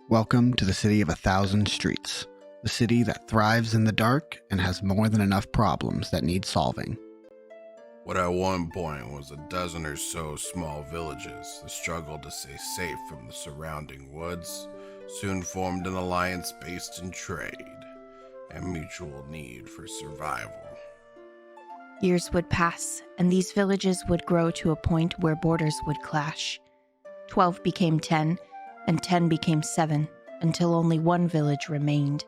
Welcome to the city of 1,000 streets, the city that thrives in the dark and has more than enough problems that need solving. What at one point was a dozen or so small villages that struggled to stay safe from the surrounding woods soon formed an alliance based in trade and mutual need for survival. Years would pass, and these villages would grow to a point where borders would clash. 12 became 10, and 10 became 7, until only one village remained.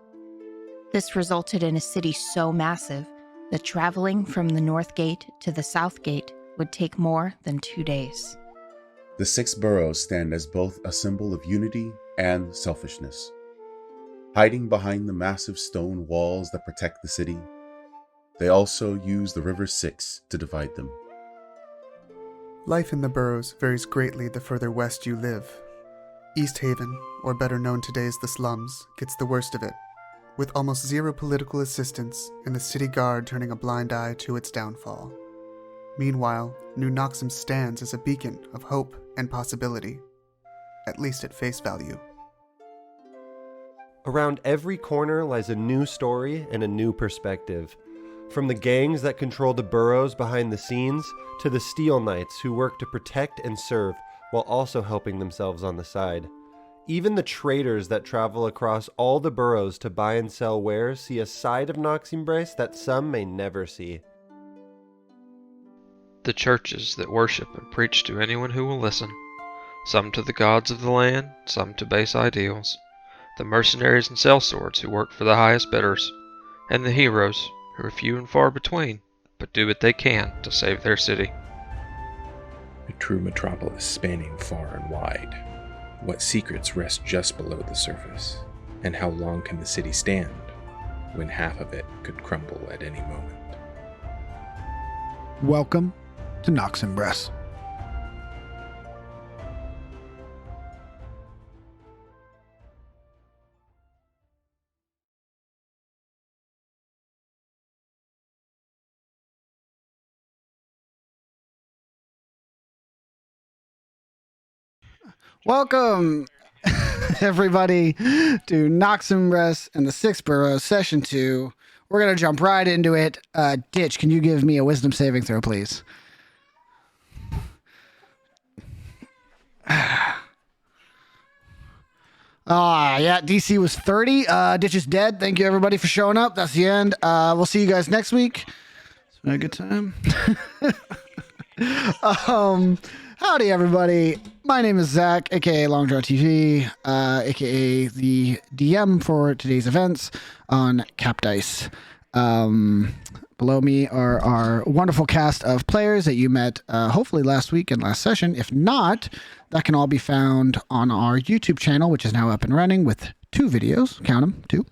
This resulted in a city so massive that traveling from the North Gate to the South Gate would take more than 2 days. The Six Boroughs stand as both a symbol of unity and selfishness. Hiding behind the massive stone walls that protect the city, they also use the River Styx to divide them. Life in the boroughs varies greatly the further west you live. East Haven, or better known today as the slums, gets the worst of it, with almost zero political assistance and the city guard turning a blind eye to its downfall. Meanwhile, New Noximbres stands as a beacon of hope and possibility, at least at face value. Around every corner lies a new story and a new perspective. From the gangs that control the boroughs behind the scenes, to the Steel Knights who work to protect and serve while also helping themselves on the side. Even the traders that travel across all the boroughs to buy and sell wares see a side of Noximbres that some may never see. The churches that worship and preach to anyone who will listen, some to the gods of the land, some to base ideals, the mercenaries and sellswords who work for the highest bidders, and the heroes who are few and far between, but do what they can to save their city. A true metropolis spanning far and wide. What secrets rest just below the surface? And how long can the city stand when half of it could crumble at any moment? Welcome to Noximbres. Welcome, everybody, to Noximbres and the Six Boroughs, Session 2. We're going to jump right into it. Ditch, can you give me a wisdom saving throw, please? Yeah, DC was 30. Ditch is dead. Thank you, everybody, for showing up. That's the end. We'll see you guys next week. It's been a good time. Howdy, everybody. My name is Zach, aka Longdraw TV, aka the DM for today's events on Cap Dice. Below me are our wonderful cast of players that you met hopefully last week and last session. If not, that can all be found on our YouTube channel, which is now up and running with 2 videos. Count them, 2.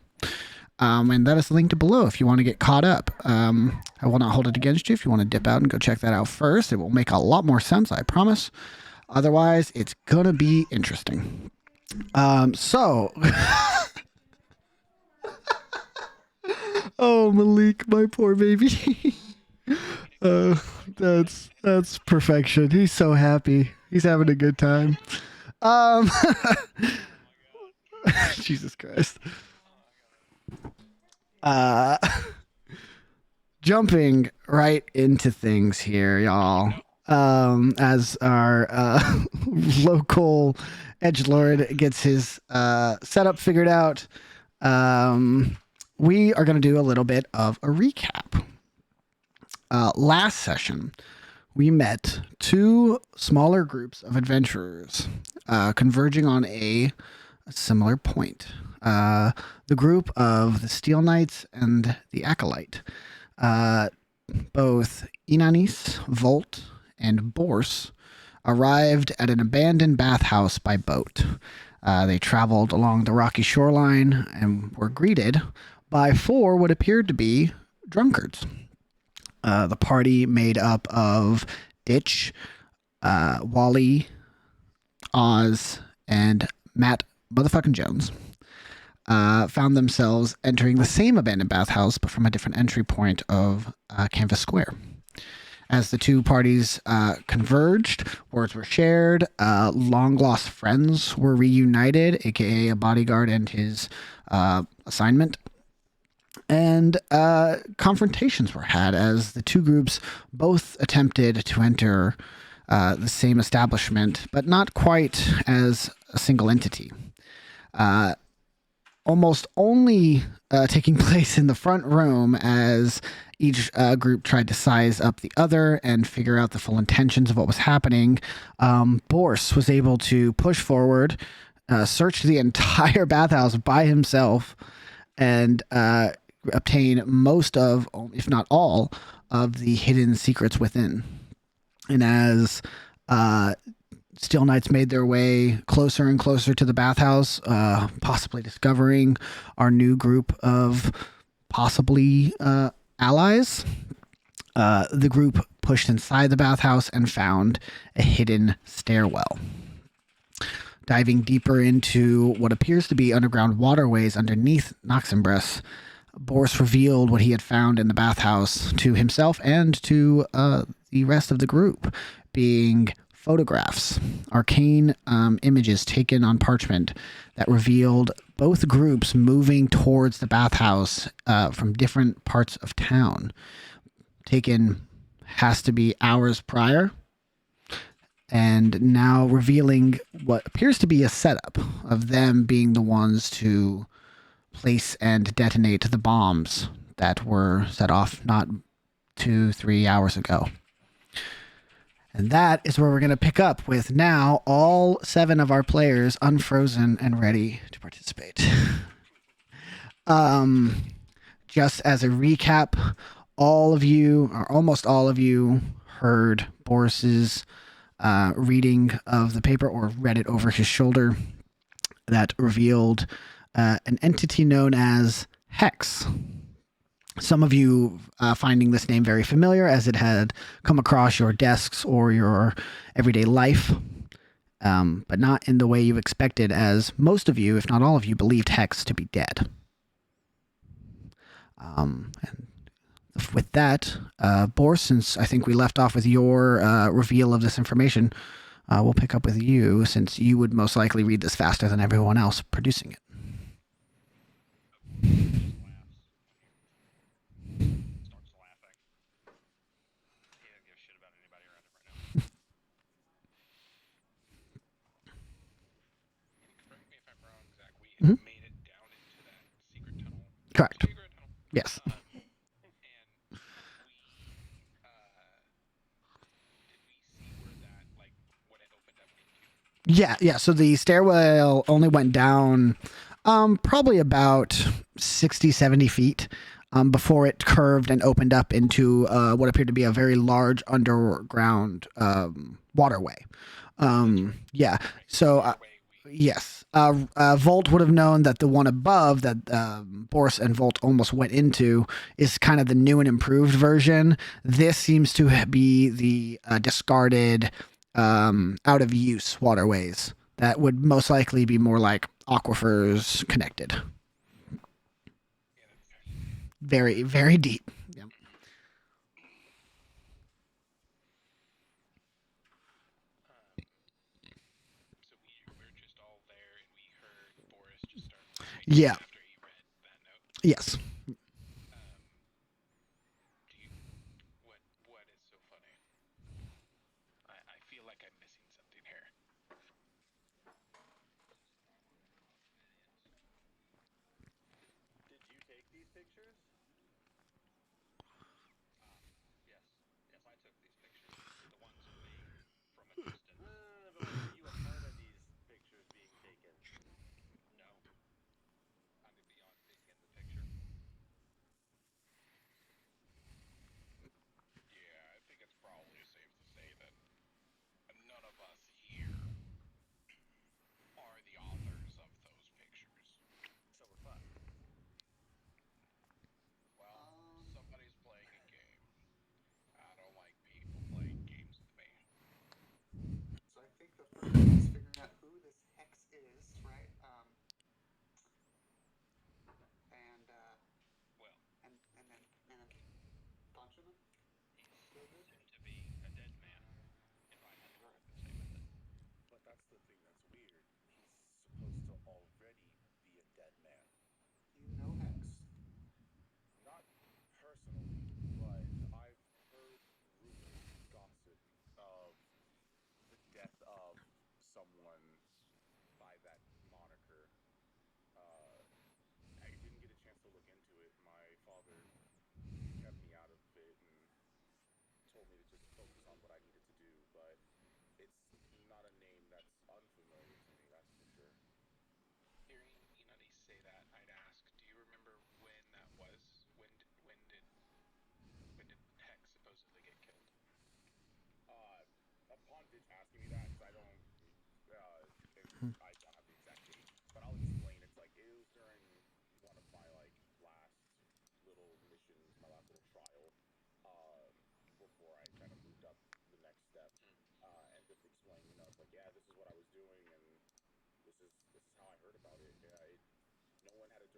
And that is linked below if you want to get caught up. I will not hold it against you if you want to dip out and go check that out first. It will make a lot more sense, I promise. Otherwise, it's going to be interesting. Oh, Malik, my poor baby. That's perfection. He's so happy. He's having a good time. Jesus Christ. Jumping right into things here, y'all. As our local edgelord gets his setup figured out, we are going to do a little bit of a recap. Last session, we met 2 smaller groups of adventurers converging on a similar point. The group of the Steel Knights and the Acolyte. Both Inanis, Volt, and Borse arrived at an abandoned bathhouse by boat. They traveled along the rocky shoreline and were greeted by 4 what appeared to be drunkards. The party made up of Ditch, Wally, Oz, and Matt motherfucking Jones. Found themselves entering the same abandoned bathhouse, but from a different entry point of Canvas Square. As the two parties converged, words were shared, long lost friends were reunited, aka a bodyguard and his assignment. And confrontations were had as the two groups both attempted to enter the same establishment, but not quite as a single entity. Almost only taking place in the front room as each group tried to size up the other and figure out the full intentions of what was happening. Boris was able to push forward, search the entire bathhouse by himself, and obtain most of, if not all, of the hidden secrets within. And as Steel Knights made their way closer and closer to the bathhouse, possibly discovering our new group of possibly allies, the group pushed inside the bathhouse and found a hidden stairwell. Diving deeper into what appears to be underground waterways underneath Noximbres, Boris revealed what he had found in the bathhouse to himself and to the rest of the group, being photographs, arcane images taken on parchment that revealed both groups moving towards the bathhouse from different parts of town. Taken has to be hours prior, and now revealing what appears to be a setup of them being the ones to place and detonate the bombs that were set off not 2-3 hours ago. And that is where we're going to pick up with now all 7 of our players unfrozen and ready to participate. Just as a recap, all of you, or almost all of you, heard Boris's reading of the paper or read it over his shoulder that revealed an entity known as Hex. Some of you finding this name very familiar as it had come across your desks or your everyday life, but not in the way you expected, as most of you, if not all of you, believed Hex to be dead. And with that, Boris, since I think we left off with your reveal of this information, we'll pick up with you, since you would most likely read this faster than everyone else producing it. Mm-hmm. Correct. Yes. Yeah. So the stairwell only went down probably about 60, 70 feet before it curved and opened up into what appeared to be a very large underground waterway. Yeah. So, yes. Volt would have known that the one above that Boris and Volt almost went into is kind of the new and improved version. This seems to be the discarded, out of use waterways that would most likely be more like aquifers connected. Very, very deep. Yep. Yeah. Yes.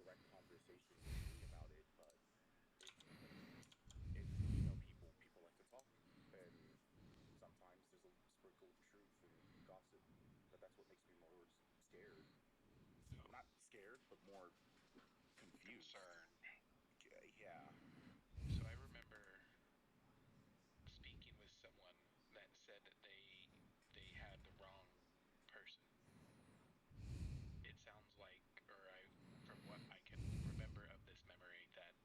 direct conversation with me about it, but it's people like to talk, and sometimes there's a sprinkle of truth and gossip, but that's what makes me more scared. Not scared, but more confused. Concerned. Yeah. So I remember speaking with someone that said that they had the wrong person. It sounds like, from what I can remember of this memory, that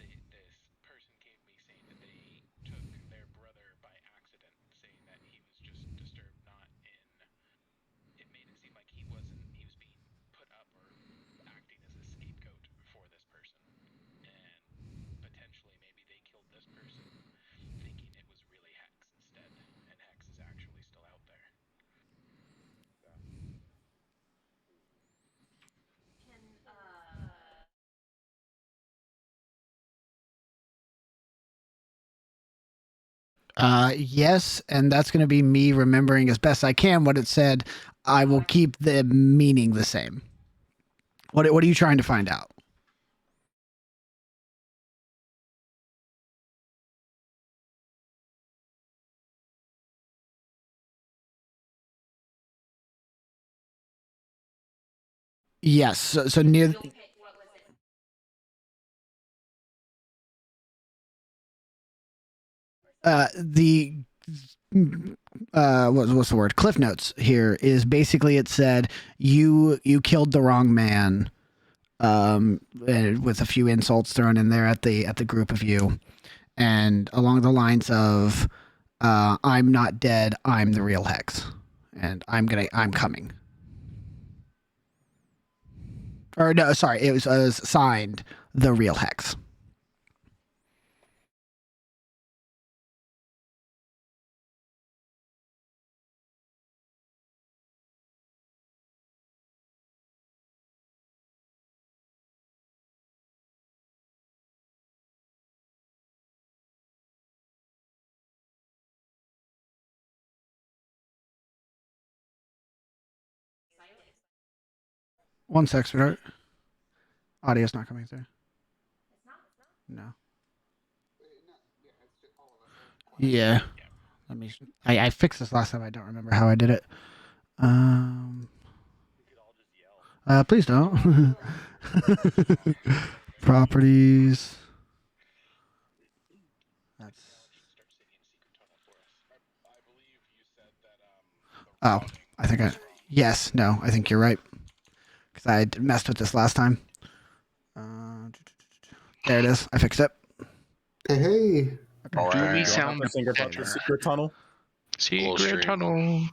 this person came to me saying that they took their brother by accident, saying that he was just disturbed, not in. It made it seem like he was being put up or acting as a scapegoat for this person, and potentially maybe they killed this person thinking it was really Hex instead, and Hex is actually still out there. Yes, and that's going to be me remembering as best I can what it said. I will keep the meaning the same. What are you trying to find out? Yes, so near the what's the word? Cliff notes here is basically it said you killed the wrong man, with a few insults thrown in there at the group of you, and along the lines of, I'm not dead, I'm the real Hex, and I'm coming. Or no, sorry, it was signed the real Hex. One sec, sweetheart. Audio's not coming through. No. Yeah. Let me. I fixed this last time. I don't remember how I did it. Please don't. Properties. That's. Oh, I think I. Yes. No, I think you're right. Because I messed with this last time. There it is. I fixed it. Hey. Do we sound about your secret tunnel? Secret tunnel.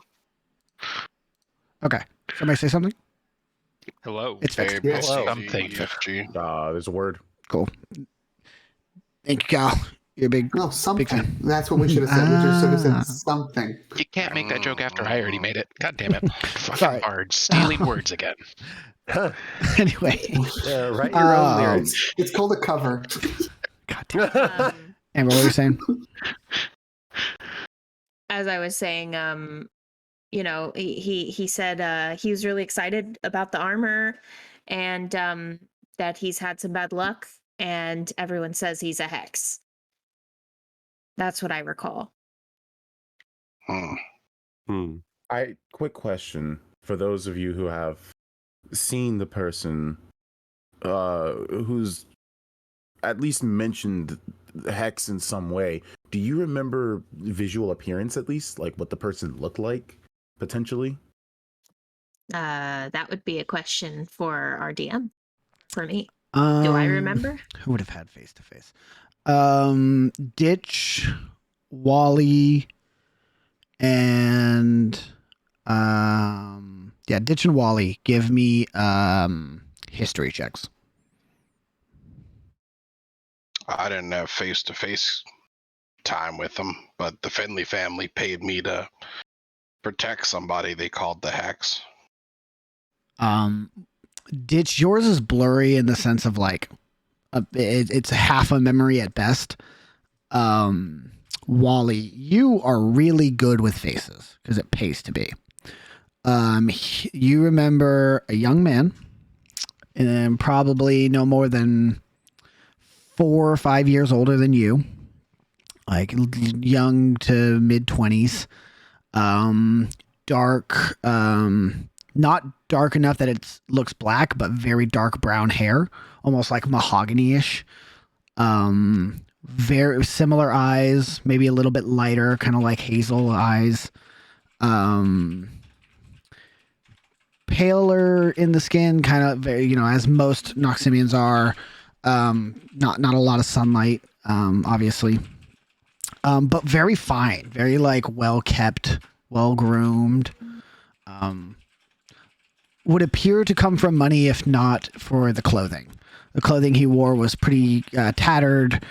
Okay. Somebody say something? Hello. It's fixed. Something. There's a word. Cool. Thank you, Kyle. You're a big. No, something. fan. That's what we should have said. We just should have said something. You can't make that joke after I already made it. God damn it. Fucking Sorry. bards stealing words again. Anyway. Write your own lyrics. It's called a cover. God damn it. Amber, what were you saying? As I was saying, he said he was really excited about the armor, and that he's had some bad luck, and everyone says he's a Hex. That's what I recall. Quick question for those of you who have seen the person who's at least mentioned Hex in some way. Do you remember visual appearance, at least, like what the person looked like potentially? That would be a question for our DM. For me, do Um, I remember? Who would have had face to face? Ditch, Wally, and Ditch and Wally. Give me history checks. I didn't have face-to-face time with them, but the Finley family paid me to protect somebody they called the Hex. Ditch, yours is blurry in the sense of like it's half a memory at best. Wally, you are really good with faces because it pays to be. You remember a young man and probably no more than 4 or 5 years older than you, like young to mid 20s. Dark, not dark enough that it looks black, but very dark brown hair, almost like mahogany-ish. Very similar eyes, maybe a little bit lighter, kind of like hazel eyes. Paler in the skin, kind of very, as most Noximians are. Not a lot of sunlight, obviously. But very fine, very like well kept, well groomed. Would appear to come from money if not for the clothing. The clothing he wore was pretty tattered.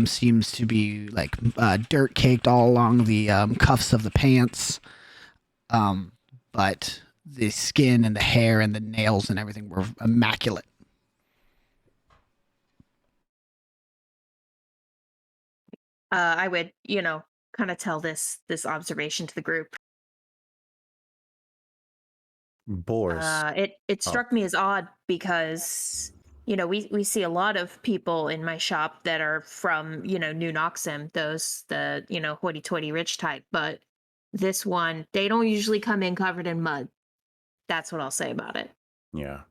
Seems to be like dirt caked all along the cuffs of the pants. But the skin and the hair and the nails and everything were immaculate. I would, kind of tell this observation to the group. Boris. It struck me as odd because we see a lot of people in my shop that are from New Noxim, those the hoity-toity rich type, but this one, they don't usually come in covered in mud. That's what I'll say about it. Yeah.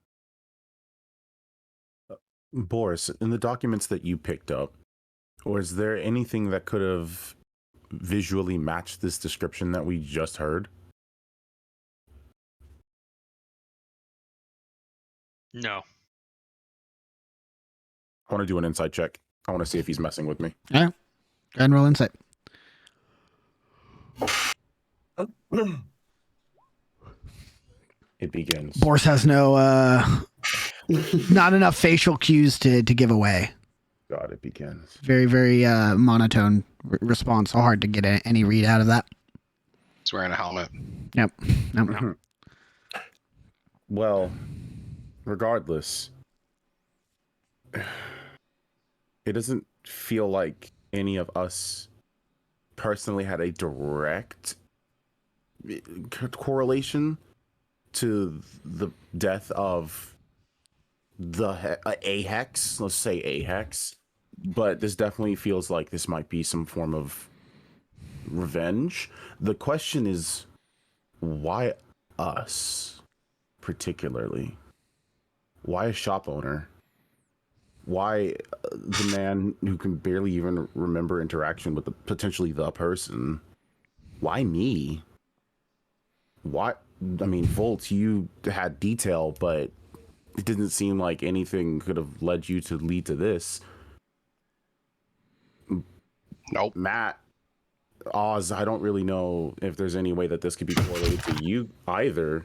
Boris, in the documents that you picked up, was there anything that could have visually matched this description that we just heard? No. I want to do an insight check. I want to see if he's messing with me. Yeah. Go ahead and roll insight. It begins. Boris has no, not enough facial cues to give away. God, it begins. Very, very monotone response. So hard to get any read out of that. He's wearing a helmet. Yep. Well, regardless, it doesn't feel like any of us personally had a direct correlation to the death of a hex. Let's say a hex, but this definitely feels like this might be some form of revenge. The question is, why us particularly? Why a shop owner? Why the man who can barely even remember interaction with potentially the person? Why me? Why? I mean, Volt, you had detail, but it didn't seem like anything could have led you to lead to this. Nope. Matt, Oz, I don't really know if there's any way that this could be correlated to you either.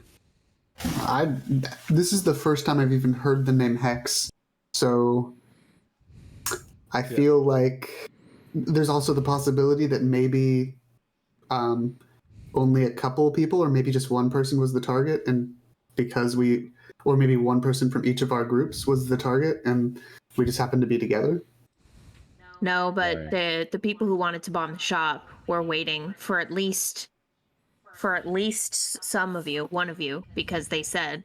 This is the first time I've even heard the name Hex, so I feel like there's also the possibility that maybe only a couple people, or maybe just one person was the target, and because or maybe one person from each of our groups was the target, and we just happened to be together. No, but Right. the people who wanted to bomb the shop were waiting for at least some of you, one of you, because they said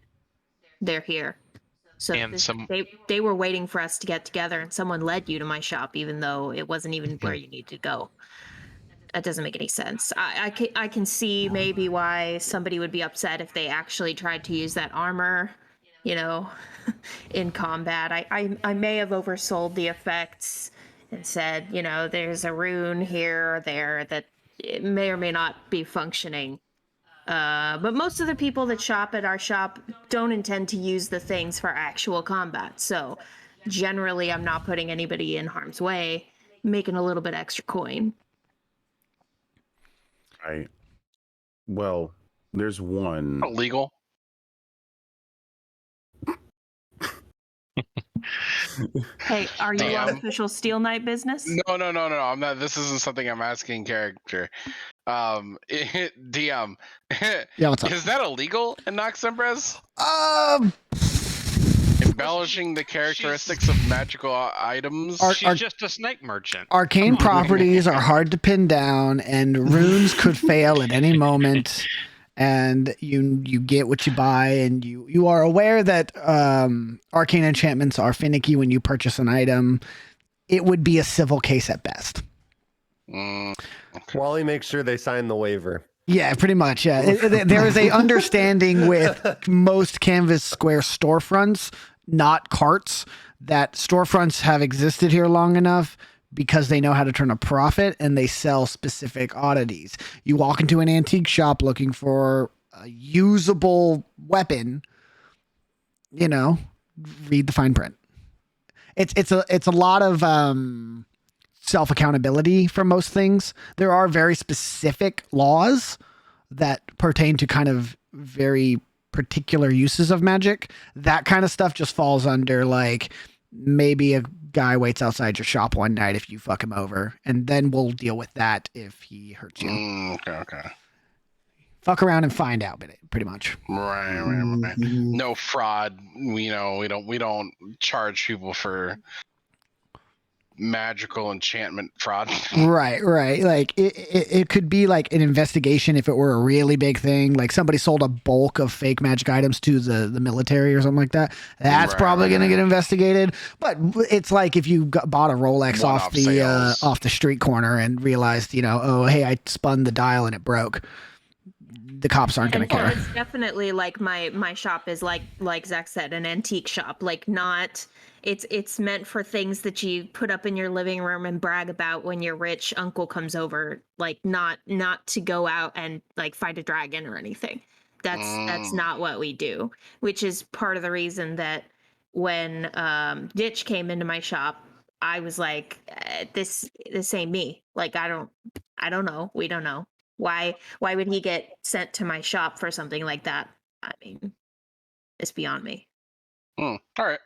they're here. So And they were waiting for us to get together, and someone led you to my shop, even though it wasn't even where you need to go. That doesn't make any sense. I can see maybe why somebody would be upset if they actually tried to use that armor, in combat. I may have oversold the effects and said, there's a rune here or there that it may or may not be functioning. But most of the people that shop at our shop don't intend to use the things for actual combat. So generally, I'm not putting anybody in harm's way, making a little bit extra coin. Right. Well, there's one. illegal. Hey, are you on Damn. official Steel Knight business? No. I'm not. This isn't something I'm asking character. DM. Yeah, what's up? Is that illegal in Noximbres? Embellishing the characteristics of magical items. She's just a snake merchant. Arcane properties are hard to pin down, and runes could fail at any moment. and you get what you buy, and you are aware that arcane enchantments are finicky when you purchase an item. It would be a civil case at best. Wally makes sure they sign the waiver. Yeah, pretty much. Yeah, there is a understanding with most Canvas Square storefronts, not carts, that storefronts have existed here long enough because they know how to turn a profit and they sell specific oddities. You walk into an antique shop looking for a usable weapon, read the fine print. It's a lot of self accountability for most things. There are very specific laws that pertain to kind of very particular uses of magic. That kind of stuff just falls under like maybe a guy waits outside your shop one night if you fuck him over, and then we'll deal with that if he hurts you. Okay. Fuck around and find out, pretty much. Right. No fraud. We don't charge people for magical enchantment fraud. Right. Like it could be like an investigation if it were a really big thing, like somebody sold a bulk of fake magic items to the military or something like that. That's probably going to get investigated. But it's like if you bought a Rolex off the street corner and realized, oh hey, I spun the dial and it broke. The cops aren't going to care. It's definitely like my shop is like Zach said, an antique shop. Like not, it's meant for things that you put up in your living room and brag about when your rich uncle comes over. Like not to go out and like fight a dragon or anything. That's not what we do. Which is part of the reason that when Ditch came into my shop, I was like, this ain't me. Like I don't know. We don't know. Why would he get sent to my shop for something like that? I mean, it's beyond me. All right.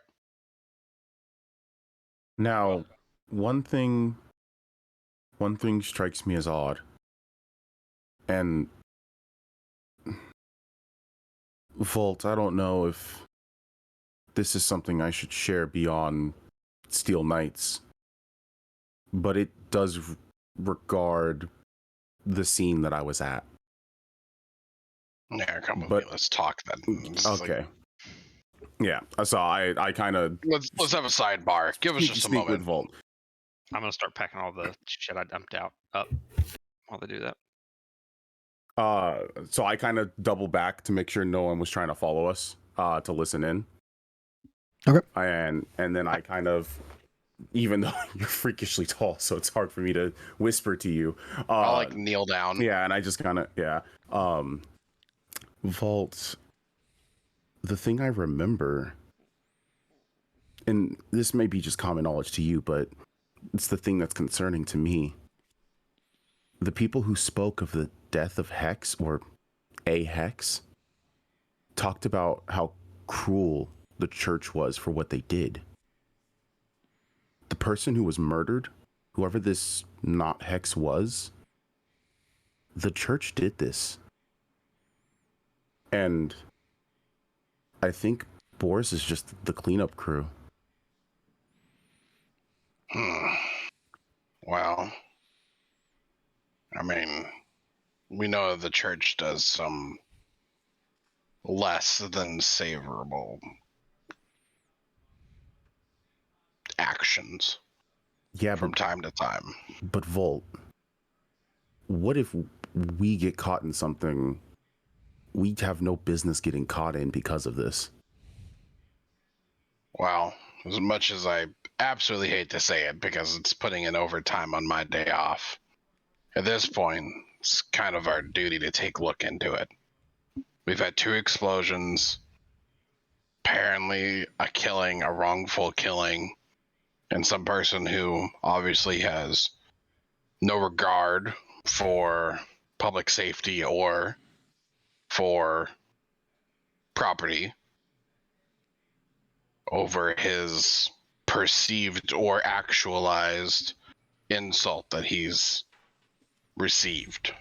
Now, one thing strikes me as odd. And Volt, I don't know if this is something I should share beyond Steel Knights, but it does regard the scene that I was at. Yeah, come with me. Let's talk then. Okay. Yeah. So I kind of let's have a sidebar. Give us just a moment. With Volt. I'm gonna start packing all the shit I dumped out up while they do that. So I kind of double back to make sure no one was trying to follow us to listen in. Okay. And then I kind of, even though you're freakishly tall, so it's hard for me to whisper to you. I'll like kneel down. Yeah, and I just kind of Vault. The thing I remember, and this may be just common knowledge to you, but it's the thing that's concerning to me. The people who spoke of the death of Hex, or a Hex, talked about how cruel the church was for what they did. The person who was murdered, whoever this not Hex was, the church did this. And I think Boris is just the cleanup crew. Well, I mean, we know the church does some less than savorable actions from time to time. But Volt, what if we get caught in something we have no business getting caught in because of this? Well, as much as I absolutely hate to say it because it's putting in overtime on my day off, at this point, it's kind of our duty to take a look into it. We've had 2 explosions, apparently a wrongful killing, and some person who obviously has no regard for public safety or for property over his perceived or actualized insult that he's received.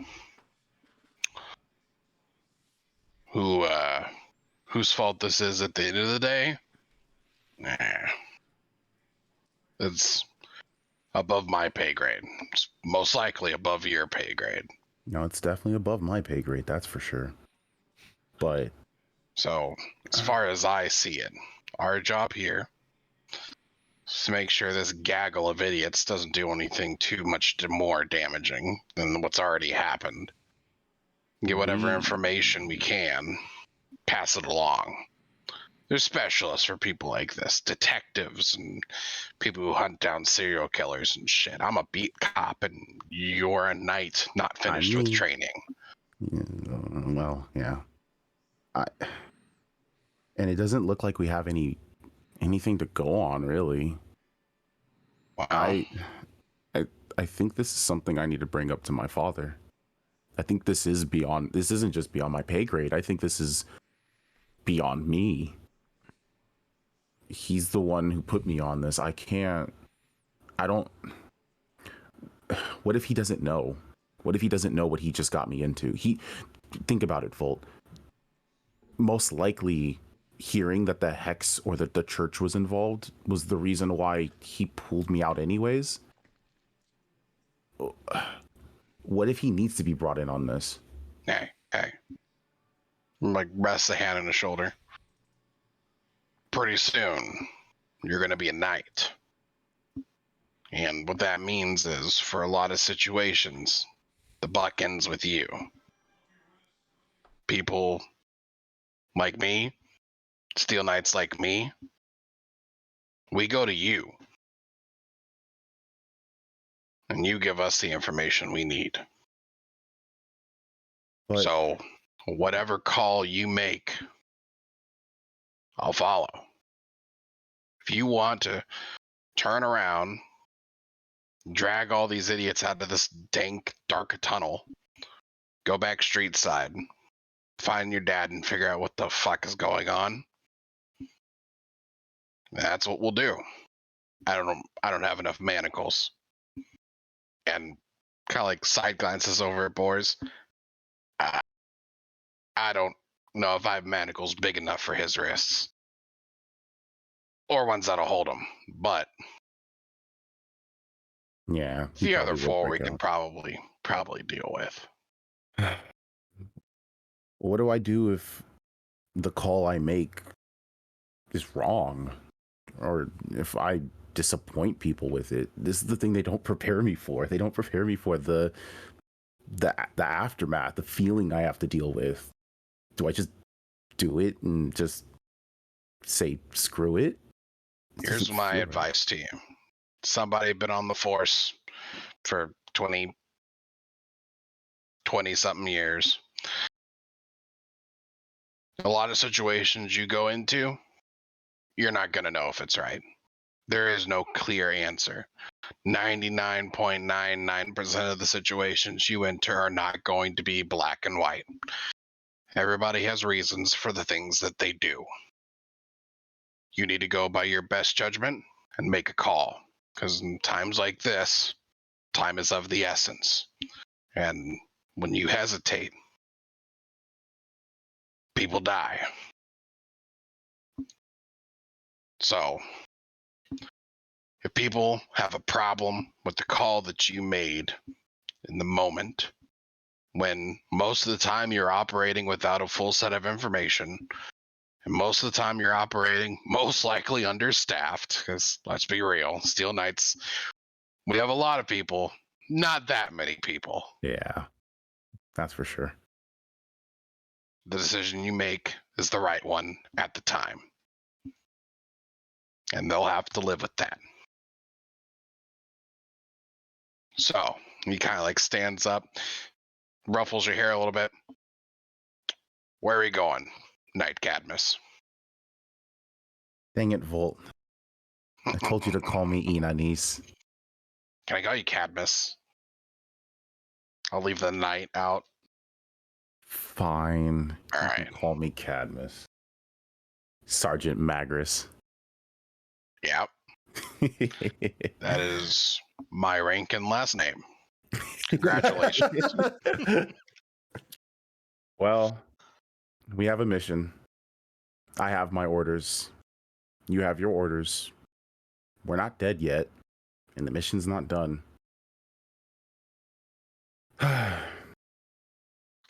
Whose fault this is at the end of the day? It's above my pay grade. It's most likely above your pay grade. No, it's definitely above my pay grade, that's for sure. But So, as far as I see it, our job here is to make sure this gaggle of idiots doesn't do anything too much more damaging than what's already happened. Get whatever information we can, pass it along. There's specialists for people like this, detectives and people who hunt down serial killers and shit. I'm a beat cop and you're a knight not finished with training. Well, yeah. And it doesn't look like we have anything to go on, really. Wow. I think this is something I need to bring up to my father. I think this isn't just beyond my pay grade. I think this is beyond me. He's the one who put me on this. What if he doesn't know? What if he doesn't know what he just got me into? Think about it, Volt. Most likely hearing that the hex or that the church was involved was the reason why he pulled me out anyways. What if he needs to be brought in on this? Hey. Like, rest the hand on his shoulder. Pretty soon, you're going to be a knight. And what that means is, for a lot of situations, the buck ends with you. People like me, Steel Knights like me, we go to you. And you give us the information we need. But so, whatever call you make, I'll follow. If you want to turn around, drag all these idiots out of this dank, dark tunnel, go back street side, find your dad and figure out what the fuck is going on, that's what we'll do. I don't have enough manacles. And kind of like side glances over at Boris. I don't know if I have manacles big enough for his wrists. Or ones that'll hold him. But yeah, the other four we can probably deal with. What do I do if the call I make is wrong? Or if I disappoint people with it? This is the thing they don't prepare me for. They don't prepare me for the aftermath, the feeling I have to deal with. Do I just do it and just say screw it? Here's my advice to you. Somebody been on the force for 20 something years. A lot of situations you go into, you're not going to know if it's right. There is no clear answer. 99.99% of the situations you enter are not going to be black and white. Everybody has reasons for the things that they do. You need to go by your best judgment and make a call. Because in times like this, time is of the essence. And when you hesitate, people die. So, if people have a problem with the call that you made in the moment, when most of the time you're operating without a full set of information, and most of the time you're operating most likely understaffed, because let's be real, Steel Knights, we have a lot of people, not that many people. Yeah, that's for sure. The decision you make is the right one at the time. And they'll have to live with that. So, he kind of like stands up, ruffles your hair a little bit. Where are you going, Knight Cadmus? Dang it, Volt. I told you to call me Inanis. Can I call you Cadmus? I'll leave the knight out. Fine. All You right. can call me Cadmus. Sergeant Magris. Yep. That is my rank and last name. Congratulations. Well, we have a mission. I have my orders. You have your orders. We're not dead yet, and the mission's not done.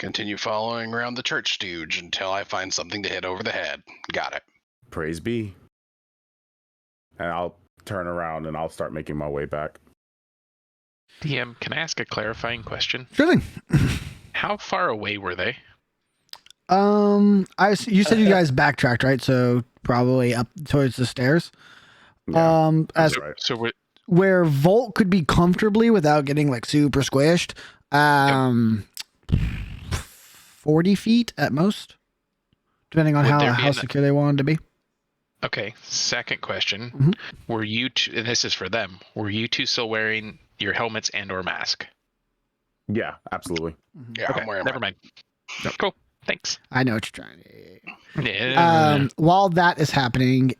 Continue following around the church stooge until I find something to hit over the head. Got it. Praise be. And I'll turn around and I'll start making my way back. DM, can I ask a clarifying question? Sure thing. How far away were they? You said you guys backtracked, right? So probably up towards the stairs. Yeah, As right. So we're where Volt could be comfortably without getting like super squished. 40 feet at most, depending on Would there be how secure they wanted to be. okay. Second question: Mhm. Were you two, and this is for them? Were you two still wearing your helmets and/or mask? Yeah, absolutely. Yeah, Okay, I'm wearing never mind. Cool. Thanks. I know what you're trying to. Yeah. While that is happening,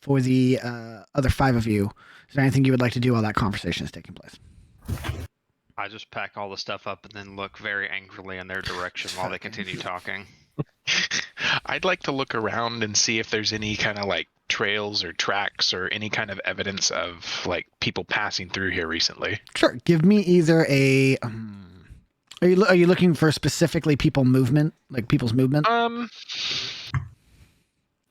for the other 5 of you, is there anything you would like to do while that conversation is taking place? I just pack all the stuff up and then look very angrily in their direction while they continue talking. I'd like to look around and see if there's any kind of like trails or tracks or any kind of evidence of like people passing through here recently. Sure. Give me either a. Are you looking for specifically people's movement?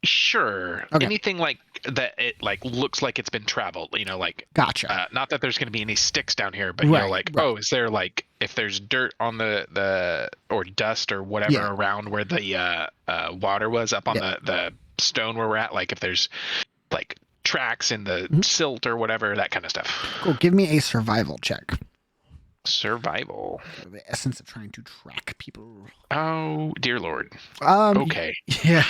Sure. Okay. Anything like that it like looks like it's been traveled, like Gotcha. not that there's going to be any sticks down here, but Right, like, right. oh, is there like if there's dirt on the or dust or whatever Yeah. around where the water was up on the stone where we're at, like if there's like tracks in the silt or whatever, that kind of stuff. Cool. Give me a survival check. Survival. The essence of trying to track people. Oh dear Lord. Um, Okay. Yeah.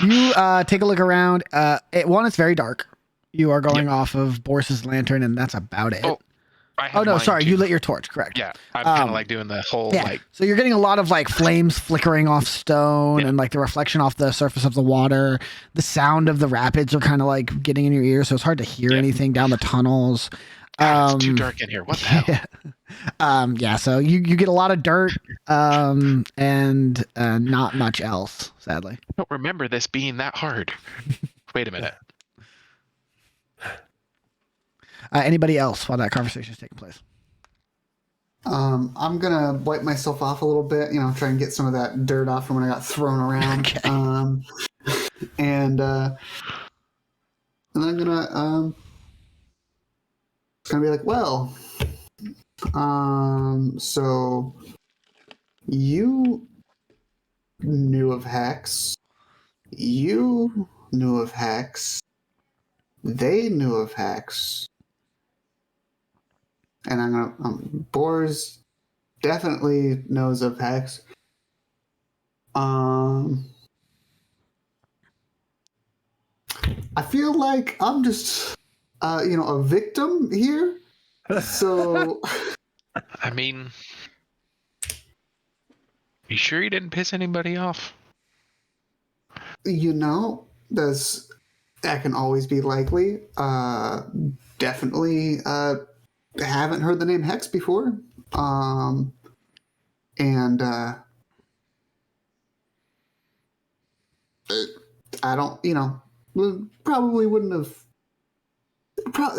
You take a look around. It's very dark. You are going off of Boris's lantern, and that's about it. Oh, I have no, mine sorry. too. You lit your torch, correct? Yeah, I'm kind of like doing the whole Yeah. like. So you're getting a lot of like flames flickering off stone and like the reflection off the surface of the water. The sound of the rapids are kind of like getting in your ears, so it's hard to hear anything down the tunnels. God, it's too dark in here. What the hell? Yeah. So you get a lot of dirt, and not much else, sadly. I don't remember this being that hard. Wait a minute. Anybody else while that conversation is taking place? I'm gonna wipe myself off a little bit, try and get some of that dirt off from when I got thrown around. Okay. And then I'm gonna be like, well, so you knew of Hex. You knew of Hex. They knew of Hex. And I'm gonna. Boris definitely knows of Hex. I feel like I'm just, a victim here. So, I mean, you sure you didn't piss anybody off? that can always be likely. Definitely haven't heard the name Hex before. And I don't, probably wouldn't have.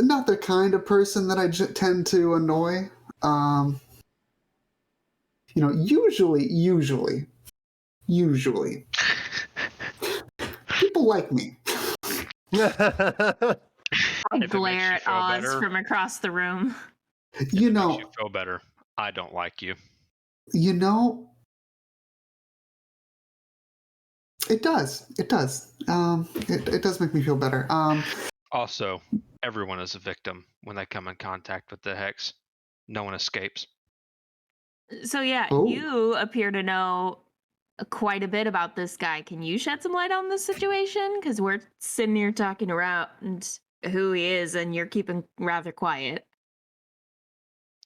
Not the kind of person that I tend to annoy. Usually, people like me. I If it makes glare you at feel Oz better. from across the room. Makes you feel better. I don't like you. It does. It does. It does make me feel better. Also, everyone is a victim when they come in contact with the hex. No one escapes. So yeah, Oh. you appear to know quite a bit about this guy. Can you shed some light on this situation? Because we're sitting here talking around who he is, and you're keeping rather quiet.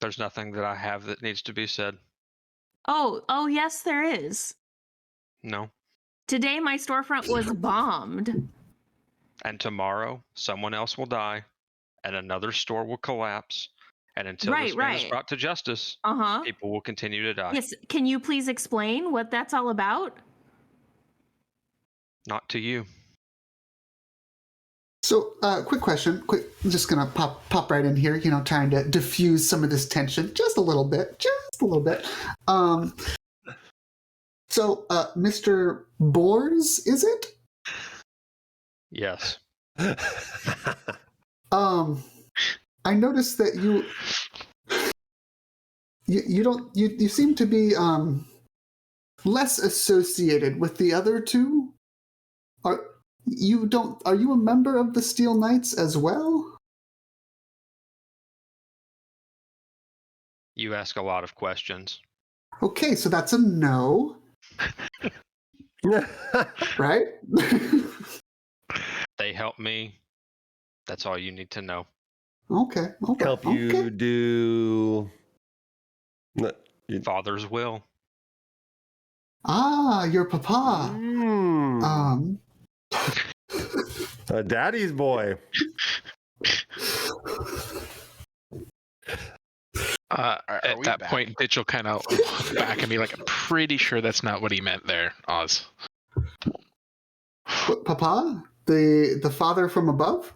There's nothing that I have that needs to be said. Oh, yes, there is. No. Today, my storefront was bombed. And tomorrow, someone else will die, and another store will collapse. And until this man is brought to justice, people will continue to die. Yes. Can you please explain what that's all about? Not to you. So, quick question. I'm just gonna pop right in here. Trying to diffuse some of this tension just a little bit. So, Mr. Boars, is it? Yes. I noticed that you seem to be less associated with the other two. Are you a member of the Steel Knights as well? You ask a lot of questions. Okay, so that's a no. Right? They help me. That's all you need to know. Okay. Help you do Father's will. Ah, your papa. A daddy's boy. At that point, Ditch will kind of back at me like, I'm pretty sure that's not what he meant there, Oz. What, Papa? The father from above?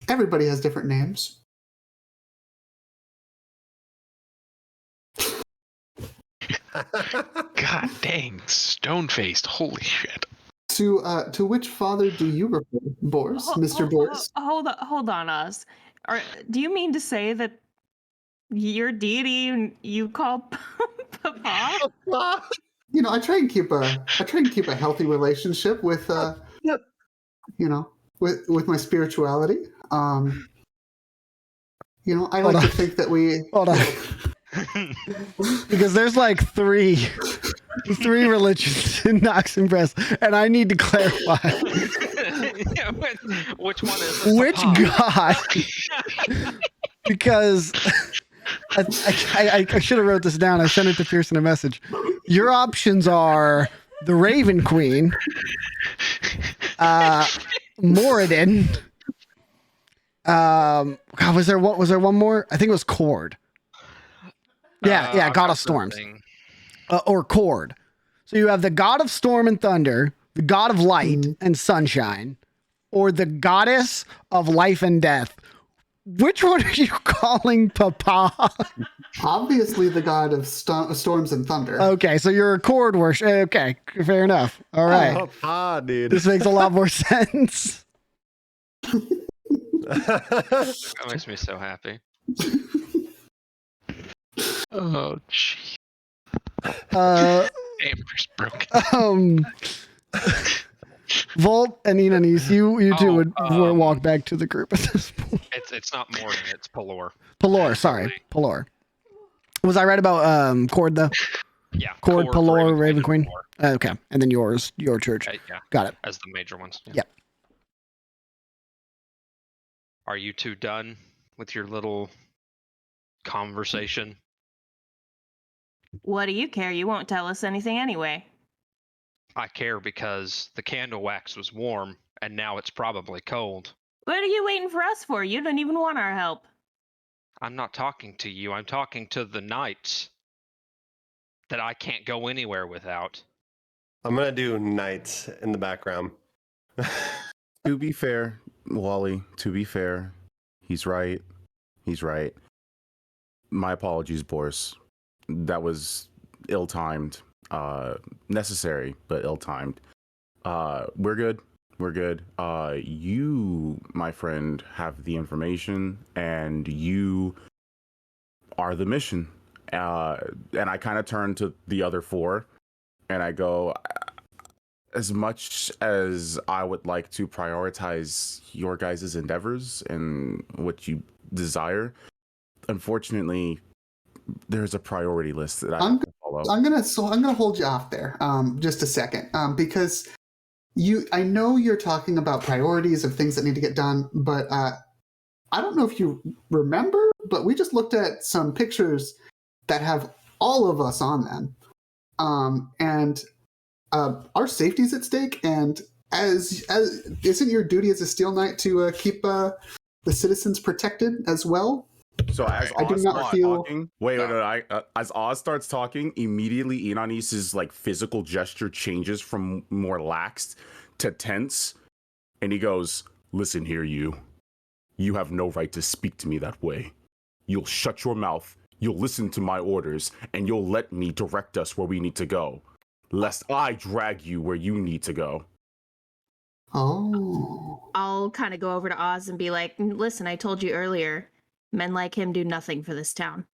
Everybody has different names. God dang, stone-faced. Holy shit. To which father do you refer, Boris? Mr. Boris? Hold on, Oz. Do you mean to say that your deity you call Papa? You know, I try and keep a healthy relationship with with my spirituality. I like to think that we Hold on. Because there's like three religions in Noximbres, and I need to clarify. Which one is it? Which god? Because I should have wrote this down. I sent it to Pearson a message. Your options are the Raven Queen, Moradin. God, was there one more? I think it was Cord. Yeah, God of Storms. Or Cord. So you have the God of Storm and Thunder, the God of Light and Sunshine, or the Goddess of Life and Death. Which one are you calling Papa? Obviously the God of Storms and Thunder. Okay, so you're a Cord worship. Okay, fair enough. All right. Papa, dude. This makes a lot more sense. That makes me so happy. Oh, jeez. Amber's broken. Volt and Inanis, you two would walk back to the group at this point. It's not Morgan, it's Pelor. Pelor, sorry. Pelor. Was I right about Cord though? Yeah. Cord, Pelor, Raven Queen. Okay. And then your church. Yeah. Got it. As the major ones. Yeah. Yep. Are you two done with your little conversation? What do you care? You won't tell us anything anyway. I care because the candle wax was warm and now it's probably cold. What are you waiting for us for? You don't even want our help. I'm not talking to you. I'm talking to the knights that I can't go anywhere without. I'm going to do knights in the background. To be fair, Wally, to be fair, he's right. He's right. My apologies, Boris. That was ill-timed. Necessary, but ill-timed. We're good. We're good. You, my friend, have the information, and you are the mission. And I kind of turn to the other four, and I go, as much as I would like to prioritize your guys' endeavors and what you desire, unfortunately, there's a priority list that I have to follow. I'm gonna hold you off there, just a second, because I know you're talking about priorities of things that need to get done, but I don't know if you remember, but we just looked at some pictures that have all of us on them, and our safety's at stake. And as isn't your duty as a Steel Knight to keep the citizens protected as well? So as I do Oz not starts feel. Talking, wait, as Oz starts talking, immediately Inanis's like physical gesture changes from more laxed to tense, and he goes, "Listen here, you. You have no right to speak to me that way. You'll shut your mouth you'll listen to my orders and you'll let me direct us where we need to go, lest I drag you where you need to go. Oh. I'll kind of go over to Oz and be like, listen, I told you earlier, men like him do nothing for this town.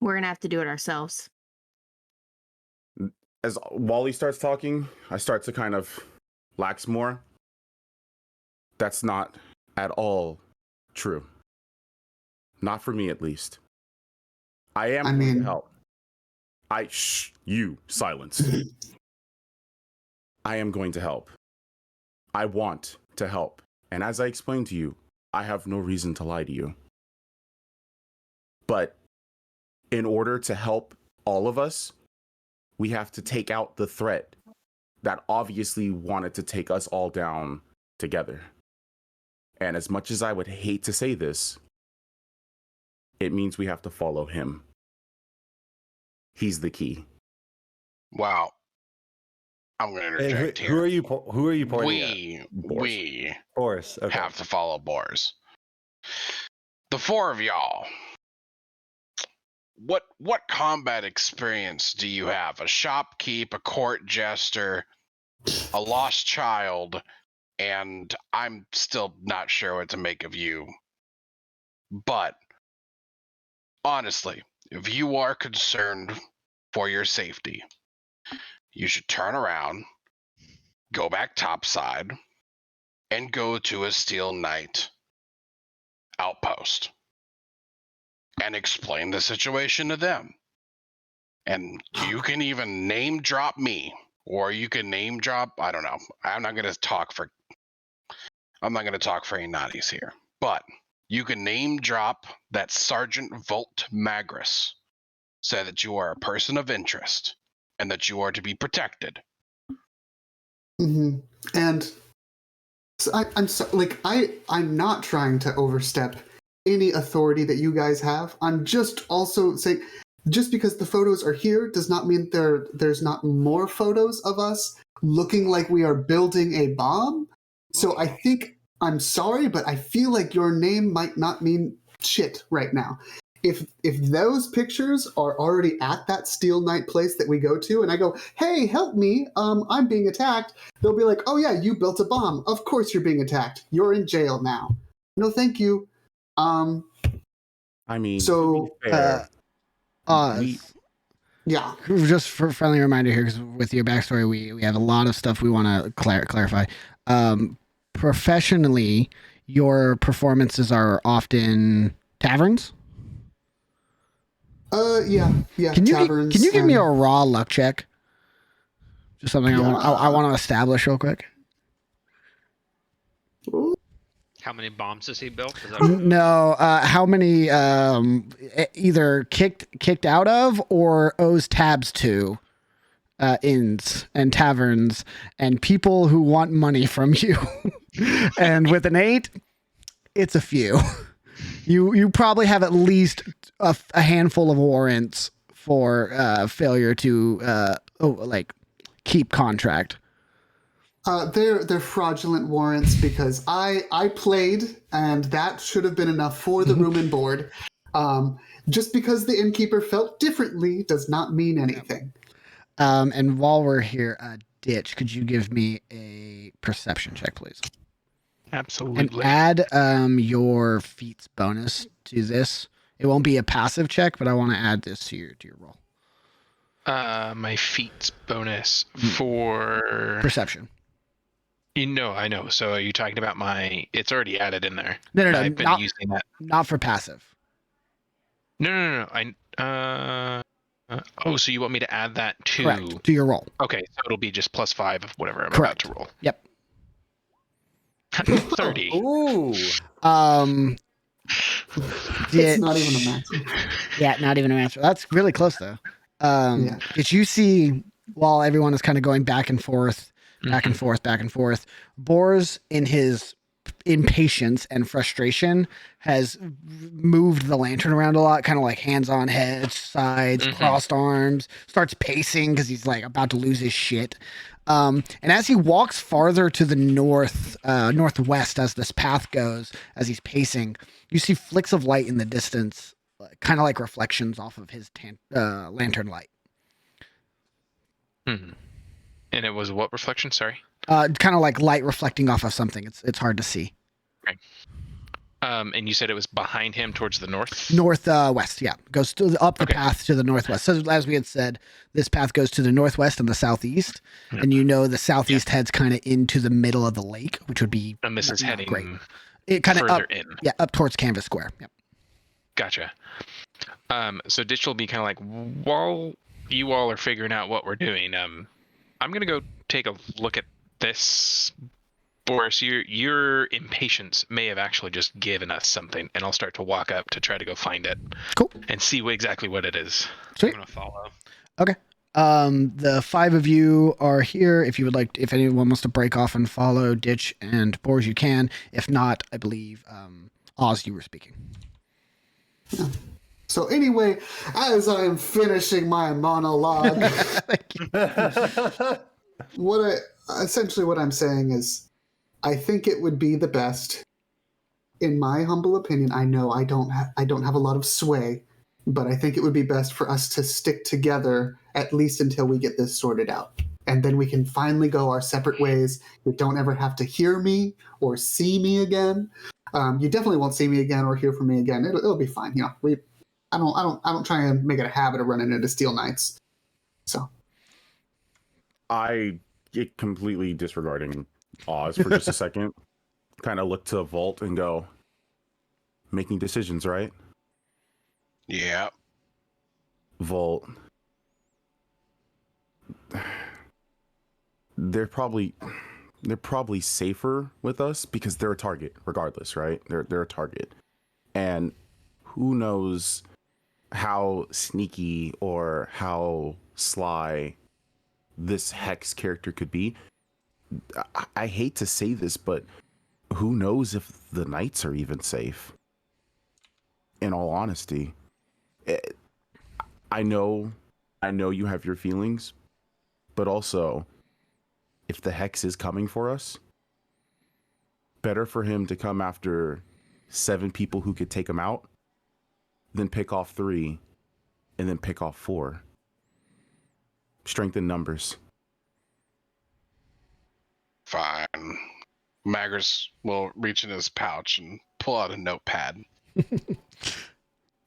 We're going to have to do it ourselves. As Wally starts talking, I start to kind of lax more. That's not at all true. Not for me, at least. I am going to help. You, silence. I am going to help. I want to help. And as I explained to you, I have no reason to lie to you. But in order to help all of us, we have to take out the threat that obviously wanted to take us all down together. And as much as I would hate to say this, it means we have to follow him. He's the key. Wow. I'm going to interject here. Who are you pointing at? We Boris. Okay. have to follow Boris. The four of y'all. What combat experience do you have? A shopkeep, a court jester, a lost child, and I'm still not sure what to make of you. But honestly, if you are concerned for your safety, you should turn around, go back topside, and go to a Steel Knight outpost and explain the situation to them. And you can even name drop me, or you can name drop, I don't know. I'm not going to talk for any naughties here, but you can name drop that Sergeant Volt Magris, say that you are a person of interest and that you are to be protected. Mm-hmm. And so I'm not trying to overstep any authority that you guys have. I'm just also saying, just because the photos are here does not mean there's not more photos of us looking like we are building a bomb. So I think, I'm sorry, but I feel like your name might not mean shit right now. If those pictures are already at that Steel Knight place that we go to, and I go, hey, help me, I'm being attacked, they'll be like, oh yeah, you built a bomb. Of course you're being attacked. You're in jail now. No, thank you. I mean, so to be fair, yeah. Just for a friendly reminder here, because with your backstory, we have a lot of stuff we want to clarify. Professionally, your performances are often taverns. Yeah. Can you give me a raw luck check? Just something I want to establish real quick. How many bombs has he built? No, how many either kicked out of or owes tabs to inns and taverns and people who want money from you. And with an 8, it's a few. You probably have at least a handful of warrants for failure to keep contract. They're fraudulent warrants because I played, and that should have been enough for the room and board. Just because the innkeeper felt differently does not mean anything. And while we're here, Ditch, could you give me a perception check, please? Absolutely. And add your feats bonus to this. It won't be a passive check, but I want to add this to your roll. My feats bonus for perception. I know. So are you talking about it's already added in there. No. I've been using that. Not for passive. No. So you want me to add that to... Correct. To your roll. Okay, so it'll be just +5 of whatever I'm Correct. about to roll. Yep. 30. Ooh. It's not even a match. Yeah, not even a match. That's really close though. Did you see, while everyone is kind of going back and forth, Boris, in his impatience and frustration, has moved the lantern around a lot, kind of like hands on head, sides, crossed arms, starts pacing because he's like about to lose his shit. And as he walks farther to the northwest, as this path goes, as he's pacing, you see flicks of light in the distance, kind of like reflections off of his lantern light. Hmm. And it was what reflection? Sorry. Kind of like light reflecting off of something. It's hard to see. Okay. And you said it was behind him towards the north? West, yeah. Goes up the path to the northwest. So as we had said, this path goes to the northwest and the southeast. Yep. And the southeast heads kind of into the middle of the lake, which would be and this is heading great. It kind of further up, in. Yeah, up towards Canvas Square. Yep. Gotcha. So Ditch will be kind of like, while you all are figuring out what we're doing, I'm gonna go take a look at this. Boris, your impatience may have actually just given us something, and I'll start to walk up to try to go find it. Cool. And see exactly what it is. Sweet. I'm gonna follow. Okay. The 5 of you are here. If anyone wants to break off and follow Ditch and Boris, you can. If not, I believe Oz, you were speaking. So anyway, as I am finishing my monologue, essentially what I'm saying is, I think it would be the best, in my humble opinion. I know I don't have a lot of sway, but I think it would be best for us to stick together at least until we get this sorted out. And then we can finally go our separate ways. You don't ever have to hear me or see me again. You definitely won't see me again or hear from me again. It'll be fine. I don't try and make it a habit of running into Steel Knights. So I get completely disregarding Oz for just a second. Kind of look to Vault and go, making decisions, right? Yeah. Vault. They're probably safer with us because they're a target regardless, right? They're a target. And who knows how sneaky or how sly this Hex character could be. I hate to say this, but who knows if the Knights are even safe? In all honesty, I know you have your feelings, but also, if the Hex is coming for us, better for him to come after 7 people who could take him out than pick off 3 and then pick off 4. Strength in numbers. Fine. Maggers will reach in his pouch and pull out a notepad.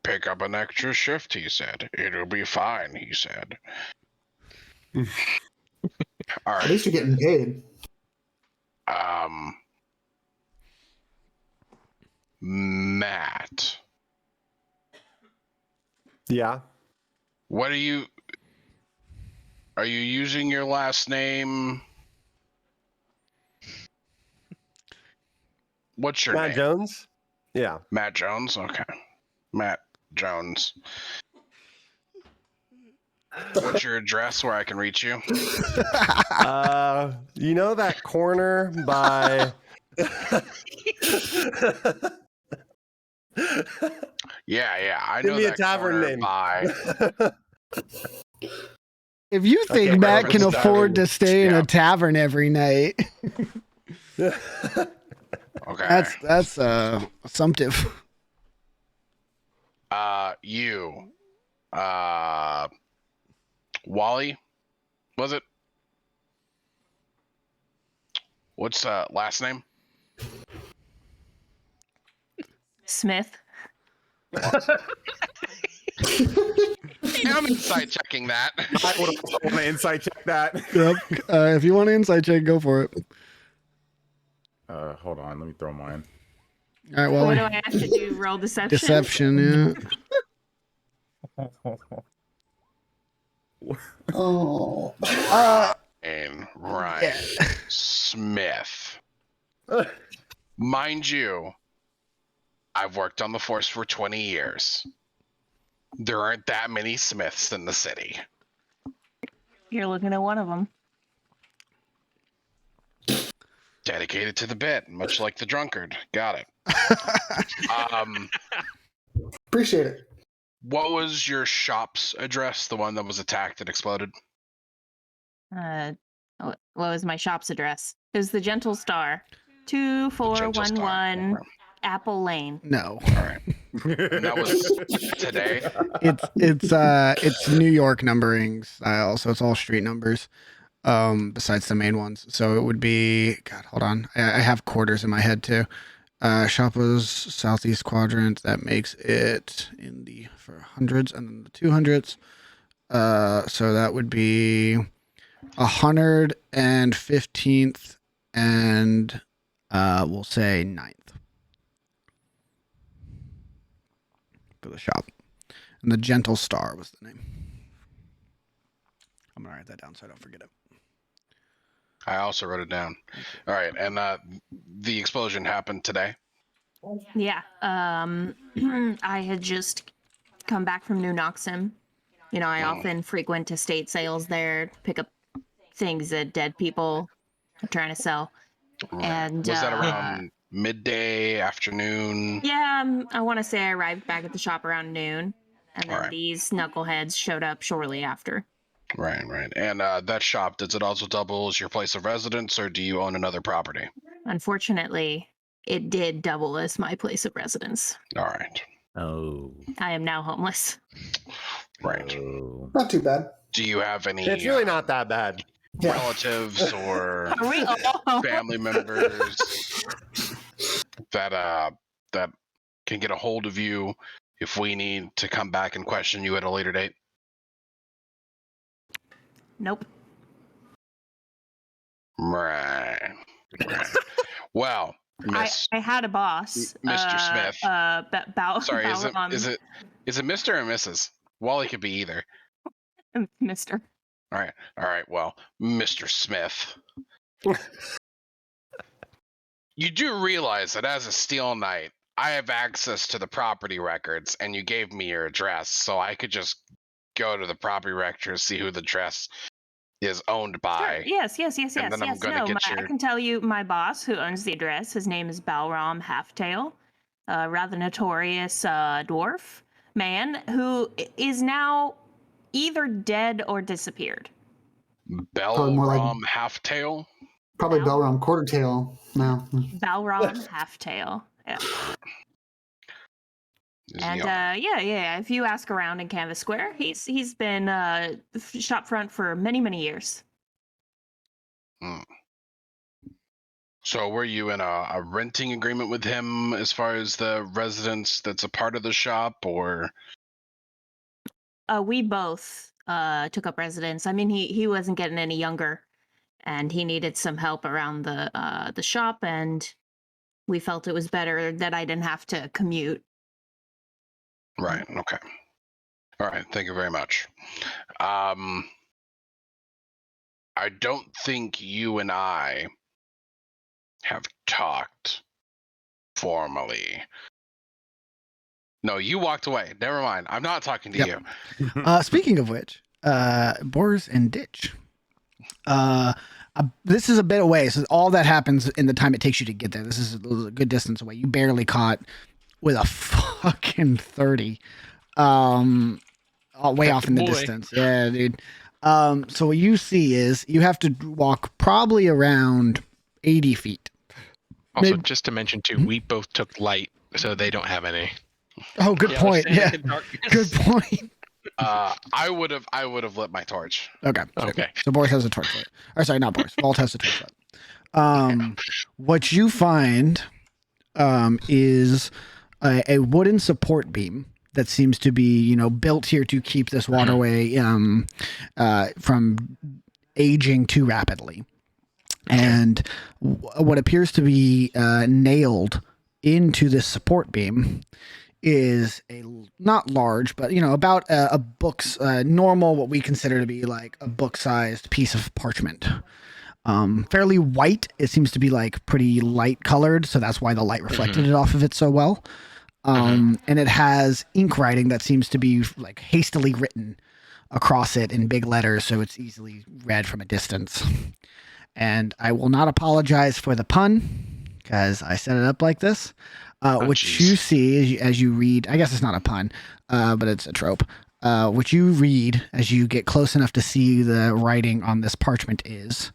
Pick up an extra shift, he said. It'll be fine, he said. All right. At least you're getting paid. Matt. Yeah. What are you using your last name? What's your name? Matt Jones? Yeah. Matt Jones? Okay. Matt Jones. What's your address where I can reach you? You know that corner by... Yeah. I Give know me a that tavern corner name. by... If you think Okay, Matt can reference afford tavern. to stay in Yeah. a tavern every night, Okay. that's assumptive. You. Wally? Was it? What's last name? Smith. I'm inside checking that. I would also want to insight check that. Yep. If you want to insight check, go for it. Hold on, let me throw mine. All right, well, What do I have to do? Roll deception? Deception, yeah. Oh. And Ryan Smith. Mind you, I've worked on the force for 20 years. There aren't that many Smiths in the city. You're looking at one of them. Dedicated to the bit, much like the drunkard. Got it. Appreciate it. What was your shop's address? The one that was attacked and exploded? What was my shop's address? It was the Gentle Star, 2411 Apple Lane. No. All right. And that was today. It's New York numbering style, so it's all street numbers. Besides the main ones. So it would be, God, hold on. I have quarters in my head too. Shop was southeast quadrant. That makes it in the for hundreds and then the 200s. So that would be 115th and we'll say 9th for the shop. And the Gentle Star was the name. I'm gonna write that down so I don't forget it. I also wrote it down. All right, and the explosion happened today. Yeah. I had just come back from New Noximbres. You know, I often frequent estate sales there, pick up things that dead people are trying to sell. Right. And was that around midday, afternoon? Yeah, I want to say I arrived back at the shop around noon, and then these knuckleheads showed up shortly after. Right. And that shop, does it also double as your place of residence, or do you own another property? Unfortunately, it did double as my place of residence. All right. Oh. I am now homeless. Right. Oh. Not too bad. Do you have any? It's really not that bad. Relatives or family members that can get a hold of you if we need to come back and question you at a later date? Nope. Right. Well, I had a boss, Mr. Smith. Sorry, is it Mr. or Mrs.? Wally could be either. Mr. All right. Well, Mr. Smith, you do realize that as a Steel Knight, I have access to the property records, and you gave me your address, so I could just go to the property records, see who the address is owned by. Sure. Yes. And then I'm gonna get I can tell you my boss who owns the address. His name is Balram Halftail, a rather notorious dwarf man who is now either dead or disappeared. Balram Halftail? Probably Balram Quartertail now. Balram Halftail. Yeah. And if you ask around in Canvas Square, he's been shop front for many years. So were you in a renting agreement with him as far as the residence that's a part of the shop, or? We both took up residence. I mean, he wasn't getting any younger, and he needed some help around the shop, and we felt it was better that I didn't have to commute. Right. Okay. All right. Thank you very much. I don't think you and I have talked formally. No, you walked away. Never mind. I'm not talking to you. Speaking of which, Boars and Ditch. This is a bit away, so all that happens in the time it takes you to get there. This is a good distance away. You barely caught with a fucking 30. Way off in the distance. Yeah, dude. So what you see is you have to walk probably around 80 feet. Also, maybe. Just to mention too, we both took light, so they don't have any. Oh, good point. Yeah, good point. I would have lit my torch. Okay. So Boris has a torchlight. Or sorry, not Boris. Walt has a torchlight. What you find is a wooden support beam that seems to be, built here to keep this waterway from aging too rapidly. And what appears to be nailed into this support beam is a not large, but about a book's normal, what we consider to be like a book-sized piece of parchment. Fairly white. It seems to be like pretty light colored, so that's why the light reflected it off of it so well. And it has ink writing that seems to be like hastily written across it in big letters, so it's easily read from a distance. And I will not apologize for the pun because I set it up like this. What you see as you read, I guess it's not a pun, but it's a trope. What you read as you get close enough to see the writing on this parchment is,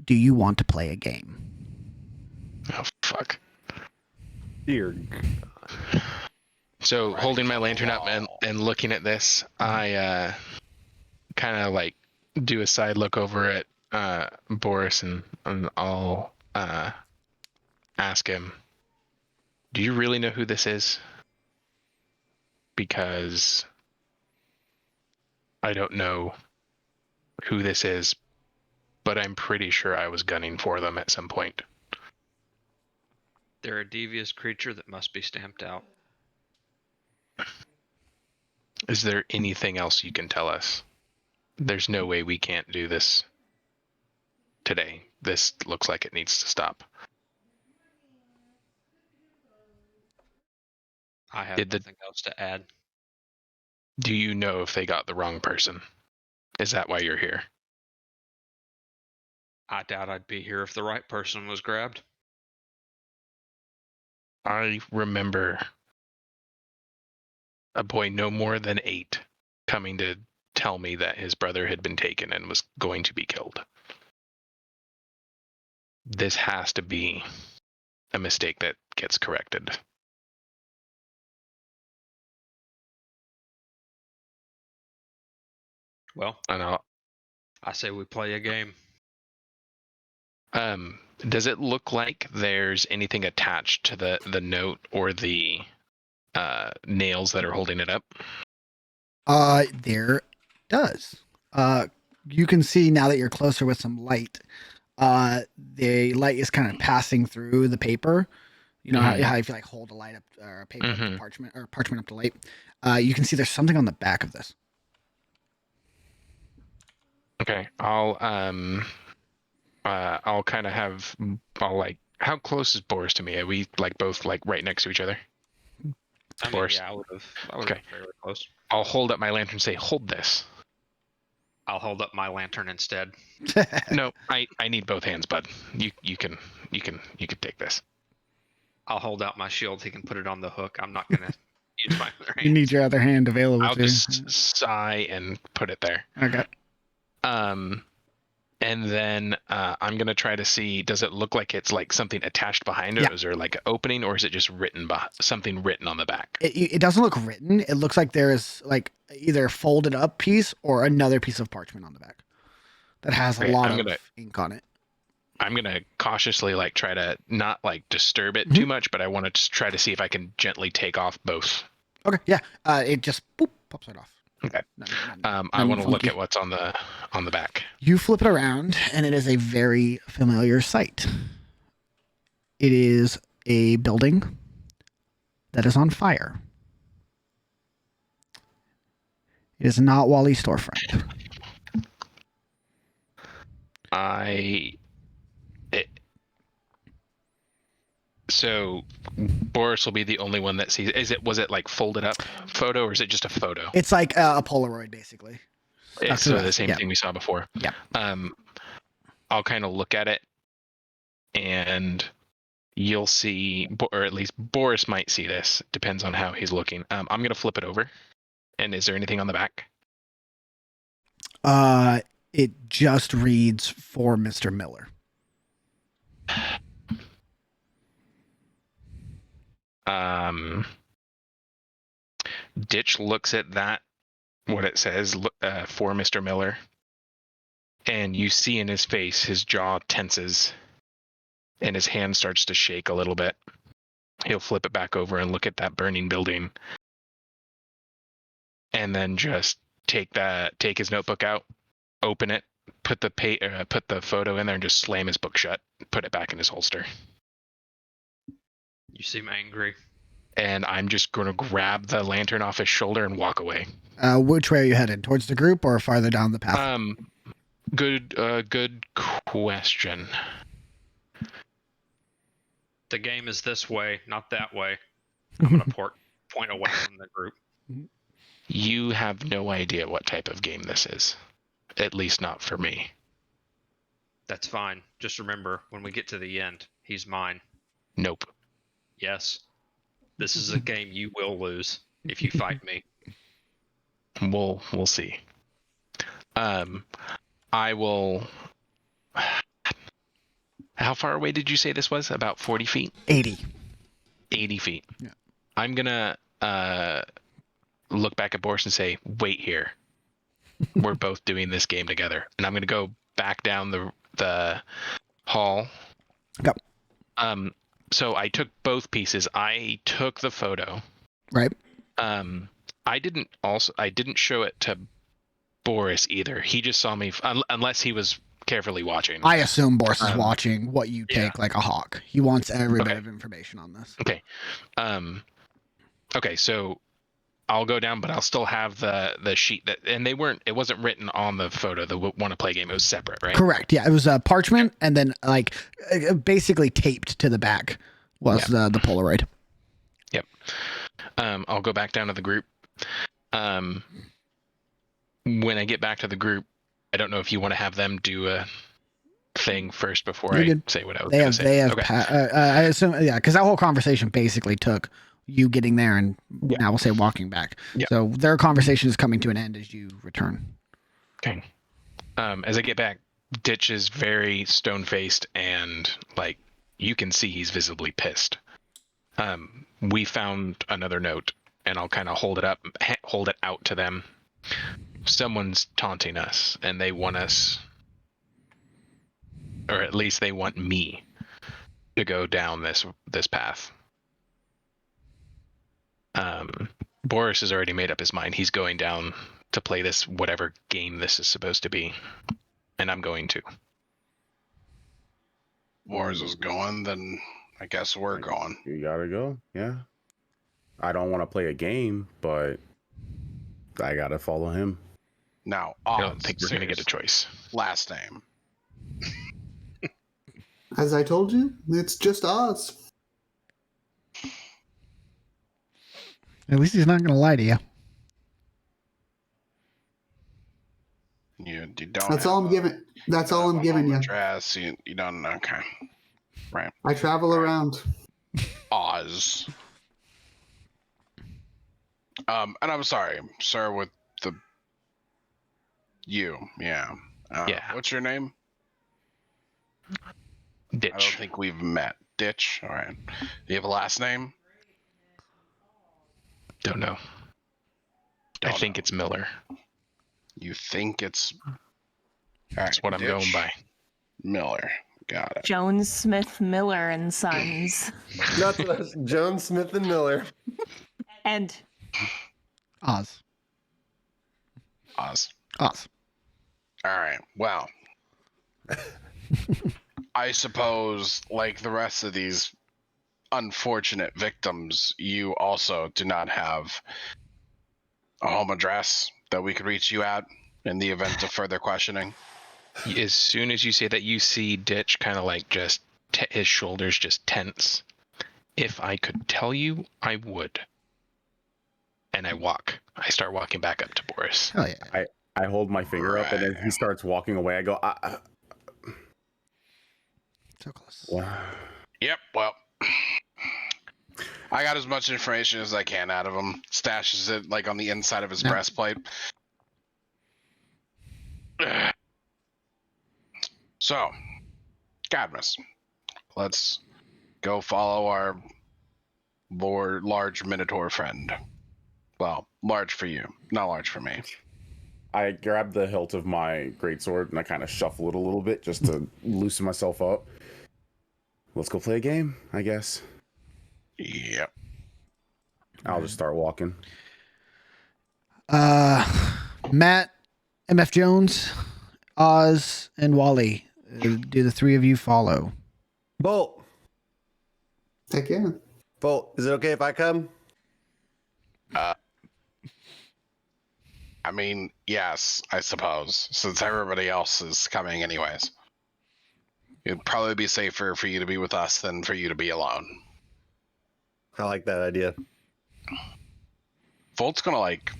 do you want to play a game? Oh, fuck. Dear God. So Right holding my to the lantern up wall. and looking at this, I kind of like do a side look over at Boris and I'll ask him, "Do you really know who this is?" Because I don't know who this is, but I'm pretty sure I was gunning for them at some point. They're a devious creature that must be stamped out. Is there anything else you can tell us? There's no way we can't do this today. This looks like it needs to stop. I have Did the nothing else to add. Do you know if they got the wrong person? Is that why you're here? I doubt I'd be here if the right person was grabbed. I remember a boy no more than 8 coming to tell me that his brother had been taken and was going to be killed. This has to be a mistake that gets corrected. Well, And I say we play a game. does it look like there's anything attached to the note or the nails that are holding it up? There does. You can see now that you're closer with some light. The light is kind of passing through the paper. You know how if you like hold a light up or a paper up to parchment or parchment up to light, you can see there's something on the back of this. Okay, I'll kind of have how close is Boris to me? Are we like both like right next to each other? I mean, yeah, I would have Okay. been fairly close. I'll hold up my lantern and say, "Hold this." I'll hold up my lantern instead. No, I need both hands, bud. You can take this. I'll hold out my shield. He can put it on the hook. I'm not gonna use my other hand. You need your other hand available I'll too. just sigh and put it there. Okay. And then I'm gonna try to see. Does it look like it's like something attached behind it? Yeah. Is there like an opening, or is it just something written on the back? It doesn't look written. It looks like there is like either a folded up piece or another piece of parchment on the back that has a lot of ink on it. I'm gonna cautiously like try to not like disturb it too much, but I want to try to see if I can gently take off both. Okay. Yeah. It just pops right off. Okay. I want to look at what's on the back. You flip it around, and it is a very familiar sight. It is a building that is on fire. It is not Wally's storefront. So Boris will be the only one that sees. Was it like folded up photo, or is it just a photo? It's like a Polaroid, basically. It's the same thing we saw before. Yeah. I'll kind of look at it, and you'll see, or at least Boris might see this. Depends on how he's looking. I'm gonna flip it over. And is there anything on the back? It just reads for Mr. Miller. Ditch looks at that, what it says for Mr. Miller, and you see in his face, his jaw tenses, and his hand starts to shake a little bit. He'll flip it back over and look at that burning building, and then just take his notebook out, open it, put the photo in there, and just slam his book shut, put it back in his holster. You seem angry. And I'm just going to grab the lantern off his shoulder and walk away. Which way are you headed? Towards the group or farther down the path? Good question. The game is this way, not that way. I'm going to point away from the group. You have no idea what type of game this is. At least not for me. That's fine. Just remember, when we get to the end, he's mine. Nope. Yes. This is a game you will lose if you fight me. We'll see. I will. How far away did you say this was? About 40 feet? 80. 80 feet. Yeah. I'm gonna look back at Boris and say, "Wait here. We're both doing this game together." And I'm going to go back down the hall. Yep. So I took both pieces. I took the photo. Right. I didn't show it to Boris either. He just saw me unless he was carefully watching. I assume Boris is watching what you take like a hawk. He wants every bit of information on this. Okay. Okay, so I'll go down, but I'll still have the sheet and it wasn't written on the photo, the want to play game. It was separate, right? Correct. Yeah, it was parchment and then like basically taped to the back was the Polaroid. Yep. I'll go back down to the group. When I get back to the group, I don't know if you want to have them do a thing first before say what I was going to say. They have. Okay. I assume, because that whole conversation basically took you getting there and now we'll say walking back. Yeah. So their conversation is coming to an end as you return. Okay. As I get back, Ditch is very stone-faced and like you can see he's visibly pissed. We found another note, and I'll kind of hold it out to them. Someone's taunting us, and they want us, or at least they want me, to go down this path. Boris has already made up his mind. He's going down to play this whatever game this is supposed to be, and I'm going to. Boris is going, then I guess we're going. You gotta go, yeah. I don't want to play a game, but I gotta follow him. Now, I don't think we're gonna get a choice. Last name. As I told you, it's just Oz. At least he's not going to lie to you. You don't. That's all I'm giving. That's all I'm giving you. Address. You don't know. Okay. Right. I travel around. Oz. And I'm sorry, sir, with the you. Yeah. Yeah. What's your name? Ditch. I don't think we've met. Ditch. All right. Do you have a last name? Don't know. I think it's Miller. You think it's... That's what I'm going by. Miller. Got it. Jones Smith Miller and Sons. That's Jones Smith and Miller. And... Oz. All right. Well, I suppose, like the rest of these unfortunate victims, you also do not have a home address that we could reach you at in the event of further questioning. As soon as you say that, you see Ditch kind of like just his shoulders just tense. If I could tell you, I would. And I start walking back up to Boris. Oh yeah. I hold my finger up, and then he starts walking away. I go, so close. Wow. Yep, well, I got as much information as I can out of him. Stashes it like on the inside of his breastplate. So, Cadmus, let's go follow our large Minotaur friend. Well, large for you, not large for me. I grab the hilt of my greatsword and I kind of shuffle it a little bit just to loosen myself up. Let's go play a game, I guess. Yep. I'll just start walking. Matt, MF Jones, Oz, and Wally. Do the three of you follow? Bolt. Heck yeah. Bolt, is it okay if I come? I mean, yes, I suppose, since everybody else is coming anyways. It'd probably be safer for you to be with us than for you to be alone. I like that idea. Volt's gonna, like,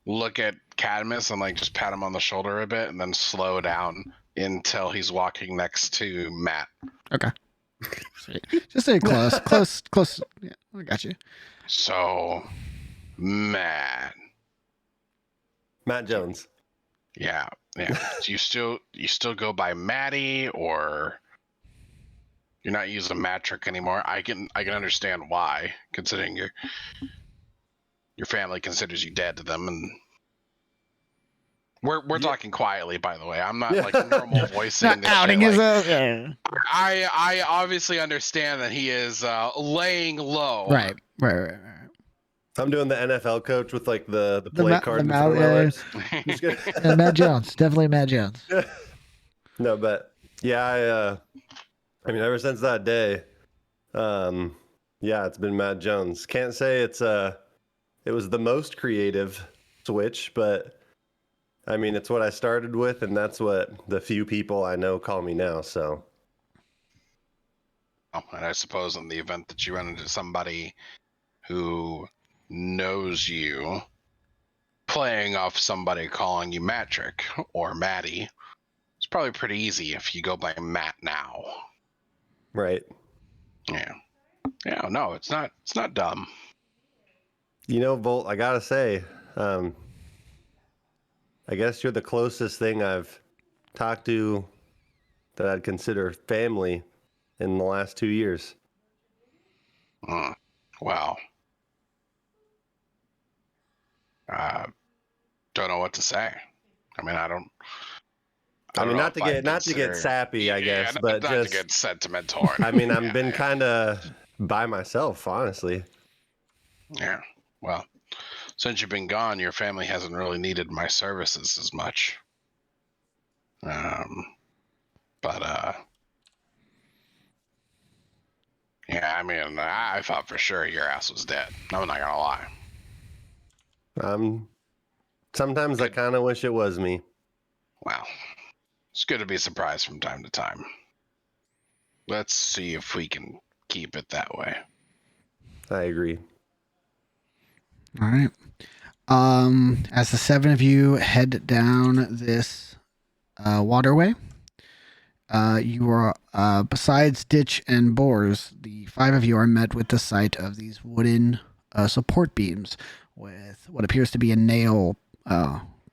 look at Cadmus and, like, just pat him on the shoulder a bit and then slow down until he's walking next to Matt. Okay. Just stay close. Close. Yeah, I got you. So, Matt Jones. Yeah. Do you still go by Matty, or you're not using Matrick anymore? I can understand why, considering your family considers you dead to them, and we're talking quietly, by the way. I'm not like normal voicing Not this outing shit. his Like, I obviously understand that he is laying low. Right. I'm doing the NFL coach with like the play card in front of my legs. Matt Jones, definitely Matt Jones. No, but yeah, I mean, ever since that day, yeah, it's been Matt Jones. Can't say it was the most creative switch, but I mean, it's what I started with, and that's what the few people I know call me now. So, and I suppose in the event that you run into somebody who knows you, playing off somebody calling you Matrick or Matty, it's probably pretty easy if you go by Matt now. Right. Yeah. Yeah, no, it's not dumb. You know, Volt, I gotta say, I guess you're the closest thing I've talked to that I'd consider family in the last 2 years. Wow. Don't know what to say. I mean, I don't not to get sappy, I guess, but not just to get sentimental. I mean, I've been kind of by myself, honestly. Yeah. Well, since you've been gone, your family hasn't really needed my services as much. Yeah, I mean, I thought for sure your ass was dead. I'm not gonna lie. Sometimes I kind of wish it was me. Well, it's good to be surprised from time to time. Let's see if we can keep it that way. I agree. All right. As the 7 of you head down this waterway, you are besides Ditch and Boars, the 5 of you are met with the sight of these wooden support beams with what appears to be a nail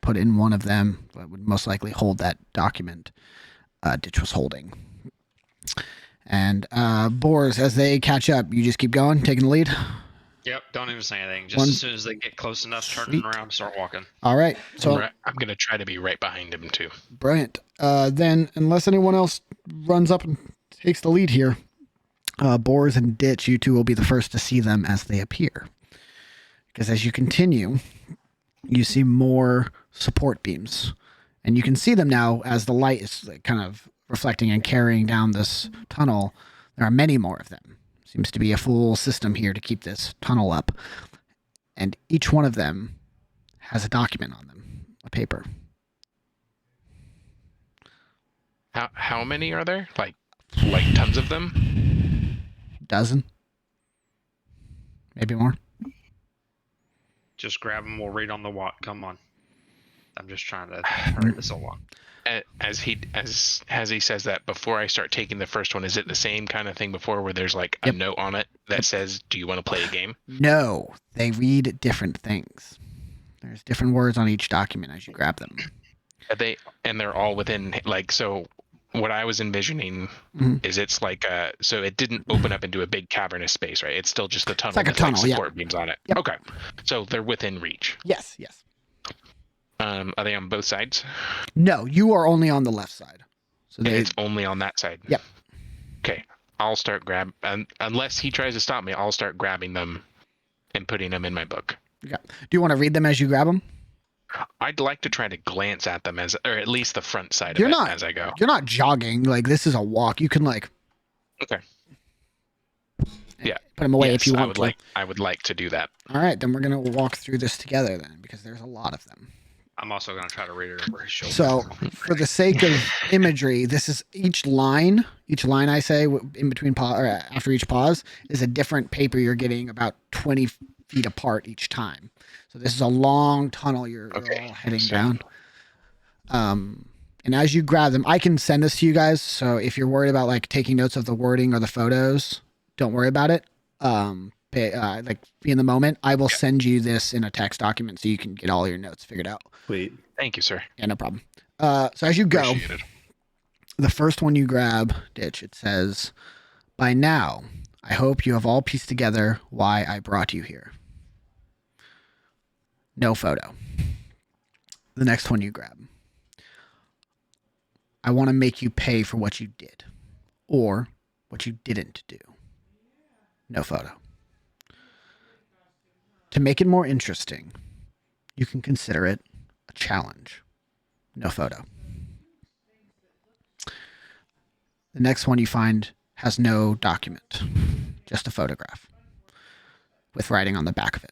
put in one of them that would most likely hold that document Ditch was holding. And Boars, as they catch up, you just keep going, taking the lead. Yep, don't even say anything. Just as soon as they get close enough, turn around, start walking. All right. So I'm going to try to be right behind him, too. Brilliant. Then, unless anyone else runs up and takes the lead here, Boars and Ditch, you two will be the first to see them as they appear. Because as you continue, you see more support beams. And you can see them now as the light is kind of reflecting and carrying down this tunnel. There are many more of them. Seems to be a full system here to keep this tunnel up. And each one of them has a document on them, a paper. How many are there? Like tons of them? Dozen. Maybe more. Just grab them. We'll read on the walk. Come on. I'm just trying to hurry this along. As he says that, before I start taking the first one, is it the same kind of thing before where there's like a note on it that says, "Do you want to play a game?" No, they read different things. There's different words on each document as you grab them. They're all within so. What I was envisioning is it's like so it didn't open up into a big cavernous space, right? It's still just a tunnel. It's like a tunnel, support beams on it. Yep. Okay, so they're within reach. Yes. Are they on both sides? No, you are only on the left side. So it's only on that side. Yep. Okay, I'll start unless he tries to stop me, I'll start grabbing them and putting them in my book. Okay. Do you want to read them as you grab them? I'd like to try to glance at them or at least the front side of it as I go. You're not jogging. Like, this is a walk. You can Okay. Yeah. Put them away if you want to. I would like to do that. All right, then we're going to walk through this together then, because there's a lot of them. I'm also going to try to read it over his shoulder. So, for the sake of imagery, this is each line I say in between pause or after each pause is a different paper you're getting about 20 feet apart each time. So this is a long tunnel you're all heading down. And as you grab them, I can send this to you guys. So if you're worried about taking notes of the wording or the photos, don't worry about it. Be in the moment. I will send you this in a text document so you can get all your notes figured out. Sweet. Thank you, sir. Yeah, no problem. So as you go, the first one you grab, Ditch, it says, "By now, I hope you have all pieced together why I brought you here." No photo. The next one you grab. I want to make you pay for what you did or what you didn't do. No photo. To make it more interesting, you can consider it a challenge. No photo. The next one you find has no document, just a photograph with writing on the back of it.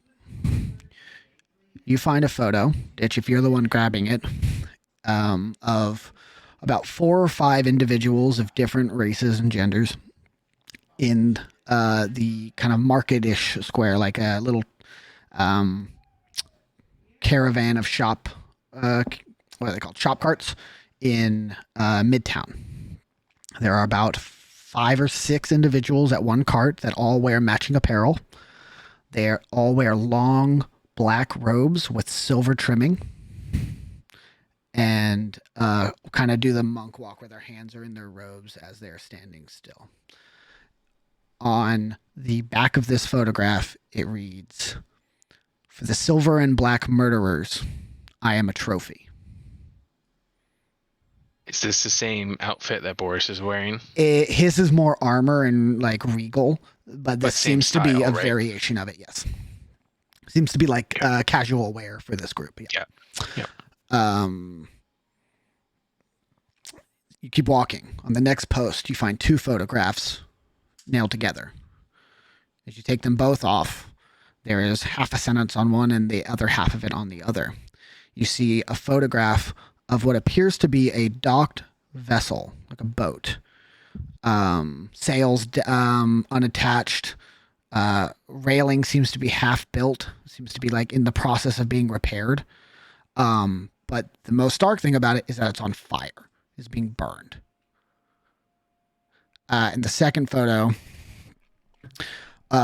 You find a photo, Ditch, if you're the one grabbing it, of about 4 or 5 individuals of different races and genders in the kind of market-ish square, like a little caravan of shop, what are they called? Shop carts in Midtown. There are about 5 or 6 individuals at one cart that all wear matching apparel. They all wear long black robes with silver trimming and kind of do the monk walk where their hands are in their robes as they're standing still. On the back of this photograph, it reads, "For the silver and black murderers, I am a trophy." Is this the same outfit that Boris is wearing? His is more armor and like regal, but this seems to be a variation of it, yes. Seems to be like casual wear for this group. Yeah. You keep walking. On the next post, you find 2 photographs nailed together. As you take them both off, there is half a sentence on one and the other half of it on the other. You see a photograph of what appears to be a docked vessel, like a boat. Sails unattached. Railing seems to be half built. Seems to be like in the process of being repaired. But the most stark thing about it is that it's on fire. It's being burned. In the second photo,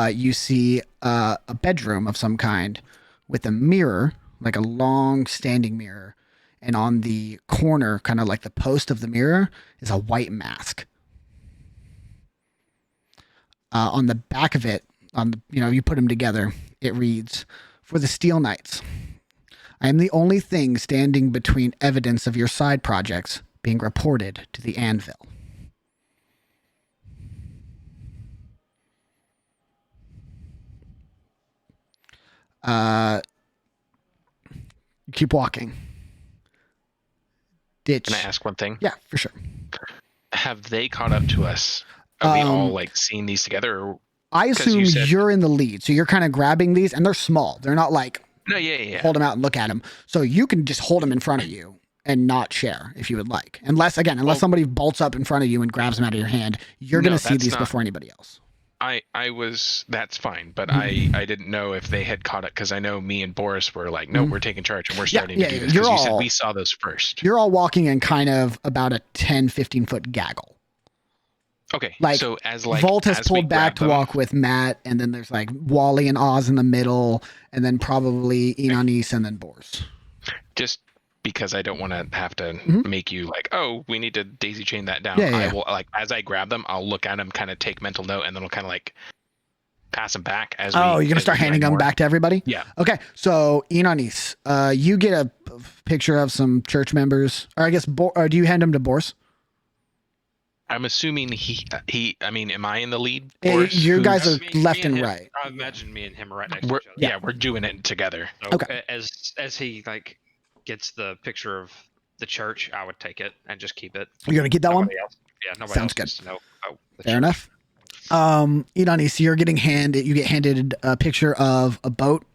you see a bedroom of some kind with a mirror, like a long standing mirror. And on the corner, kind of like the post of the mirror, is a white mask. On the back of it, you put them together, it reads, "For the Steel Knights, I am the only thing standing between evidence of your side projects being reported to the Anvil." Keep walking. Ditch. Can I ask one thing? Yeah, for sure. Have they caught up to us? Are we all like seeing these together? Or, I assume you're in the lead, so you're kind of grabbing these, and they're small. They're not like hold them out and look at them. So you can just hold them in front of you and not share if you would like. Unless somebody bolts up in front of you and grabs them out of your hand, you're going to see these before anybody else. That's fine, but I didn't know if they had caught it, because I know me and Boris were like, no, we're taking charge and we're starting to do this, because you said we saw those first. You're all walking in kind of about a 10-15 foot gaggle. Okay, so Volt has pulled back to walk with Matt, and then there's like Wally and Oz in the middle, and then probably Enonis, and then Boris. Just because I don't want to have to make you like, oh, we need to daisy chain that down. Yeah. I will, like, as I grab them, I'll look at them, kind of take mental note, and then we'll kind of like pass them back as you're going to start handing them back to everybody? Yeah. Okay, so Enonis, you get a picture of some church members, or I guess, or do you hand them to Boris? I'm assuming am I in the lead? Your guys are left and him, right. I imagine me and him are right next to each other. Yeah, we're doing it together. So okay. As he like gets the picture of the church, I would take it and just keep it. You're gonna keep that one? Yeah, nobody Sounds else good. needs to know. Fair enough. Enonis, so you get handed a picture of a boat,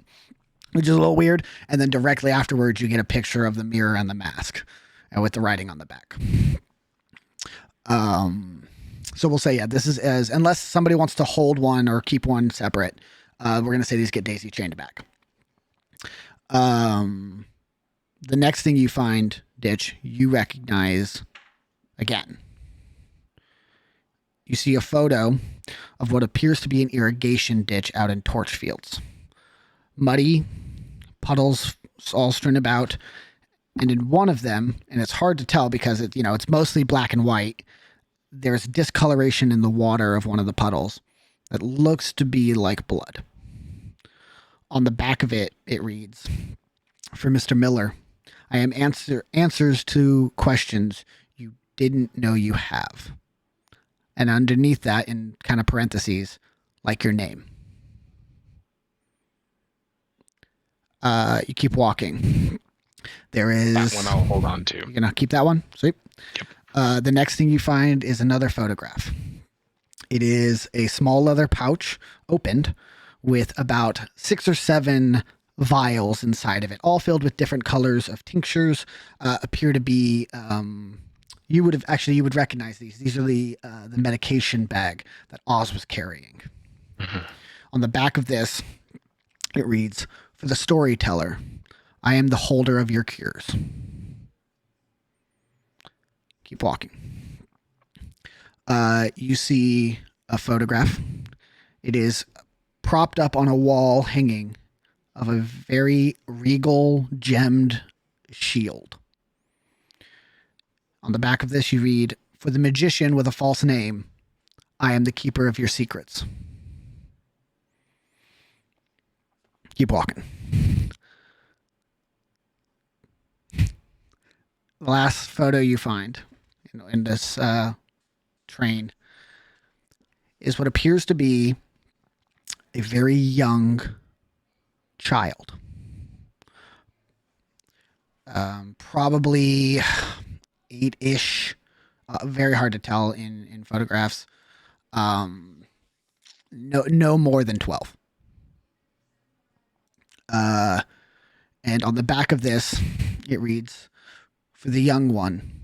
which is a little weird, and then directly afterwards you get a picture of the mirror and the mask, with the writing on the back. So we'll say, this is unless somebody wants to hold one or keep one separate, we're going to say these get daisy chained back. The next thing you find, Ditch, you recognize again. You see a photo of what appears to be an irrigation ditch out in torch fields. Muddy, puddles all strewn about, and in one of them, and it's hard to tell because it's mostly black and white, there's discoloration in the water of one of the puddles that looks to be like blood. On the back of it, it reads, For Mr. Miller, I am answers to questions you didn't know you have. And underneath that, in kind of parentheses, like your name. You keep walking. There is... That one I'll hold on to. You're going to keep that one? Sweet. Yep. The next thing you find is another photograph. It is a small leather pouch, opened, with about 6 or 7 vials inside of it, all filled with different colors of tinctures. Appear to be... you would recognize these. These are the medication bag that Oz was carrying. Mm-hmm. On the back of this, it reads, "For the storyteller, I am the holder of your cures." Keep walking. You see a photograph. It is propped up on a wall hanging of a very regal gemmed shield. On the back of this, you read, "For the magician with a false name, I am the keeper of your secrets." Keep walking. The last photo you find in this train is what appears to be a very young child. Probably 8-ish. Very hard to tell in photographs. No more than 12. And on the back of this, it reads, "For the young one,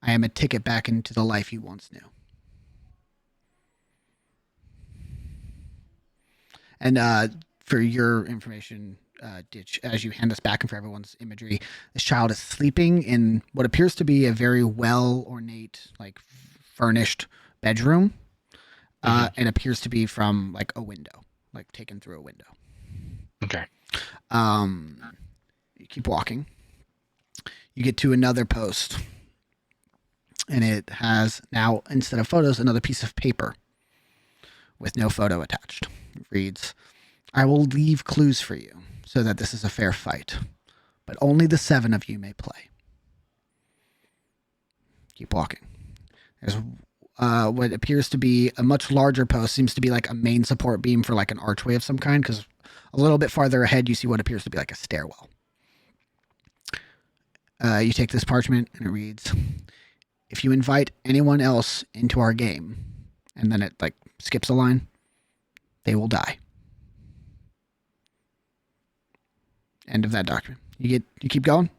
I am a ticket back into the life you once knew." And for your information, Ditch, as you hand this back and for everyone's imagery, this child is sleeping in what appears to be a very well ornate, like furnished bedroom, and appears to be from like a window, like taken through a window. Okay. You keep walking. You get to another post, and it has now, instead of photos, another piece of paper with no photo attached. It reads, "I will leave clues for you so that this is a fair fight, but only the 7 of you may play." Keep walking. There's what appears to be a much larger post, seems to be like a main support beam for like an archway of some kind, because a little bit farther ahead you see what appears to be like a stairwell. You take this parchment and it reads, "If you invite anyone else into our game," and then it like skips a line, "they will die." End of that document. You keep going?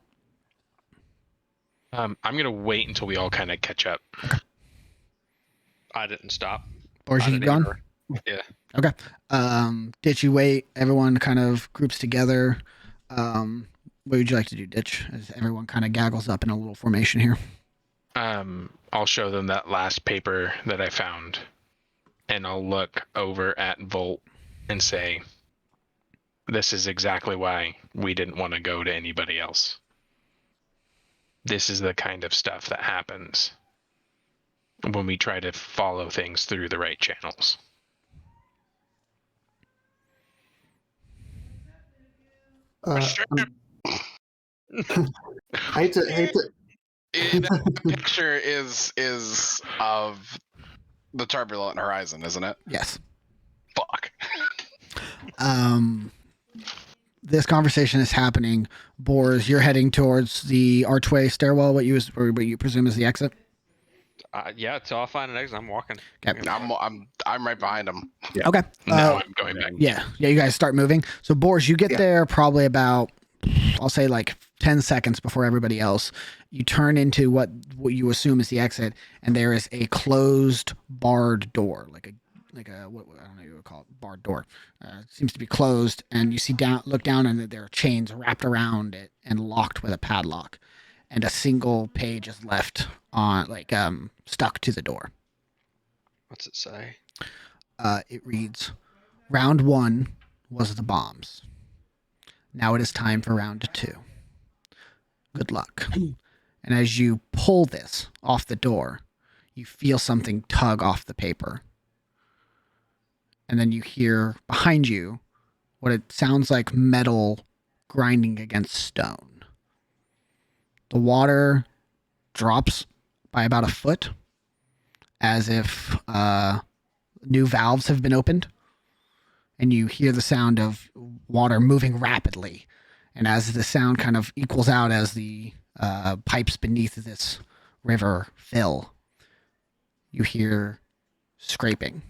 I'm gonna wait until we all kind of catch up. Okay. I didn't stop. Or I you keep didn't going? Yeah. Okay. Ditch, you wait. Everyone kind of groups together. What would you like to do, Ditch? As everyone kind of gaggles up in a little formation here. I'll show them that last paper that I found, and I'll look over at Volt and say, "This is exactly why we didn't want to go to anybody else. This is the kind of stuff that happens when we try to follow things through the right channels." Hate to. The picture is of the turbulent horizon, isn't it? Yes. Fuck. This conversation is happening. Boars, you're heading towards the archway stairwell, what you presume is the exit? Yeah, till I find an exit, I'm walking. Okay. I'm right behind him. Yeah. Okay. No, I'm going back. Yeah, you guys start moving. So, Boars, you get there probably about, I'll say like 10 seconds before everybody else. You turn into what you assume is the exit, and there is a closed barred door, like a what I don't know what you would call it, barred door. It seems to be closed, and you look down, and there are chains wrapped around it and locked with a padlock, and a single page is left on stuck to the door. What's it say? It reads, "Round 1 was the bombs. Now it is time for round 2. Good luck." And as you pull this off the door, you feel something tug off the paper. And then you hear behind you what it sounds like metal grinding against stone. The water drops by about a foot, as if new valves have been opened, and you hear the sound of water moving rapidly. And as the sound kind of equals out as the pipes beneath this river fill, you hear scraping.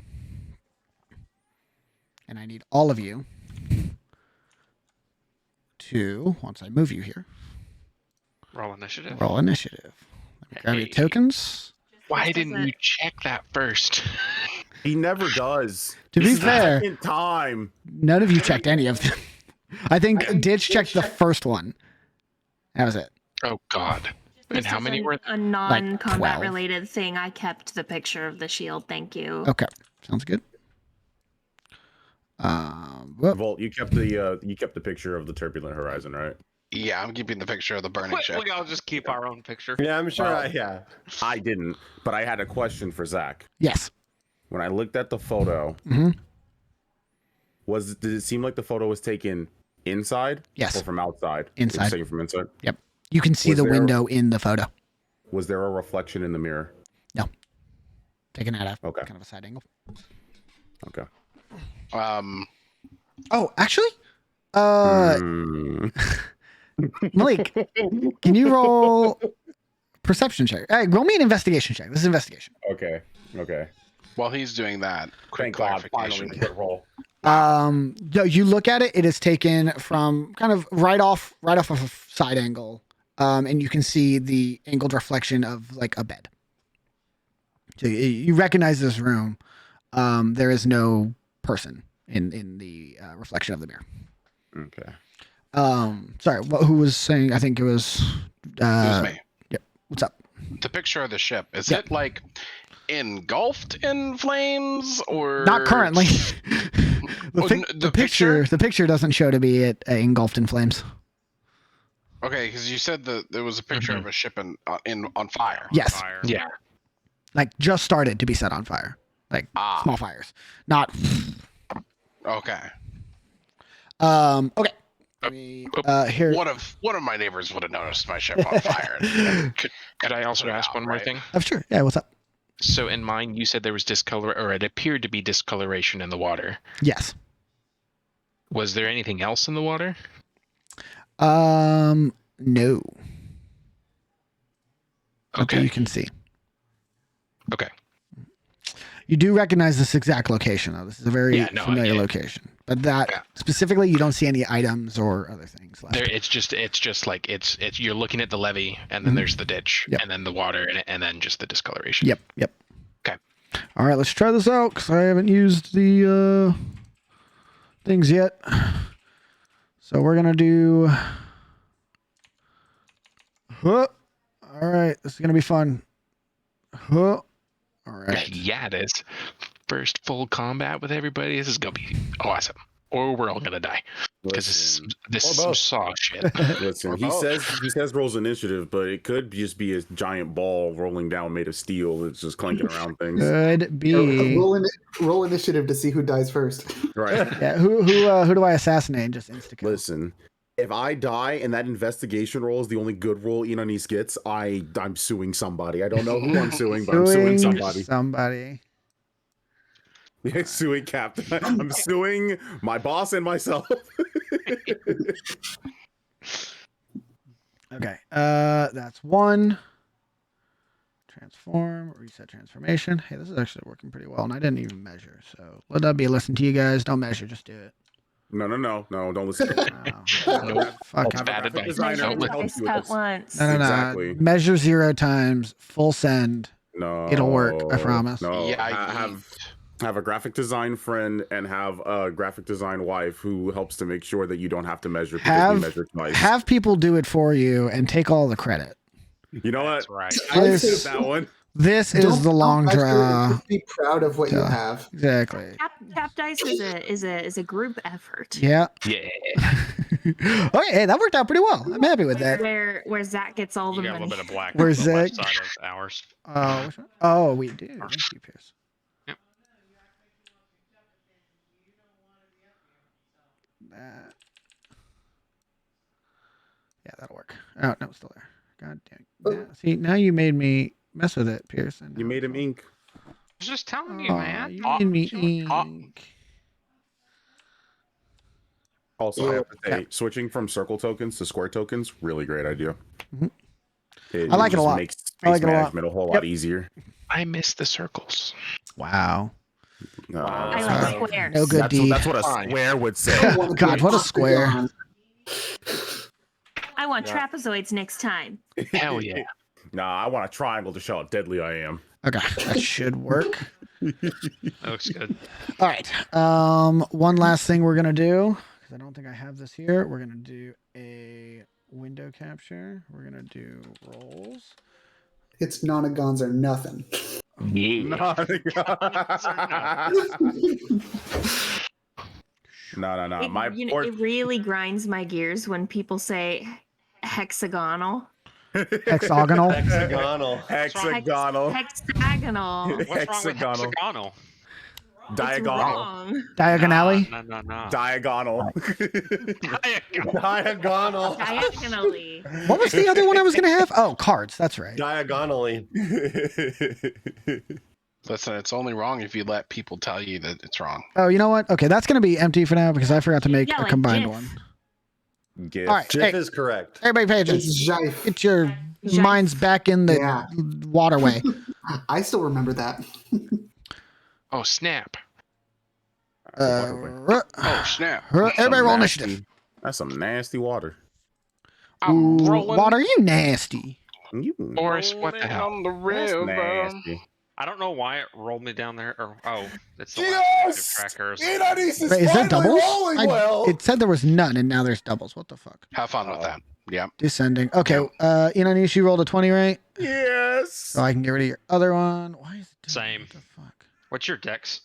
And I need all of you to, once I move you here, Roll initiative. roll initiative. Let me grab your tokens. Why didn't you check that first? He never does. To This be is the fair, second time. none of you checked any of them. I think Ditch checked the first one. That was it. Oh God! And how many were? A non-combat 12. related thing. I kept the picture of the shield. Thank you. Okay, sounds good. Volt, you kept the picture of the turbulent horizon, right? Yeah, I'm keeping the picture of the burning ship. We all just keep our own picture. Yeah, I'm sure. I didn't, but I had a question for Zach. Yes. When I looked at the photo, Mm-hmm. did it seem like the photo was taken inside? Yes. Or from outside? Inside. It was taken from inside? Yep. You can see Was the there- window in the photo. Was there a reflection in the mirror? No. Taken at a Okay. kind of a side angle. Okay. Oh, actually, Hmm. Malik, can you roll perception check? Hey, roll me an investigation check. This is investigation. Okay. While he's doing that, quick Thank God, clarification. finally, good roll. No, you look at it. It is taken from kind of right off of a side angle, and you can see the angled reflection of like a bed. So you recognize this room. There is no person in the reflection of the mirror. Okay. Sorry, who was saying? I think it was. It was me. Yep. What's up? The picture of the ship, is Yeah. it like engulfed in flames or Not currently. Oh, the picture doesn't show to be engulfed in flames. Okay, because you said that there was a picture of a ship on fire. Yes. Fire. Yeah. Like just started to be set on fire. Like small fires. Not. Okay. Okay. Here. One of my neighbors would have noticed my ship on fire. Could I also ask one more right? thing? Oh, sure. Yeah. What's up? So in mine, you said there was or it appeared to be discoloration in the water. Yes. Was there anything else in the water? No. Not Okay. that you can see. Okay. You do recognize this exact location, though. This is a very familiar location. But specifically, you don't see any items or other things left. It's just like it's you're looking at the levee, and then there's the ditch, Yep. and then the water, and then just the discoloration. Yep. Okay. All right, let's try this out because I haven't used the things yet. So we're gonna do. All right, this is gonna be fun. All right. Yeah, it is. First full combat with everybody. This is gonna be awesome. Or we're all gonna die because this is some saw shit. Listen, he says rolls initiative, but it could just be a giant ball rolling down made of steel that's just clanking around things. Could be. Roll initiative to see who dies first. Right. Yeah. Who do I assassinate? Just insta kill. Listen, if I die and that investigation roll is the only good roll Inanis gets, I'm suing somebody. I don't know who I'm suing, but I'm suing somebody. Suing Captain. I'm suing my boss and myself. Okay. That's one. Transform, reset transformation. Hey, this is actually working pretty well, and I didn't even measure. So let that be a listen to you guys. Don't measure, just do it. No, don't listen. No. Fuck. Have a graphic designer who helps you with this. No. Exactly. Measure 0 times, full send. No, It'll work, I promise. No, Yeah, have a graphic design friend and have a graphic design wife who helps to make sure that you don't have to measure because we measure twice. Have people do it for you and take all the credit. You know what? That's right. I said that one. This is the long draw. Just be proud of what you have. Exactly. Cap Dice is a group effort. Yeah. Yeah. Okay, hey, that worked out pretty well. I'm happy with that. Where Zach gets all the You got a money. little bit of black Where's on the left Zach? side of ours. Which one? Oh, we do. Thank you, Pierce. Yep. That. Yeah, that'll work. Oh, no, it's still there. God damn it. See, now you made me mess with it, Pearson. You made him ink. I was just telling you, Oh, man. you made me ink. Also, I have to say, Okay. switching from circle tokens to square tokens, really great idea. Mhm. It I like it a just lot. makes I like space it a lot. management a whole lot easier. I miss the circles. Wow. No, I that's like what- squares. No good that's, deed. that's what a Fine. square would say. God, what a square. I want trapezoids next time. Hell yeah. Nah, I want a triangle to show how deadly I am. Okay, that should work. That looks good. All right. One last thing we're gonna do, because I don't think I have this here. We're gonna do a window capture. We're gonna do rolls. It's nonagons or nothing. Yeah. No. It, My you know, board. it really grinds my gears when people say hexagonal. Hexagonal. Hexagonal. Hexagonal. Hexagonal. What's wrong with Hexagonal. hexagonal? It's Diagonal. wrong. Diagonally. No. Diagonal. Diagonal. Diagonally. What was the other one I was gonna have? Oh, cards. That's right. Diagonally. Listen, it's only wrong if you let people tell you that it's wrong. Oh, you know what? Okay, that's gonna be empty for now because I forgot to make Yeah, a like combined GIF. one. GIF. All right, Jif hey, is correct. everybody pay attention. It's Jive. Get your Jive. minds back in the Yeah. waterway. I still remember that. Oh, snap. Oh, snap. Everybody roll initiative. That's some nasty water. I'm Ooh, rolling. water, you nasty. Boris, what the hell? On the That's river. nasty. I don't know why it rolled me down there. Or it's the Yes! trackers. Wait, is there doubles? It said there was none, and now there's doubles. What the fuck? Have fun with that. Yeah. Descending. Okay, Inanish, you rolled a 20, right? Yes. So I can get rid of your other one. Why is it doing Same. What the fuck? What's your dex?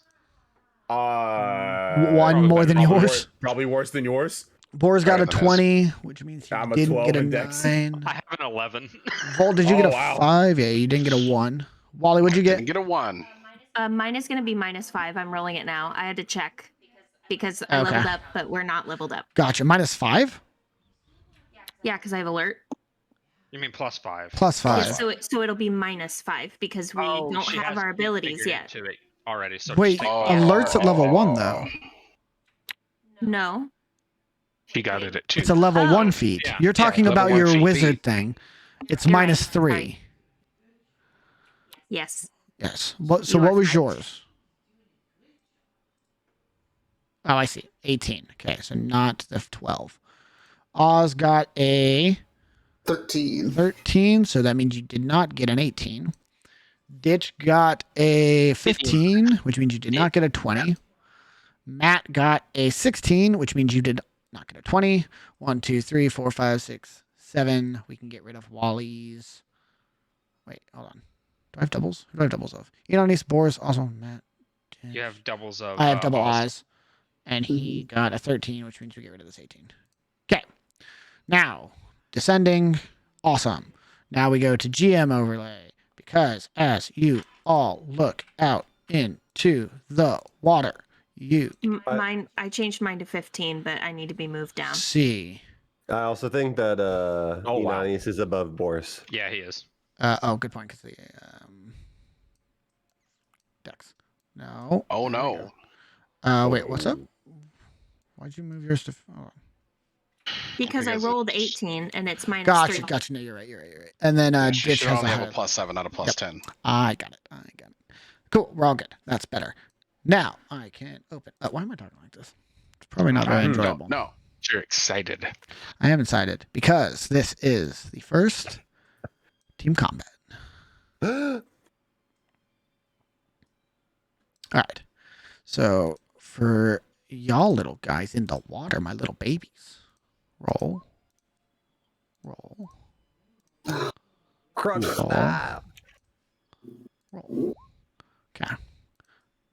One more than probably yours. Probably worse than yours. Boar's got a Better than 20, which means he I'm a didn't 12 get a in dex. 9. I have an 11. Vol, did you get a wow. 5? Yeah, you didn't get a 1. Wally, what'd you Didn't get? get a 1. Mine is going to be -5. I'm rolling it now. I had to check because I leveled up, but we're not leveled up. Gotcha. -5? Yeah, because I have alert. You mean +5? +5. So it'll be -5 because we don't she have has our abilities figured yet. into it already. So Wait, just take alert's at level 1, though. No. She got it at 2. It's a level Oh. 1 feat. Yeah. You're talking level about 1 your feat. wizard thing. It's You're right. -3. Yes. Yes. So You what are was correct. yours? Oh, I see. 18. Okay, so not the 12. Oz got a 13. 13, so that means you did not get an 18. Ditch got a 15, which means you did not get a 20. Matt got a 16, which means you did not get a 20. 1, 2, 3, 4, 5, 6, 7. We can get rid of Wally's. Wait, hold on. Do I have doubles? Who do I have doubles of? Enonis, Boris, also Matt. Ditch. You have doubles of. I have double Oz. eyes. And he got a 13, which means we get rid of this 18. Okay. Now, descending. Awesome. Now we go to GM overlay. Because as you all look out into the water, you Mine. I changed mine to 15, but I need to be moved down. see. I also think that wow. Inanis is above Boris. Yeah, he is. Good point. Because the Dex. No. Oh, There we no. go. Wait, what's up? Why'd you move yours to? Hold on. Because I Because rolled 18 and it's -3. Gotcha. No, you're right. And then She Ditch should has only have a higher- +7, not a +10. I got it. Cool. We're all good. That's better. Now I can open. Why am I talking like this? It's probably not very enjoyable. No. You're excited. I am excited because this is the first team combat. All right. So for y'all little guys in the water, my little babies, roll. Crunch. Roll. Okay.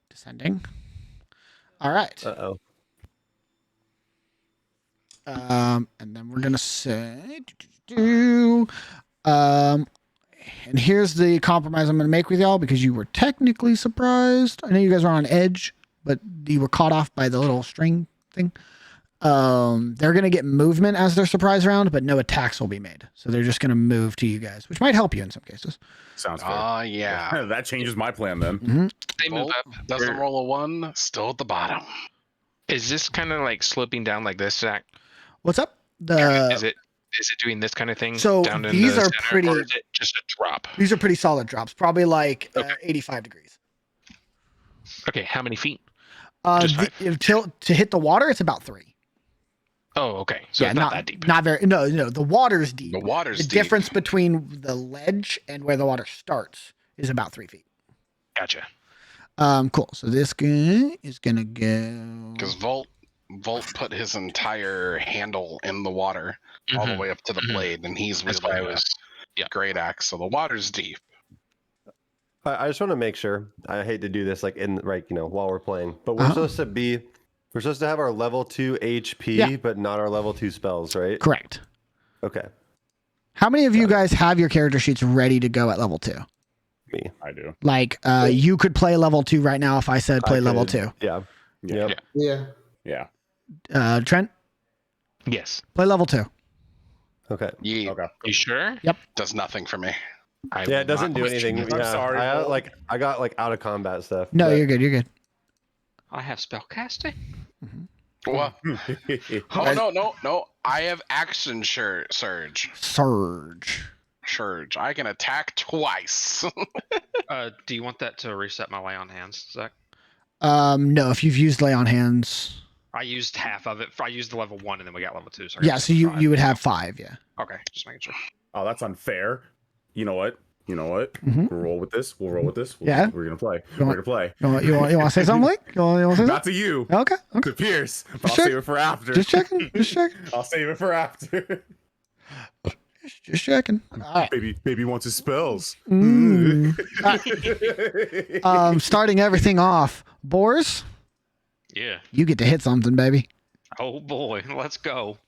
Descending. All right. Uh-oh. And then we're gonna say, and here's the compromise I'm gonna make with y'all because you were technically surprised. I know you guys were on edge, but you were caught off by the little string thing. They're going to get movement as their surprise round, but no attacks will be made. So they're just going to move to you guys, which might help you in some cases. Sounds fair. Yeah. That changes my plan then. Mm-hmm. They move up. Doesn't roll a 1, still at the bottom. Is this kind of like sloping down like this, Zach? What's up? Is it doing this kind of thing? So down in these the are center, pretty. or is it just a drop? These are pretty solid drops, probably like 85 degrees. Okay, how many feet? To hit the water, it's about 3. Oh, okay. So yeah, it's not that deep. Not very. No. The water's deep. The water's deep. The difference between the ledge and where the water starts is about 3 feet. Gotcha. Cool. So this guy is gonna go. Because Volt put his entire handle in the water all the way up to the blade, and he's wielding a great axe. So the water's deep. I just want to make sure. I hate to do this while we're playing, but we're supposed to have our level 2 HP, but not our level 2 spells, right? Correct. Okay. How many of you guys have your character sheets ready to go at level 2? Me. I do. Like, you could play level 2 right now if I said play level 2. Yeah. Yeah. Trent? Yes. Play level 2. Okay. Yeah. Okay. You sure? Yep. Does nothing for me. It doesn't do anything. I'm sorry. I got out of combat stuff. No, you're good. You're good. I have spellcasting. What? No. I have action surge. I can attack twice. Do you want that to reset my lay on hands, Zach? No, if you've used lay on hands. I used half of it. I used the level 1 and then we got level 2. So So you would have 5, yeah. Okay, just making sure. Oh, that's unfair. You know what? Mm-hmm. We'll roll with this. We're gonna play. You want to say something, Blake? You want to say something? Not to you. Okay. To Pierce. But I'll save it for after. Just checking. I'll save it for after. Just checking. All right. Baby wants his spells. Starting everything off. Boars, Yeah. you get to hit something, baby. Oh boy, let's go.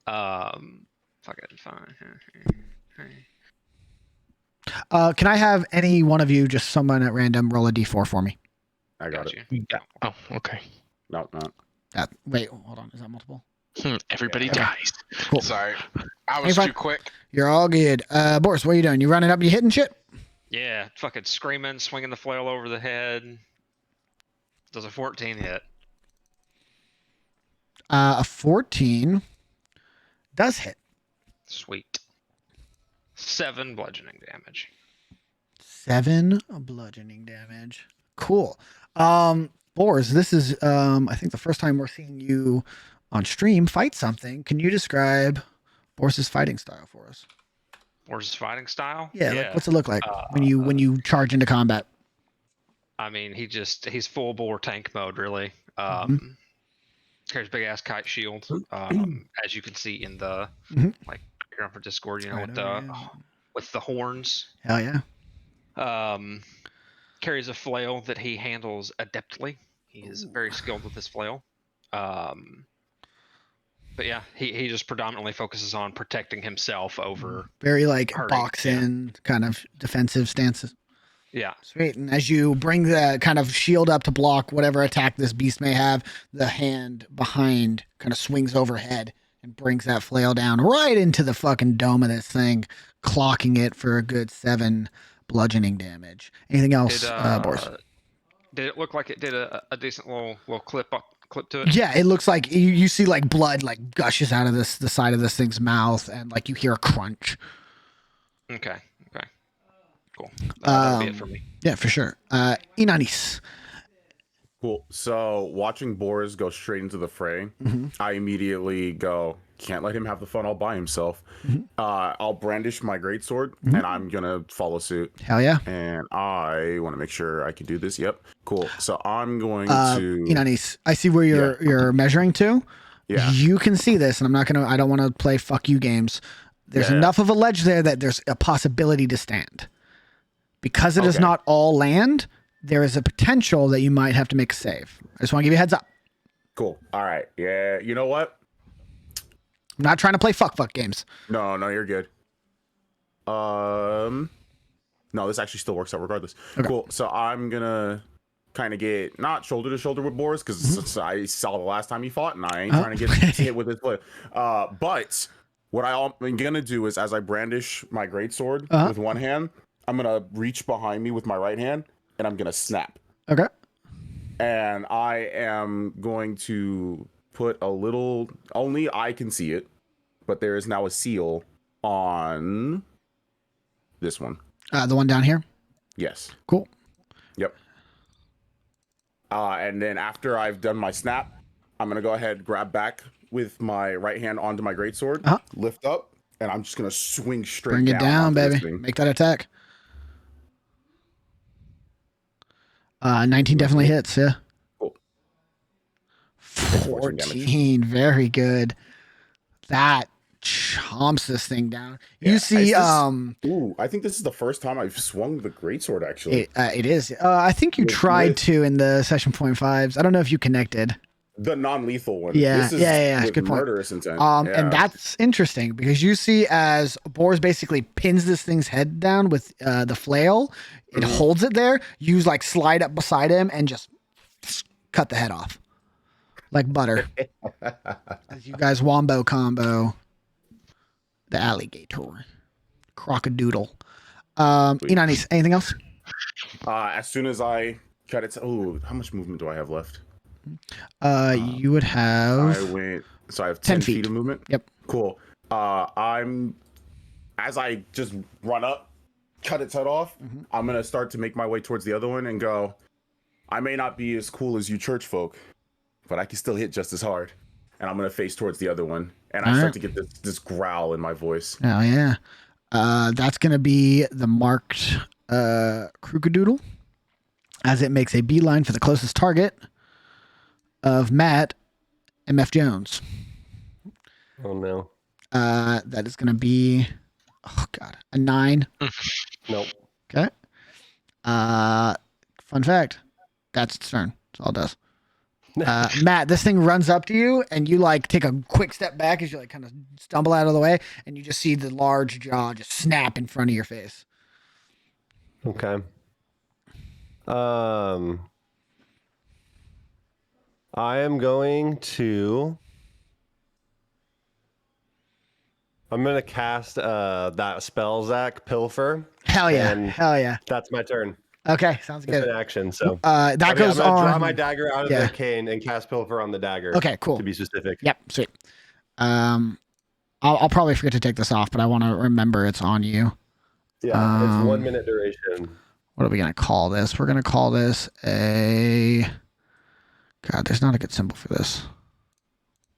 Fucking fine. Can I have any one of you, just someone at random, roll a d4 for me? I got it. Yeah. Oh, okay. No, not. Wait, hold on. Is that multiple? Everybody dies. Cool. Sorry. I was too quick. You're all good. Boris, what are you doing? You running up and you hitting shit? Yeah, fucking screaming, swinging the flail over the head. Does a 14 hit? A 14 does hit. Sweet. 7 bludgeoning damage. 7 bludgeoning damage. Cool. Boris, this is I think the first time we're seeing you on stream fight something. Can you describe Boris's fighting style for us? Boris's fighting style? Yeah. Like, what's it look like when you charge into combat? I mean, he's full bore tank mode, really. Carries big ass kite shield. As you can see in the like you're on for Discord, with the horns. Hell yeah. Carries a flail that he handles adeptly. He is very skilled with his flail. But yeah, he just predominantly focuses on protecting himself over very like hurting. boxing kind of defensive stances. Yeah. Sweet. And as you bring the kind of shield up to block whatever attack this beast may have, the hand behind kind of swings overhead and brings that flail down right into the fucking dome of this thing, clocking it for a good 7 bludgeoning damage. Anything else, Boris? Did it look like it did a decent little clip to it? Yeah, it looks like you see like blood like gushes out of the side of this thing's mouth, and like you hear a crunch. Okay. Cool. That'll be it for me. Yeah, for sure. Inanis. Cool. So watching Boris go straight into the fray, I immediately go, can't let him have the fun all by himself. I'll brandish my greatsword and I'm gonna follow suit. Hell yeah. And I want to make sure I can do this. Yep. Cool. So I'm going to Inanis. I see where you're measuring to. Yeah. You can see this, and I don't want to play fuck you games. There's enough of a ledge there that there's a possibility to stand. Because it is not all land, there is a potential that you might have to make a save. I just want to give you a heads up. Cool. All right. Yeah. You know what? I'm not trying to play fuck games. No, you're good. No, this actually still works out regardless. Okay. Cool. So I'm gonna kind of get not shoulder to shoulder with Boris because I saw the last time he fought, and I ain't trying to get hit with his foot. But what I'm gonna do is, as I brandish my greatsword with one hand, I'm gonna reach behind me with my right hand, and I'm gonna snap. Okay. And I am going to put a little. Only I can see it, but there is now a seal on this one. The one down here. Yes. Cool. Yep. And then after I've done my snap, I'm gonna go ahead, grab back with my right hand onto my greatsword, lift up, and I'm just gonna swing straight Bring it down, onto this baby. thing. Make that attack. 19 definitely hits. Yeah. Cool. 14. Very good. That chomps this thing down. You see, ooh, I think this is the first time I've swung the greatsword. Actually, it is. I think you tried to in the session 0.5s. I don't know if you connected. The non-lethal one. Yeah, This is with good point. Murderous intent. And that's interesting because you see as Boris basically pins this thing's head down with the flail, it holds it there. You like slide up beside him and just cut the head off like butter. As you guys wombo combo the alligator, crocodile. Inanis, anything else? As soon as I cut it. Oh, how much movement do I have left? You would have. So I have 10 feet of movement. Yep. Cool. As I just run up, cut its head off, I'm gonna start to make my way towards the other one and go. I may not be as cool as you church folk, but I can still hit just as hard. And I'm gonna face towards the other one, and I start to get this growl in my voice. Oh yeah. That's gonna be the marked Krukadoodle, as it makes a beeline for the closest target of Matt MF Jones. Oh no. That is gonna be a 9. Nope. Okay. Fun fact. That's its turn. That's all it does. Matt, this thing runs up to you and you like take a quick step back as you like kind of stumble out of the way, and you just see the large jaw just snap in front of your face. Okay. I am going to. I'm gonna cast that spell, Zach, Pilfer. Hell yeah! Hell yeah! That's my turn. Okay, sounds good. It's an action, so that goes I'm gonna on. draw my dagger out of the cane and cast Pilfer on the dagger. Okay, cool. To be specific. Yep, sweet. I'll probably forget to take this off, but I want to remember it's on you. Yeah, it's 1 minute duration. What are we gonna call this? We're gonna call this a. God, there's not a good symbol for this.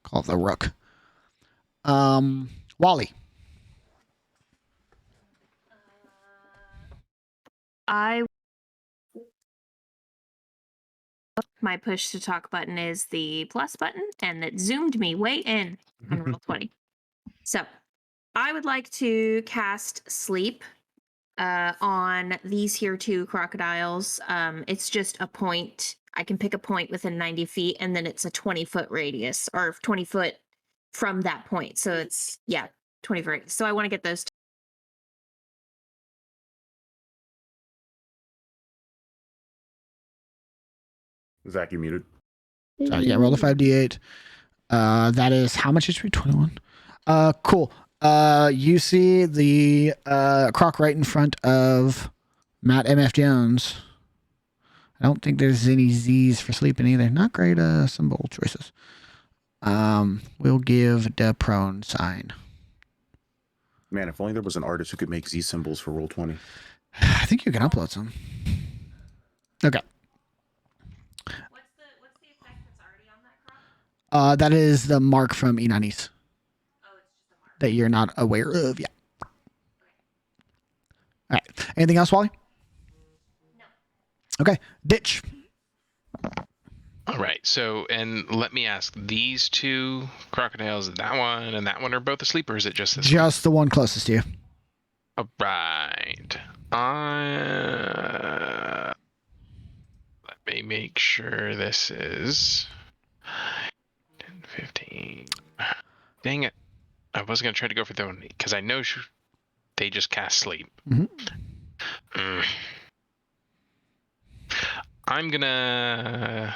Call it the rook. Wally. My push to talk button is the plus button, and it zoomed me way in on roll 20. So I would like to cast sleep on these here two crocodiles. It's just a point. I can pick a point within 90 feet, and then it's a 20-foot radius, or 20 foot from that point. So it's 20 foot radius. So I want to get those. Zach, you muted. Sorry, roll the 5d8. That is how much HP? 21. Cool. You see the croc right in front of Matt MF Jones. I don't think there's any Z's for sleeping either. Not great symbol choices. We'll give the prone sign. Man, if only there was an artist who could make Z symbols for Roll20. I think you can upload some. Okay. What's the effect that's already on that croc? That is the mark from Inanis. Oh, it's just a mark. That you're not aware of yet. Okay. All right. Anything else, Wally? No. Okay. Ditch. All right. So, and let me ask, these two crocodiles, that one and that one, are both asleep, or is it just this one? Just the one closest to you. All right. Let me make sure this is 10, 15. Dang it. I was going to try to go for the one because I know they just cast sleep. Mm-hmm. I'm gonna.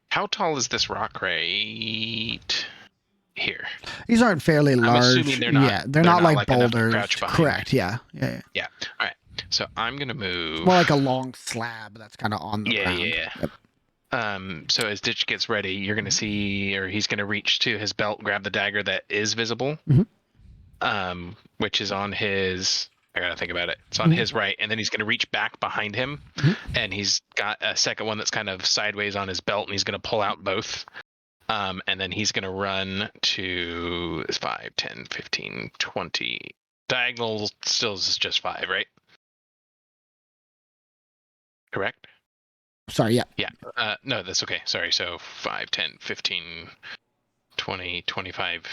How tall is this rock right here? These aren't fairly large. I'm assuming they're not. Yeah, they're not like enough to boulders. crouch behind Correct. me. Yeah. Yeah. All right. So I'm gonna move. It's more like a long slab that's kind of on the ground. Yeah. Yep. So as Ditch gets ready, you're gonna see, or he's gonna reach to his belt, grab the dagger that is visible, which is on his. I gotta think about it. It's on his right, and then he's gonna reach back behind him, and he's got a second one that's kind of sideways on his belt, and he's gonna pull out both. And then he's gonna run to 5, 10, 15, 20. Diagonal still is just 5, right? Correct? Sorry, yeah. Yeah. No, that's okay. Sorry. So 5, 10, 15, 20, 25,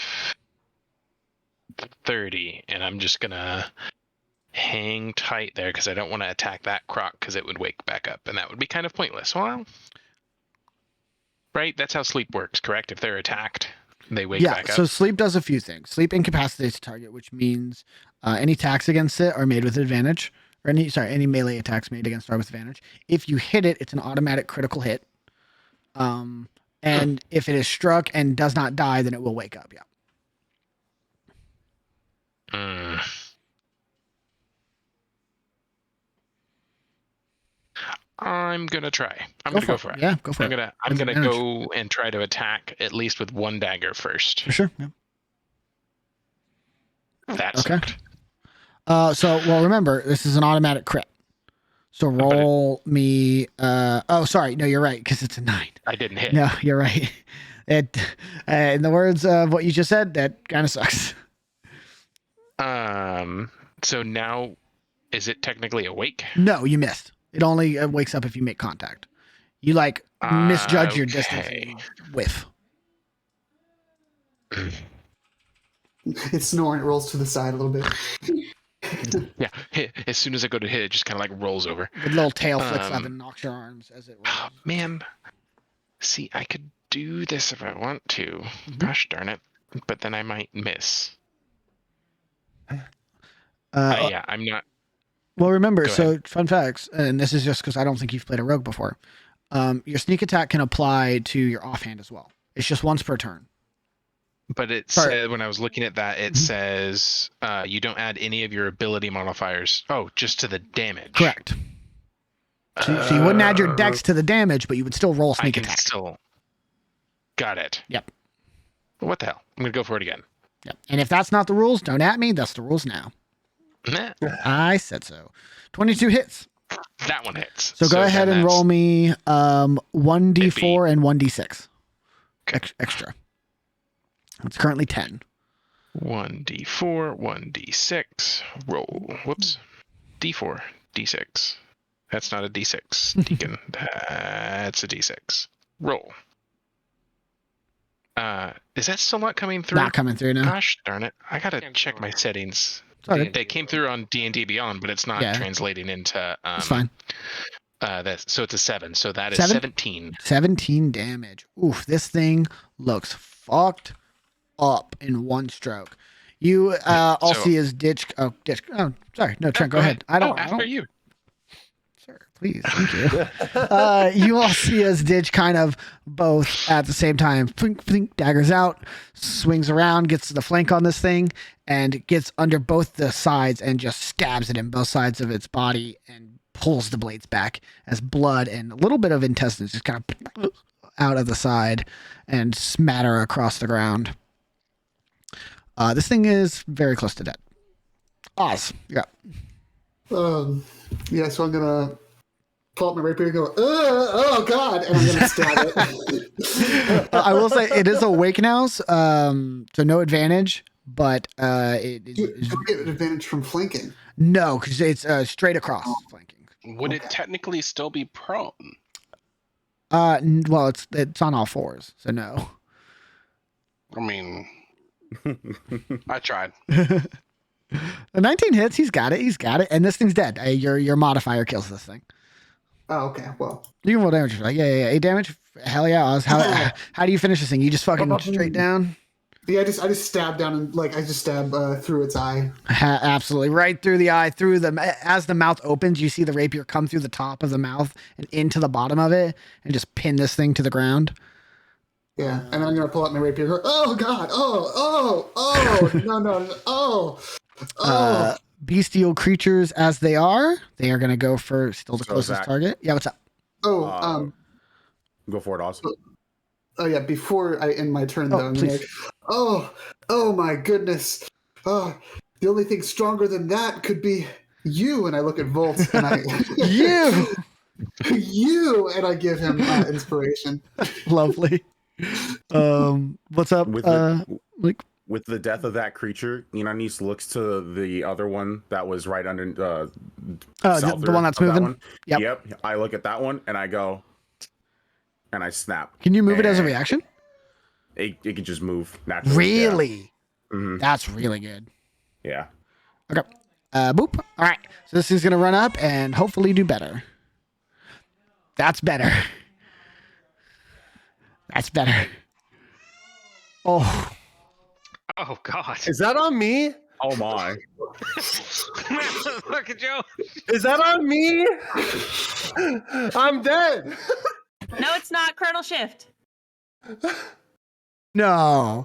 30. And I'm just going to hang tight there because I don't want to attack that croc because it would wake back up. And that would be kind of pointless. Well, right? That's how sleep works, correct? If they're attacked, they wake back up. Yeah, so sleep does a few things. Sleep incapacitates the target, which means any attacks against it are made with advantage. Or any melee attacks made against target with advantage. If you hit it, it's an automatic critical hit. And if it is struck and does not die, then it will wake up. Yeah. I'm gonna try. I'm gonna go for it. Yeah, go for it. I'm gonna go and try to attack at least with one dagger first. For sure. Yeah. That's okay. Well, remember, this is an automatic crit. So roll me. Sorry. No, you're right, because it's a 9. I didn't hit. No, you're right. It, in the words of what you just said, that kind of sucks. So now, is it technically awake? No, you missed. It only wakes up if you make contact. You misjudge your distance and you whiff. It's snoring. It rolls to the side a little bit. Yeah. As soon as I go to hit, it just kind of rolls over. The little tail flicks up and knocks your arms as it rolls. Oh, man. See, I could do this if I want to. Gosh darn it. But then I might miss. Yeah, I'm not. Well, remember, fun facts, and this is just because I don't think you've played a rogue before. Your sneak attack can apply to your offhand as well. It's just once per turn. But it said, when I was looking at that, it says you don't add any of your ability modifiers. Oh, just to the damage. Correct. So you wouldn't add your dex to the damage, but you would still roll sneak attack. Got it. Yep. What the hell? I'm going to go for it again. Yep. And if that's not the rules, don't at me. That's the rules now. Nah. I said so. 22 hits. That one hits. So go ahead and roll me 1d4 and 1d6. Extra. It's currently 10. 1d4, 1d6. Roll. Whoops. D4, d6. That's not a d6, Deacon. That's a d6. Roll. Is that still not coming through? Not coming through now. Gosh darn it. I got to check my settings. They came through on D&D Beyond, but it's not translating into... It's fine. So it's a 7. So that is 17. 17 damage. Oof, this thing looks fucked up in one stroke. You all see his Ditch. Oh, sorry. No, Trent, go ahead. After you. Sir, please. Thank you. You all see his Ditch kind of both at the same time. Blink, blink, daggers out, swings around, gets to the flank on this thing, and gets under both the sides and just stabs it in both sides of its body and pulls the blades back as blood and a little bit of intestines just kind of out of the side and smatter across the ground. This thing is very close to dead. Oz, yeah. Yeah, so I'm gonna pull up my rapier and go, oh god, and I'm gonna stab it. I will say it is awake now, so no advantage, but it is. You get an advantage from flanking. No, because it's straight across flanking. Would it technically still be prone? Well, it's on all fours, so no. I mean, I tried. 19 hits. He's got it. And this thing's dead. Your modifier kills this thing. Oh, okay. Well, you can roll damage. Like, yeah. 8 damage. Hell yeah, Oz. How do you finish this thing? You just fucking straight down? Yeah, I just stab down and I just stab through its eye. Absolutely, right through the eye, through the as the mouth opens, you see the rapier come through the top of the mouth and into the bottom of it, and just pin this thing to the ground. Yeah, and I'm gonna pull out my rapier. And go, oh God! No! Bestial creatures as they are gonna go for still the closest target. Yeah, what's up? Oh, go for it, Austin. Oh yeah, before I end my turn though, I'm please. like, oh my goodness. Oh, the only thing stronger than that could be you. And I look at Volt and I you and I give him inspiration. Lovely. What's up? With the death of that creature, Inonis looks to the other one that was right under the one that's moving. That one. Yep. I look at that one and I go, and I snap. Can you move it as a reaction? It could just move naturally. Really? Yeah. Mm-hmm. That's really good. Yeah. Okay. Boop. All right. So this is gonna run up and hopefully do better. That's better. That's better. Oh. Oh God. Is that on me? Oh my. Look at Joe. Is that on me? I'm dead. No, it's not. Chronal Shift. No.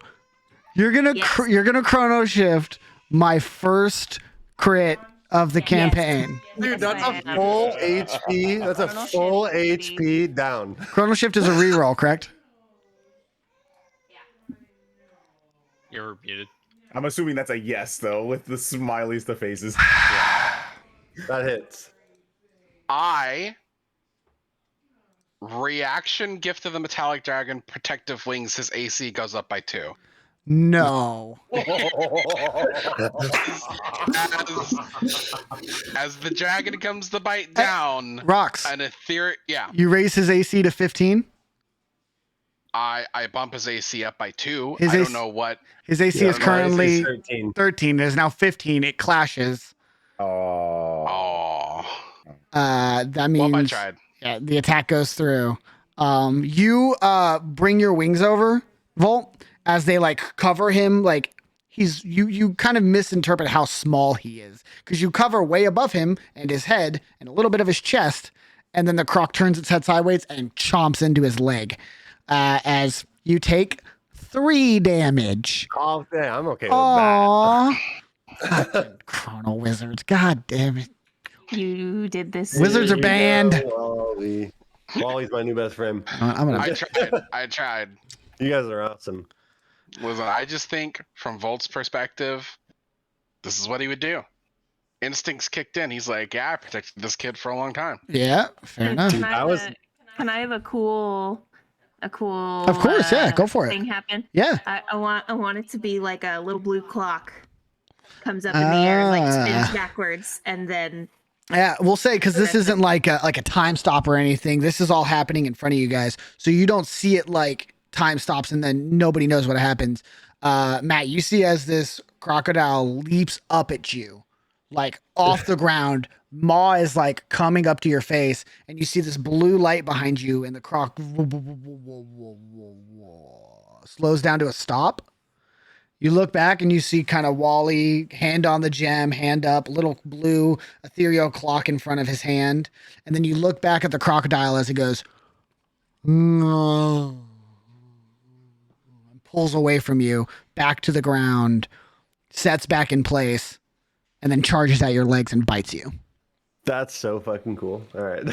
You're gonna chrono shift my first crit of the campaign. Dude, that's a full HP. That's a full HP down. Chrono shift is a reroll, correct? You're muted. I'm assuming that's a yes though, with the smileys to faces. That hits. I reaction gift of the metallic dragon protective wings. His AC goes up by 2. No. As the dragon comes to bite down, Rocks. an ethereal. Yeah. You raise his AC to 15. I bump his AC up by 2. His I AC don't know what. his AC is currently 13. It is now 15. It clashes. Oh. That means Well, I tried. Yeah, the attack goes through. You bring your wings over, Volt, as they cover him. You kind of misinterpret how small he is because you cover way above him and his head and a little bit of his chest, and then the croc turns its head sideways and chomps into his leg. As you take 3 damage. Oh, yeah, I'm okay with that. Fucking Chrono Wizards. God damn it. You did this. Wizards are banned. Wally. Wally's my new best friend. I tried. You guys are awesome. Listen, I just think from Volt's perspective, this is what he would do. Instincts kicked in. He's like, yeah, I protected this kid for a long time. Yeah, fair enough. Can I have a cool Of course, yeah, go for it. Thing happen? Yeah. I want it to be like a little blue clock comes up in the air and spins backwards and then Yeah, we'll say because this isn't like a time stop or anything. This is all happening in front of you guys, so you don't see it time stops and then nobody knows what happens. Matt, you see as this crocodile leaps up at you, off the ground. Maw is coming up to your face, and you see this blue light behind you, and the croc slows down to a stop. You look back and you see kind of Wally, hand on the gem, hand up, little blue ethereal clock in front of his hand. And then you look back at the crocodile as it goes, and pulls away from you, back to the ground, sets back in place, and then charges at your legs and bites you. That's so fucking cool. All right.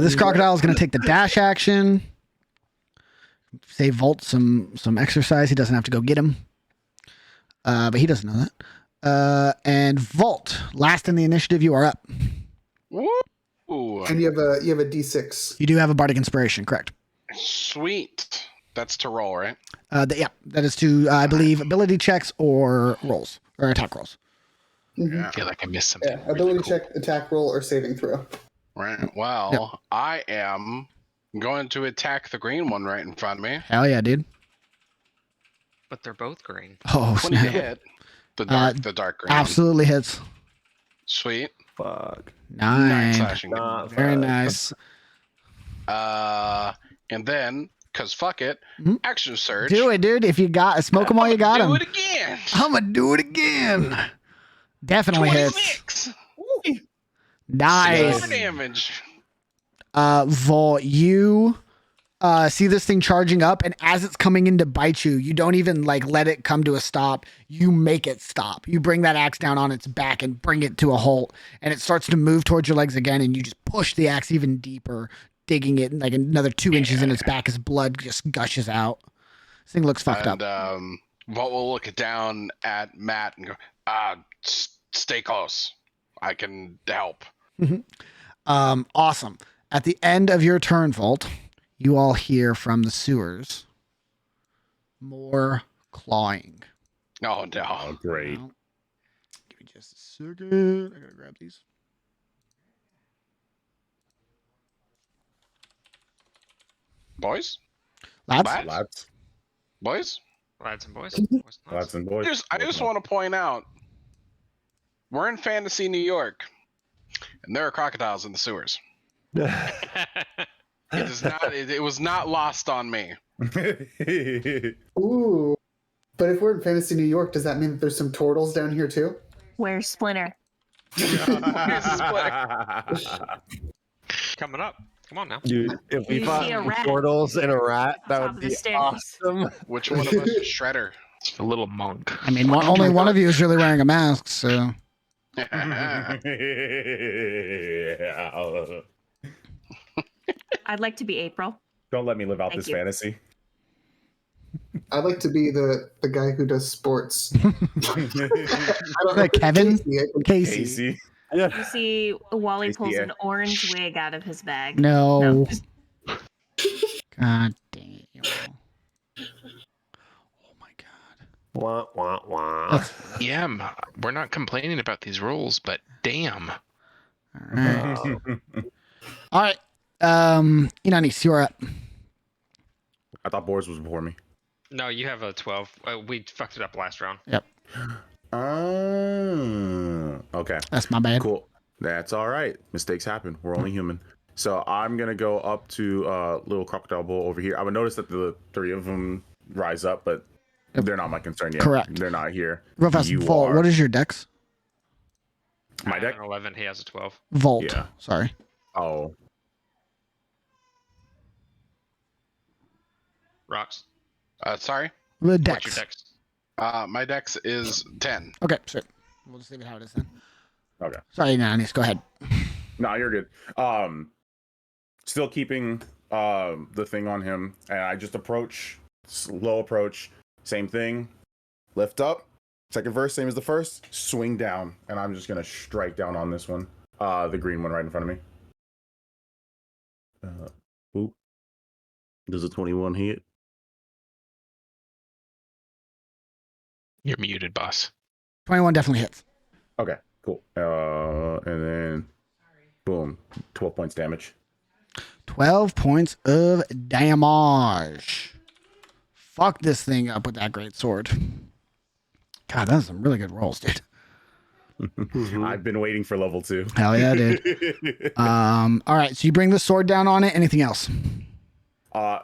This crocodile is going to take the dash action. Save Volt some exercise. He doesn't have to go get him. But he doesn't know that. And Volt, last in the initiative, you are up. Ooh. And you have a D6. You do have a bardic inspiration, correct? Sweet. That's to roll, right? Yeah, that is to I believe ability checks or rolls or attack rolls. Mm-hmm. I feel like I missed something. Yeah, ability check, attack roll, or saving throw. Right. Well, I am going to attack the green one right in front of me. Hell yeah, dude. But they're both green. Oh, 20 snap. hit. The dark green. Absolutely hits. Sweet. Fuck. 9. Slashing. Very nice. And then Cause fuck it. Mhm. Action surge. Do it, dude. If you got smoke them while you got them. Do it again. I'm gonna do it again. Definitely hits. 26. Nice. 6 more damage. Volt, you see this thing charging up, and as it's coming in to bite you, you don't even like let it come to a stop. You make it stop. You bring that axe down on its back and bring it to a halt, and it starts to move towards your legs again, and you just push the axe even deeper, digging it like another 2 inches in its back as blood just gushes out. This thing looks fucked up. Volt will look down at Matt and go, stay close. I can help. Awesome. At the end of your turn, Volt, you all hear from the sewers more clawing. Oh, no. Oh, great. Well, give me just a second. I gotta grab these. Boys? Lads? Lads. Boys? Lads and boys. Lads and boys. I just want to point out, we're in fantasy New York, and there are crocodiles in the sewers. It was not lost on me. Ooh. But if we're in fantasy New York, does that mean that there's some turtles down here too? Where's Splinter? Coming up. Come on now. Dude, if we You fought see a rat turtles and a rat, that top would of the be stairs. awesome. Which one of us is Shredder? A little monk. I mean, only one of you is really wearing a mask, so. I'd like to be April. Don't let me live out Thank this you. fantasy. I'd like to be the guy who does sports. Kevin? Casey. Casey. Yeah. You see, Wally Tasty, pulls yeah. an orange wig out of his bag. No. God damn. Oh my god. Wah, wah, wah. Yeah, we're not complaining about these rolls, but damn. All right. Inanis, you're up. I thought Boris was before me. No, you have a 12. We fucked it up last round. Yep. Okay. That's my bad. Cool. That's all right. Mistakes happen. We're only human. So I'm gonna go up to little crocodile bull over here. I would notice that the 3 of them rise up, but they're not my concern yet. Correct. They're not here. Real fast, You Volt, are. what is your dex? My I deck? have an 11. He has a 12. Volt. Yeah. Sorry. Oh. Rocks. Sorry? The What's dex. your dex? My dex is 10. Okay, sweet. We'll just leave it how it is then. Okay. Sorry, Inanis, go ahead. No, you're good. Still keeping the thing on him, and I just approach, slow approach, same thing, lift up, second verse, same as the first, swing down, and I'm just gonna strike down on this one, the green one right in front of me. Oop. Does a 21 hit? You're muted, boss. 21 definitely hits. Okay, cool. And then, boom, 12 points damage. 12 points of damage. Fuck this thing up with that great sword. God, that's some really good rolls, dude. I've been waiting for level 2. Hell yeah, dude. All right, so you bring the sword down on it. Anything else? Do I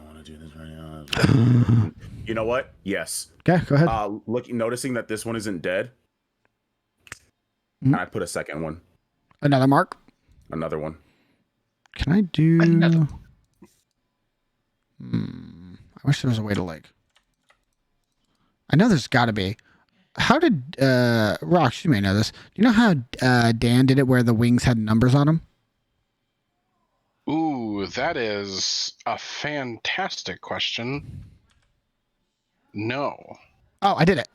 want to do this right now? You know what? Yes. Okay, go ahead. Noticing that this one isn't dead, I put a second one. Another mark. Another one. Can I do? Another. I wish there was a way to like. I know there's got to be. How did Rox? You may know this. Do you know how Dan did it, where the wings had numbers on them? Ooh, that is a fantastic question. No. Oh, I did it.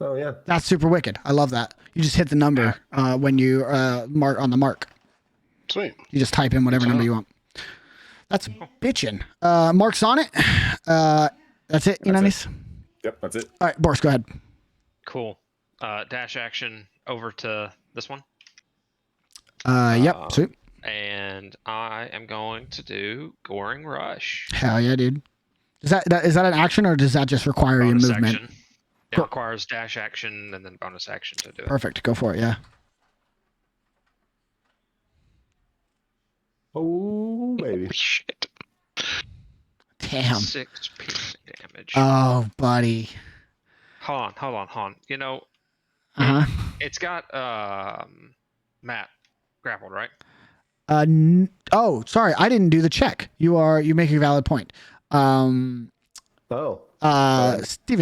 Oh yeah. That's super wicked. I love that. You just hit the number when you mark on the mark. Sweet. You just type in whatever number you want. That's bitchin'. Mark's on it. That's it, Inanis? Yep, that's it. All right, Boris, go ahead. Cool. Dash action over to this one. Yep, sweet. And I am going to do Goring Rush. Hell yeah, dude. Is that an action, or does that just require your Bonus movement? action. It requires dash action and then bonus action to do it. Perfect. Go for it, yeah. Oh baby. Holy shit. Damn. 6 piercing damage. Oh, buddy. Hold on. You know, it's got Matt grappled, right? Oh, sorry, I didn't do the check. You make a valid point. Steven,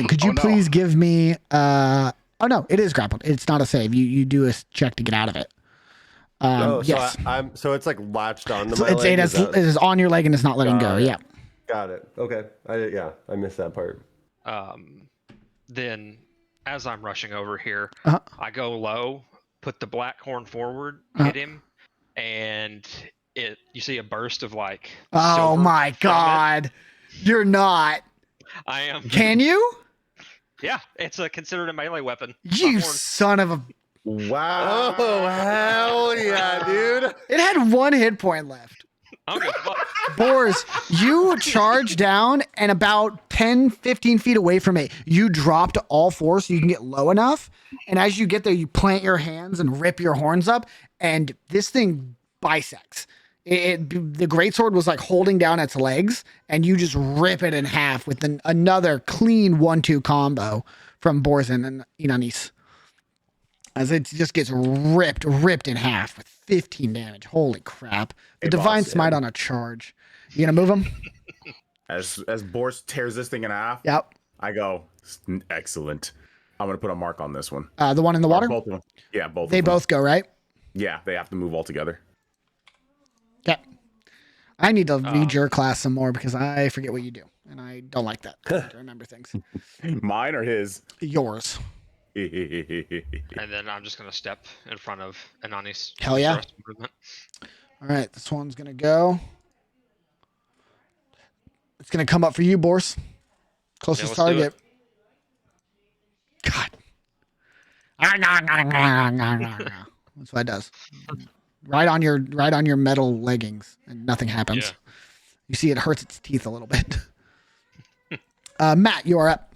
could you please give me oh no, it is grappled. It's not a save. You do a check to get out of it. Yes. So it's like latched onto So my leg. it is on your leg and it's not letting go. Yeah. Got it. Okay. I missed that part. Then as I'm rushing over here, I go low, put the black horn forward, hit him, and you see a burst of like. Oh my god! You're not. I am. Can you? Yeah, it's considered a melee weapon. You son of a. Wow! Oh hell yeah, dude! It had 1 hit point left. I'm good. Boars, you charge down and about 10, 15 feet away from it, you drop to all fours so you can get low enough. And as you get there, you plant your hands and rip your horns up, and this thing bisects. The greatsword was like holding down its legs, and you just rip it in half with another clean 1-2 combo from Borzin and Inanis. As it just gets ripped in half with 15 damage. Holy crap. The Divine Smite on a charge. You gonna move him? As Boris tears this thing in half, yep. I go, excellent. I'm gonna put a mark on this one. The one in the water? Both of them. Yeah, both They of them. both go, right? Yeah, they have to move all together. Yeah. I need to read your class some more because I forget what you do. And I don't like that. I have to remember things. Mine or his? Yours. And then I'm just going to step in front of Anani's. Hell yeah. All right, this one's going to go. It's going to come up for you, Boris. Closest target. God. That's what it does. Right on your metal leggings, and nothing happens. Yeah. You see it hurts its teeth a little bit. Matt, you are up.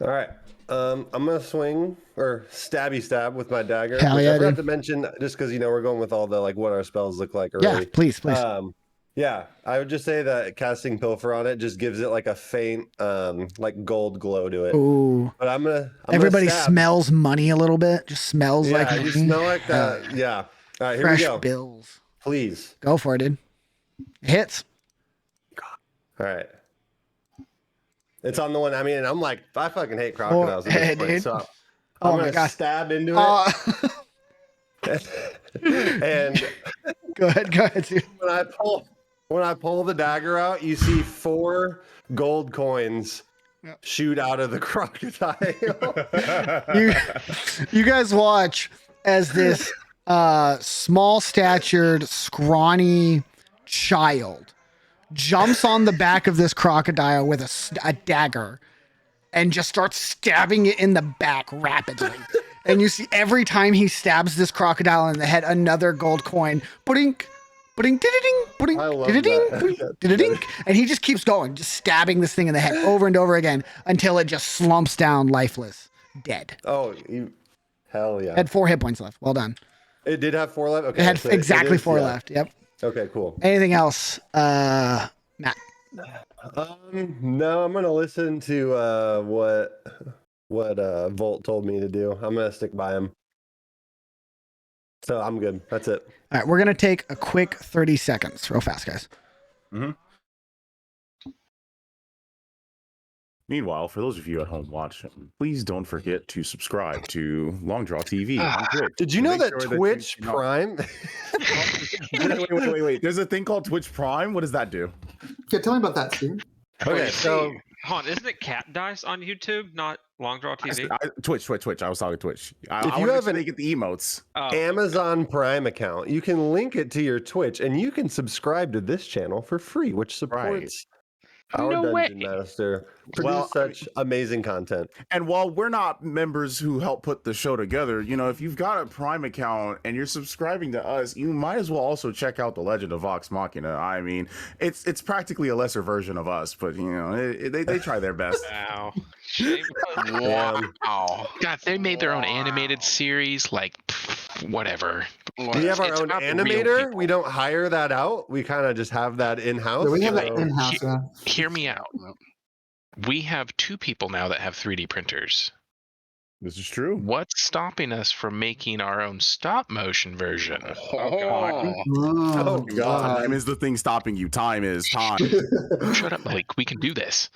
All right. I'm gonna swing or stabby stab with my dagger. Hell yeah, I forgot dude. to mention, just because we're going with all the like what our spells look like already. Yeah, please. Yeah, I would just say that casting Pilfer on it just gives it like a faint like gold glow to it. Ooh. But I'm Everybody gonna stab. smells money a little bit. Just smells like money. You smell like that. Yeah. All right, here Fresh we go. bills. Please. Go for it, dude. It hits. All right. It's on the one. I mean, I'm like, I fucking hate crocodiles. At this point, dude. so Oh I'm my gonna God. stab into it. And Go ahead, dude. when I pull the dagger out, you see 4 gold coins shoot out of the crocodile. You guys watch as this small-statured, scrawny child jumps on the back of this crocodile with a dagger and just starts stabbing it in the back rapidly. And you see every time he stabs this crocodile in the head, another gold coin. Pudding, pudding, ding, pudding, ding, and he just keeps going, just stabbing this thing in the head over and over again until it just slumps down lifeless, dead. Oh, hell yeah. Had 4 hit points left. Well done. It did have 4 left? Okay. It had so exactly is, 4 left. Yep. Okay, cool. Anything else, Matt? No, I'm gonna listen to what Volt told me to do. I'm gonna stick by him. So I'm good. That's it. All right, we're gonna take a quick 30 seconds, real fast, guys. Mm-hmm. Meanwhile, for those of you at home watching, please don't forget to subscribe to Long Draw TV on Twitch. Did you know that Twitch Prime? Wait. There's a thing called Twitch Prime. What does that do? Yeah, tell me about that, Steve. Okay, so hold on, isn't it Cat Dice on YouTube, not Long Draw TV? Twitch. I was talking Twitch. If you have get the emotes, Amazon Prime account, you can link it to your Twitch, and you can subscribe to this channel for free, which supports our Dungeon Master. Produce such amazing content. And while we're not members who help put the show together, if you've got a Prime account and you're subscribing to us, you might as well also check out The Legend of Vox Machina. I mean, it's practically a lesser version of us, but they try their best. Wow. Wow. God, they made their own animated series. Like, whatever. We have our It's own about the real animator. people. We don't hire that out. We kind of just have that in house. Yeah, we have that so- in-house. Yeah. Hear me out. We have 2 people now that have 3D printers. This is true. What's stopping us from making our own stop motion version? Oh, God. Time is the thing stopping you. Time is time. Shut up, Malik. We can do this.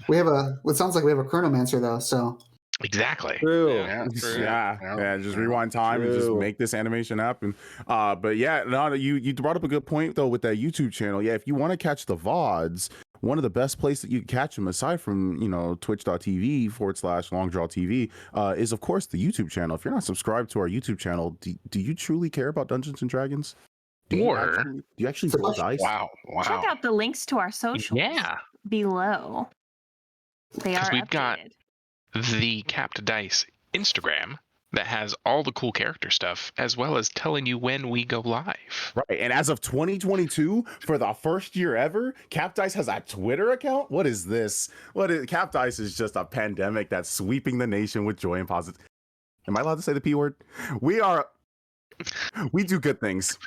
We have it sounds like we have a chronomancer though, so. Exactly. True. Yeah, true. Yeah, just rewind time and just True. make this animation happen. But yeah, no, you brought up a good point though with that YouTube channel. Yeah, if you want to catch the VODs, one of the best places that you can catch them, aside from twitch.tv/LongDrawTV, is of course the YouTube channel. If you're not subscribed to our YouTube channel, do you truly care about Dungeons and Dragons? Do you actually roll dice? Wow. Check out the links to our socials Yeah. below. They are We've updated. got the Capped Dice Instagram that has all the cool character stuff, as well as telling you when we go live. Right, and as of 2022, for the first year ever, Cap Dice has a Twitter account. What is this? Cap Dice is just a pandemic that's sweeping the nation with joy and positive. Am I allowed to say the P word? We do good things.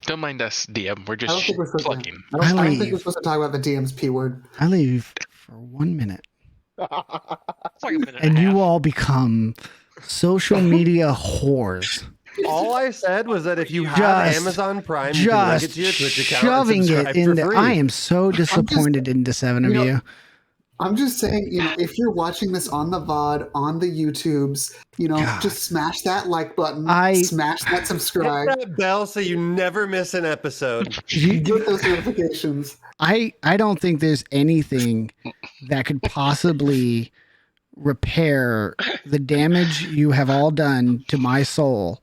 Don't mind us, DM. We're I don't just think we're supposed plugging. to. I don't think we're supposed to talk about the DM's P word. I leave for 1 minute, It's like a minute and a you half. all become social media whores. All I said was that if you have Just- Amazon Prime, you can link it Just to your Twitch account shoving and it subscribe for into. free. I am so disappointed in the 7 of you. I'm just saying, if you're watching this on the VOD, on the YouTubes, God. just smash that like button, smash that Hit subscribe, that bell so you never miss an episode. get those notifications. I don't think there's anything that could possibly repair the damage you have all done to my soul.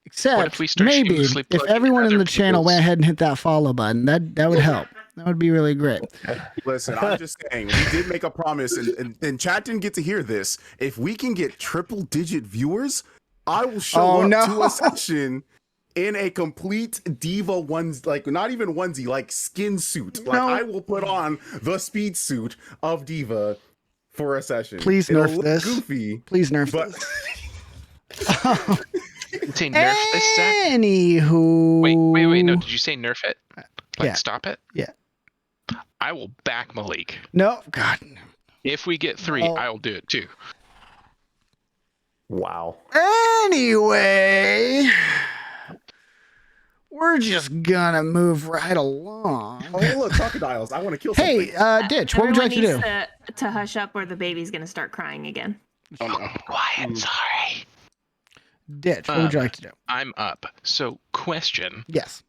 Except if we start maybe shamelessly if plugging everyone in other the channel went people's- ahead and hit that follow button, that would help. That would be really great. Listen, I'm just saying, we did make a promise, and chat didn't get to hear this. If we can get triple-digit viewers, I will show up to a session in a complete diva onesie, like not even onesie, like skin suit. Like I will put on the speed suit of diva for a session. Please It'll nerf look this. goofy. Please nerf but this. Say nerf this, Zach? Anywho. Wait. No, did you say nerf it? Like Yeah. stop it? Yeah. I will back Malik. No, God. If we get 3, No. I will do it too. Wow. Anyway, we're just gonna move right along. Oh, hey, look, crocodiles. I want to kill Hey, something. Ditch, what would you like to do? Everyone needs to hush up or the baby's going to start crying again. Oh no. Quiet, sorry. Ditch, what would you like to do? I'm up. So, question. Yes.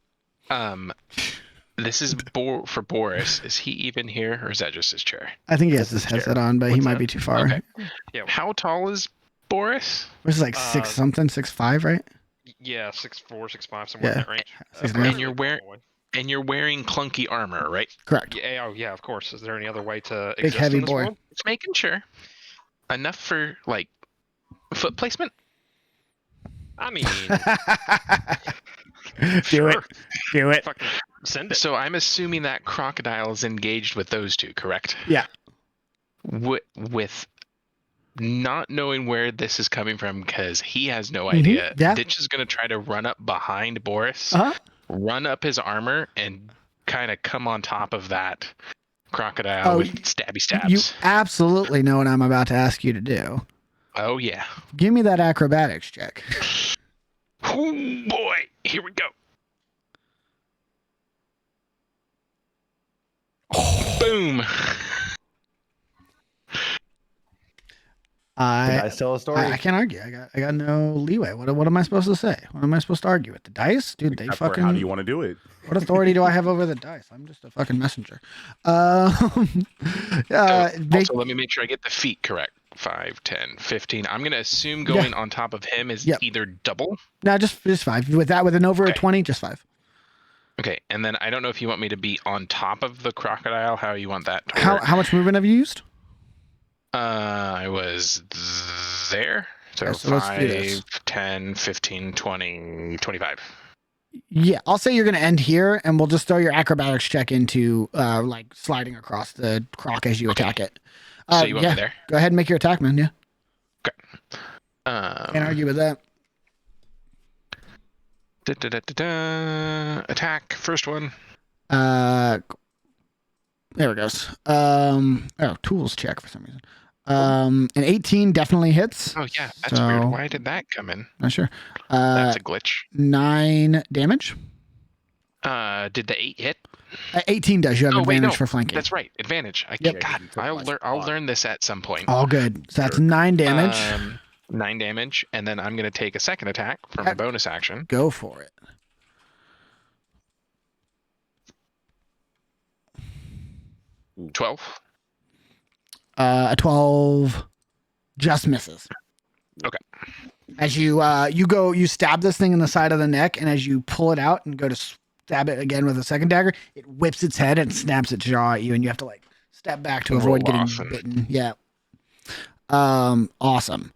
This is for Boris. Is he even here, or is that just his chair? I think he has his headset on, but he might be too far. Okay. Yeah. How tall is Boris? This is like 6'5", right? Yeah, 6'4", 6'5", somewhere in Yeah. that range. 6'9". And you're wearing clunky armor, right? Correct. Yeah, oh yeah, of course. Is there any other way to Big exist heavy in this boy. world? It's making sure. Enough for like foot placement. I mean, Do it. Do it. fucking send it. So I'm assuming that crocodile is engaged with those 2, correct? Yeah. With not knowing where this is coming from, because he has no idea. Yeah. Ditch is going to try to run up behind Boris, run up his armor, and kind of come on top of that crocodile with stabby stabs. You absolutely know what I'm about to ask you to do. Oh, yeah. Give me that acrobatics check. Oh, boy. Here we go. Boom. Did I tell a story? I can't argue. I got no leeway. What am I supposed to say? What am I supposed to argue with? The dice? Dude, they Except for fucking... how do you want to do it? What authority do I have over the dice? I'm just a fucking messenger. Also, let me make sure I get the feet correct. 5, 10, 15. I'm going to assume going on top of him is either double. No, just 5. With an over a 20, just 5. Okay, and then I don't know if you want me to be on top of the crocodile, how you want that to How work. much movement have you used? I was there. So, Okay, so let's do this. 5, 10, 15, 20, 25. Yeah, I'll say you're going to end here, and we'll just throw your acrobatics check into like sliding across the croc as you attack it. So you want me there? Go ahead and make your attack, man. Yeah. Can't argue with that. Attack. First one. There it goes. Tools check for some reason. An 18 definitely hits. Oh yeah, that's weird. Why did that come in? Not sure. That's a glitch. 9 damage. Did the 8 hit? 18 does. You have advantage for flanking. That's right, advantage. Yep. God, I'll learn this at some point. All good. So that's 9 damage. 9 damage, and then I'm going to take a second attack from a bonus action. Go for it. Ooh. 12. A 12 just misses. Okay. As you stab this thing in the side of the neck, and as you pull it out and go to stab it again with a second dagger, it whips its head and snaps its jaw at you, and you have to like step back to avoid getting bitten. Yeah. Awesome.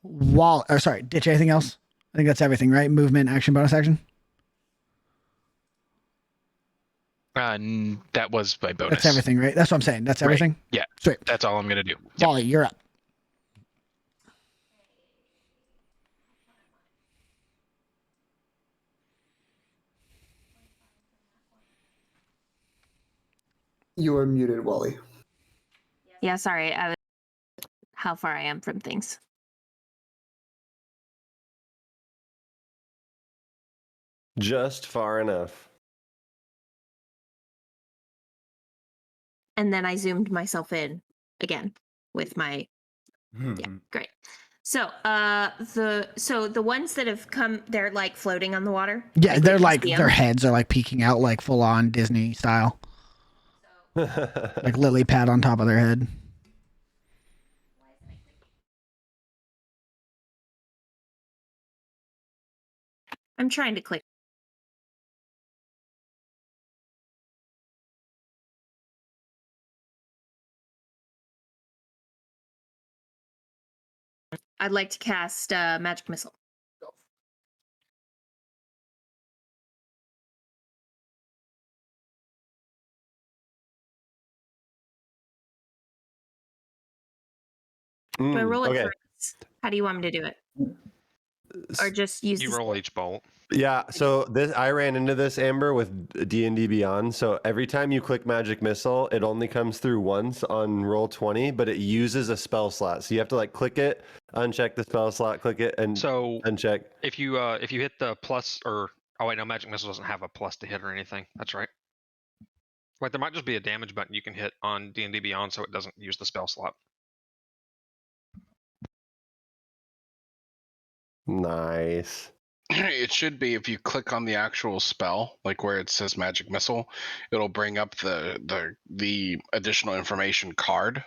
Ditch, anything else? I think that's everything, right? Movement, action, bonus action. That was my bonus. That's everything, right? That's what I'm saying. That's everything? Right. Yeah. Sweet. That's all I'm going to do. Wally, you're up. You are muted, Wally. Yeah, sorry. How far I am from things. Just far enough. And then I zoomed myself in again with my yeah, great. So the ones that have come, they're like floating on the water. Yeah, they're like their heads are like peeking out like full on Disney style. Like lily pad on top of their head. I'm trying to click. I'd like to cast Magic Missile. Do I roll it first? How do you want me to do it? Or just use You roll each bolt. Yeah, so I ran into this, Amber, with D&D Beyond. So every time you click Magic Missile, it only comes through once on roll 20, but it uses a spell slot. So you have to like click it, uncheck the spell slot, click it, and uncheck. If you hit the plus Magic Missile doesn't have a plus to hit or anything. That's right. Like there might just be a damage button you can hit on D&D Beyond, so it doesn't use the spell slot. Nice. It should be if you click on the actual spell, like where it says Magic Missile, it'll bring up the additional information card,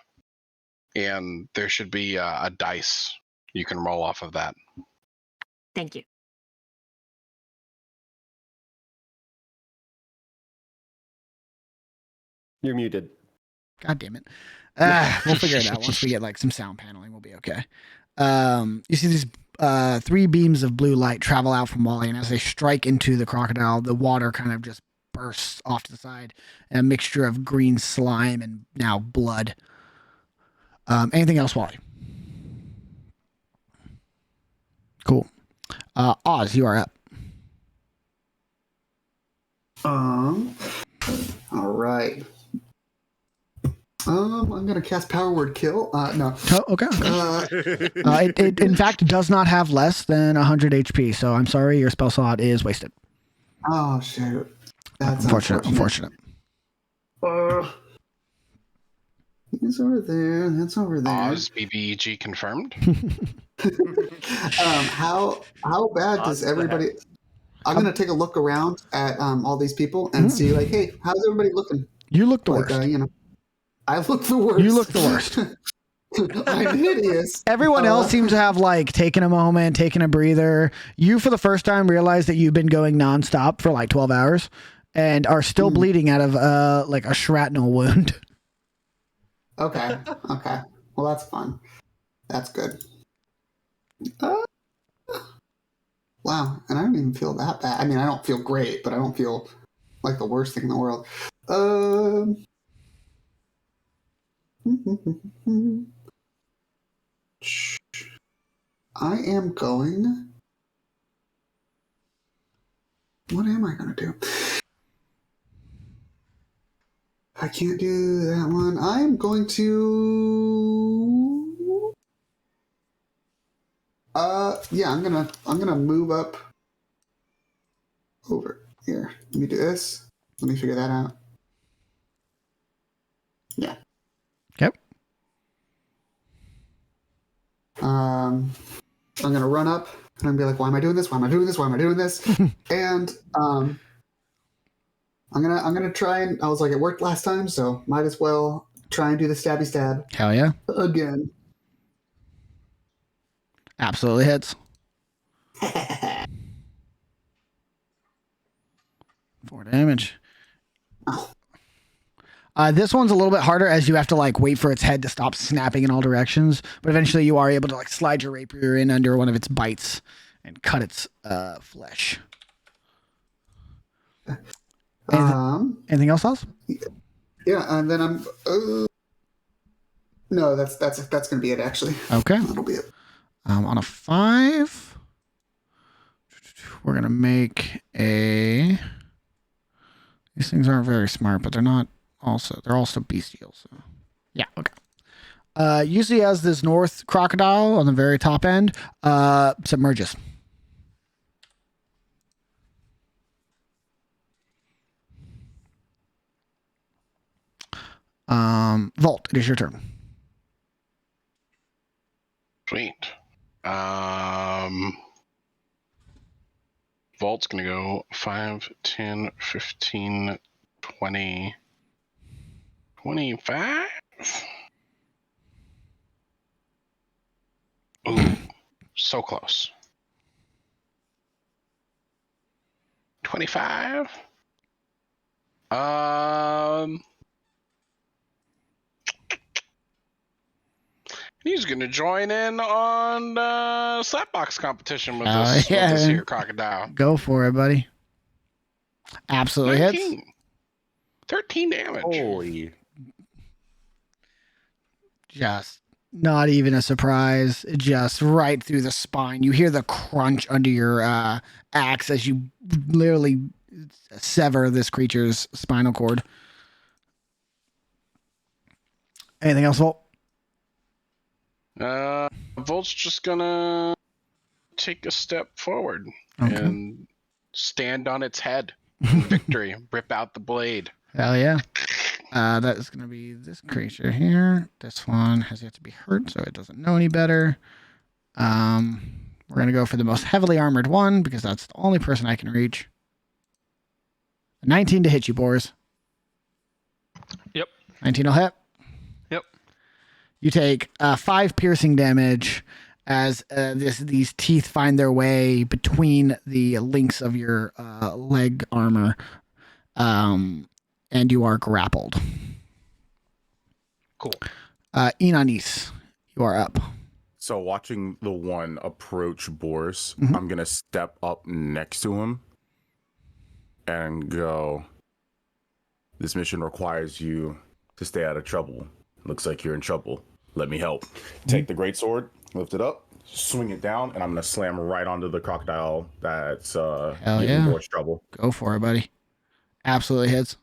and there should be a dice you can roll off of that. Thank you. You're muted. God damn it. We'll figure it out once we get like some sound paneling. We'll be okay. You see these 3 beams of blue light travel out from Wally, and as they strike into the crocodile, the water kind of just bursts off to the side, and a mixture of green slime and now blood. Anything else, Wally? Cool. Oz, you are up. All right. I'm gonna cast Power Word Kill. No. Oh, okay. It in fact does not have less than 100 HP, so I'm sorry, your spell slot is wasted. Oh shoot. That's unfortunate. He's over there. That's over there. Oz BBG confirmed. How bad does everybody? I'm gonna take a look around at all these people and see like, hey, how's everybody looking? You look the worst. I look the worst. You look the worst. I'm hideous. Everyone else seems to have like taken a moment, taken a breather. You, for the first time, realize that you've been going nonstop for like 12 hours and are still bleeding out of like a shrapnel wound. Okay. Well, that's fun. That's good. Wow. And I don't even feel that bad. I mean, I don't feel great, but I don't feel like the worst thing in the world. I am going. What am I going to do? I can't do that one. I am going to. Yeah, I'm gonna move up over here. Let me do this. Let me figure that out. Yeah. Yep. I'm gonna run up and I'm gonna be like, why am I doing this? Why am I doing this? Why am I doing this? And I'm gonna try and I was like, it worked last time, so might as well try and do the stabby stab Hell yeah. again. Absolutely hits. 4 damage. This one's a little bit harder as you have to like wait for its head to stop snapping in all directions, but eventually you are able to like slide your rapier in under one of its bites and cut its flesh. Anything else? Yeah, and then I'm. No, that's gonna be it actually. Okay. That'll be it. On a 5, we're gonna make a. These things aren't very smart, but they're also bestial. So, yeah, okay. Usually as this north crocodile on the very top end, submerges. Volt, it is your turn. Sweet. Volt's gonna go 5, 10, 15, 20, 25. Ooh, so close. 25. He's gonna join in on slapbox competition with with this here crocodile. Go for it, buddy. Absolutely 19. hits. 13 damage. Holy. Just not even a surprise. Just right through the spine. You hear the crunch under your axe as you literally sever this creature's spinal cord. Anything else, Volt? Volt's just gonna take a step forward and stand on its head. Victory. Rip out the blade. Hell yeah. That is going to be this creature here. This one has yet to be hurt, so it doesn't know any better. We're going to go for the most heavily armored one because that's the only person I can reach. 19 to hit you, Boris. Yep. 19 will hit. Yep. You take 5 piercing damage as these teeth find their way between the links of your leg armor, and you are grappled. Cool. Inanis, you are up. So watching the one approach Boris, I'm going to step up next to him and go, this mission requires you to stay out of trouble. Looks like you're in trouble. Let me help. Take the greatsword, lift it up, swing it down, and I'm going to slam right onto the crocodile that's giving Boris trouble. Go for it, buddy. Absolutely hits.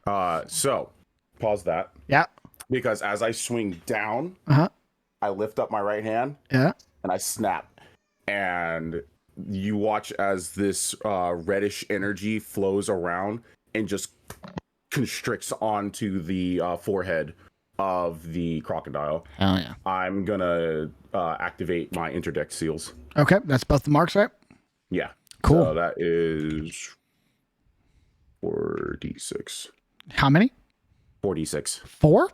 So, pause that. Yeah. Because as I swing down, I lift up my right hand. Yeah. And I snap. And you watch as this reddish energy flows around and just constricts onto the forehead of the crocodile. Hell yeah. I'm gonna activate my interdict seals. Okay, that's both the marks, right? Yeah. Cool. So that is 4d6. How many? 4d6. 4?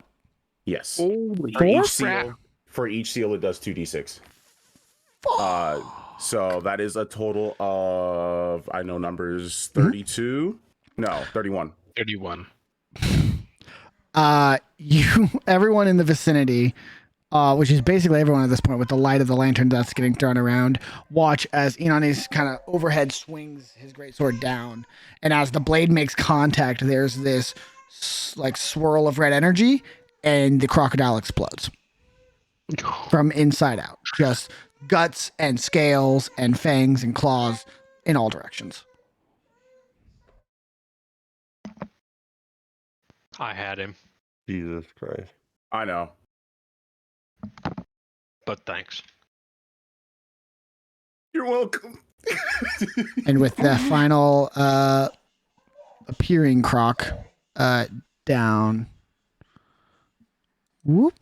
Yes. Holy For each seal, it does 2d6. So that is a total of, I know numbers, 32. No, 31. 31. Everyone in the vicinity, which is basically everyone at this point with the light of the lantern that's getting thrown around, watch as Inanis kind of overhead swings his greatsword down. And as the blade makes contact, there's this like swirl of red energy and the crocodile explodes. from inside out. Just guts and scales and fangs and claws in all directions. I had him, Jesus Christ. I know. but thanks. You're welcome. And with the final appearing croc down. Whoop.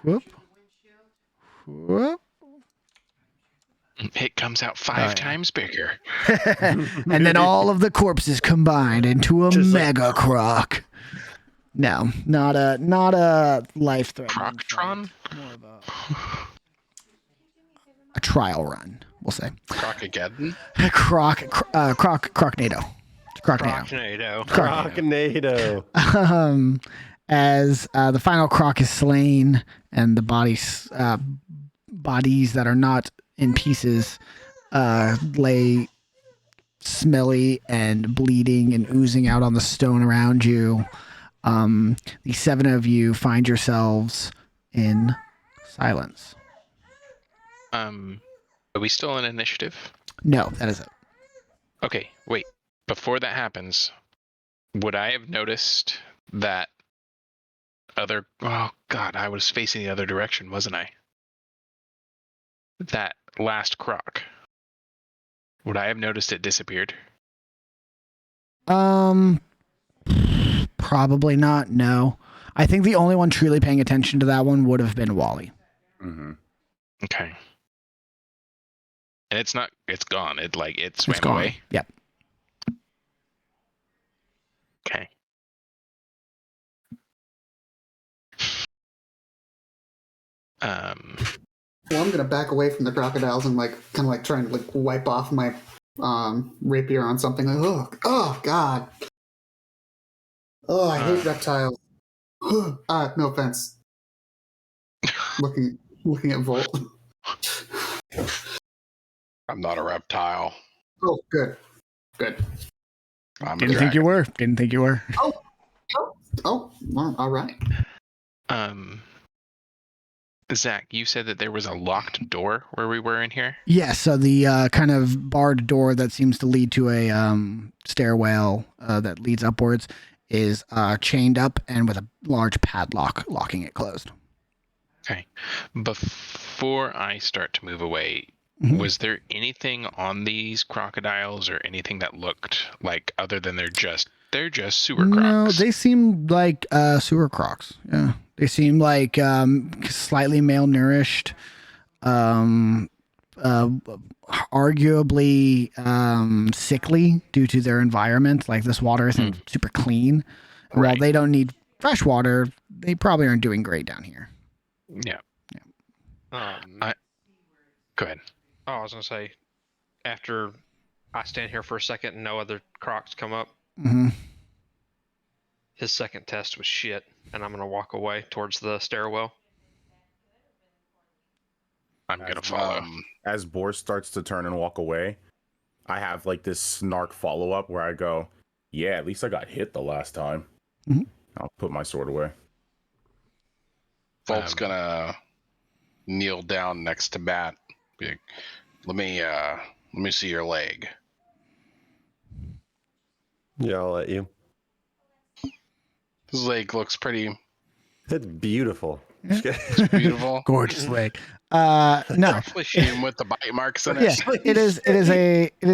Whoop. Whoop. It comes out 5 times bigger. And then all of the corpses combined into a mega croc. No, not a life threatening. Croctron? More of a trial run, we'll say. Crocageddon? Crocnado. Crocnado. As the final croc is slain and the bodies that are not in pieces lay smelly and bleeding and oozing out on the stone around you. The 7 of you find yourselves in silence. Are we still in initiative? No, that is it. Okay, wait. Before that happens, would I have noticed that other... Oh, God, I was facing the other direction, wasn't I? That last croc. Would I have noticed it disappeared? Probably not, no. I think the only one truly paying attention to that one would have been Wally. Mm-hmm. Okay. And it's gone. It swam gone. away. Yep. Okay. Well, I'm gonna back away from the crocodiles and kind of trying to wipe off my rapier on something. Oh God. Oh, I hate reptiles. No offense. Looking at Volt. I'm not a reptile. Oh, good. I'm a Didn't think you were. Oh, well, all right. Zach, you said that there was a locked door where we were in here? Yeah, so the kind of barred door that seems to lead to a stairwell that leads upwards is chained up and with a large padlock locking it closed. Okay. Before I start to move away, was there anything on these crocodiles or anything that looked like, other than they're just sewer crocs? No, they seem like sewer crocs. Yeah. They seem like slightly malnourished, arguably sickly due to their environment. Like this water isn't super clean. Right. While they don't need fresh water, they probably aren't doing great down here. Yeah. Go ahead. Oh, I was gonna say, after I stand here for a second and no other crocs come up, his second test was shit, and I'm gonna walk away towards the stairwell. I'm gonna follow. As Boar starts to turn and walk away, I have this snark follow up where I go, "Yeah, at least I got hit the last time." I'll put my sword away. Volt's gonna kneel down next to Matt. Be like, let me see your leg. Yeah, I'll let you. His leg looks pretty. It's beautiful. It's beautiful. Gorgeous leg. No. Especially with the bite marks in it. Yeah, it is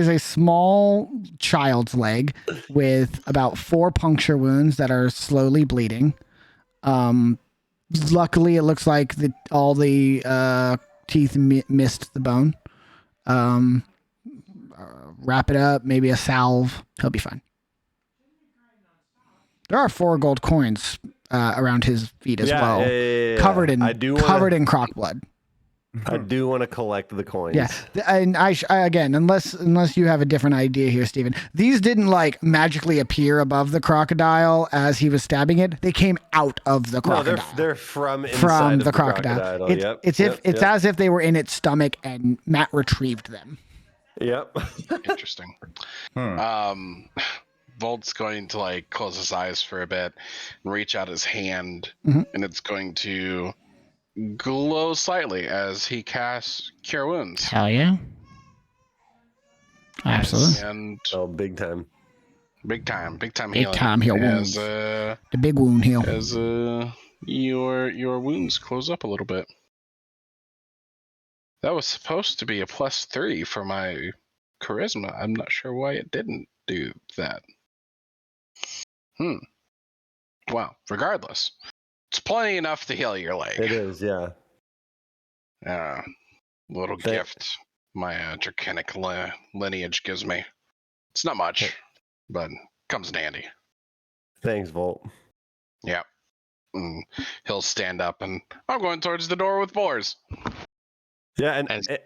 a small child's leg with about 4 puncture wounds that are slowly bleeding. Luckily, it looks like all the teeth missed the bone. Wrap it up, maybe a salve. He'll be fine. There are 4 gold coins around his feet as well, covered in croc blood. I do want to collect the coins. Yeah, and I again, unless you have a different idea here, Steven, these didn't magically appear above the crocodile as he was stabbing it. They came out of the crocodile. No, they're from inside of the crocodile. It's as if they were in its stomach and Matt retrieved them. Yep. Interesting. Volt's going to like close his eyes for a bit and reach out his hand, Mhm. and it's going to glow slightly as he casts Cure Wounds. Hell yeah. Absolutely. And Oh, big time. big time Big healing. time heal as, wounds. The big wound heal. As your wounds close up a little bit. That was supposed to be a +3 for my charisma. I'm not sure why it didn't do that. Well, regardless, it's plenty enough to heal your leg. It is, yeah. Little gift my draconic lineage gives me. It's not much, but comes in handy. Thanks, Volt. Yep. And he'll stand up and I'm going towards the door with Boars. Yeah, and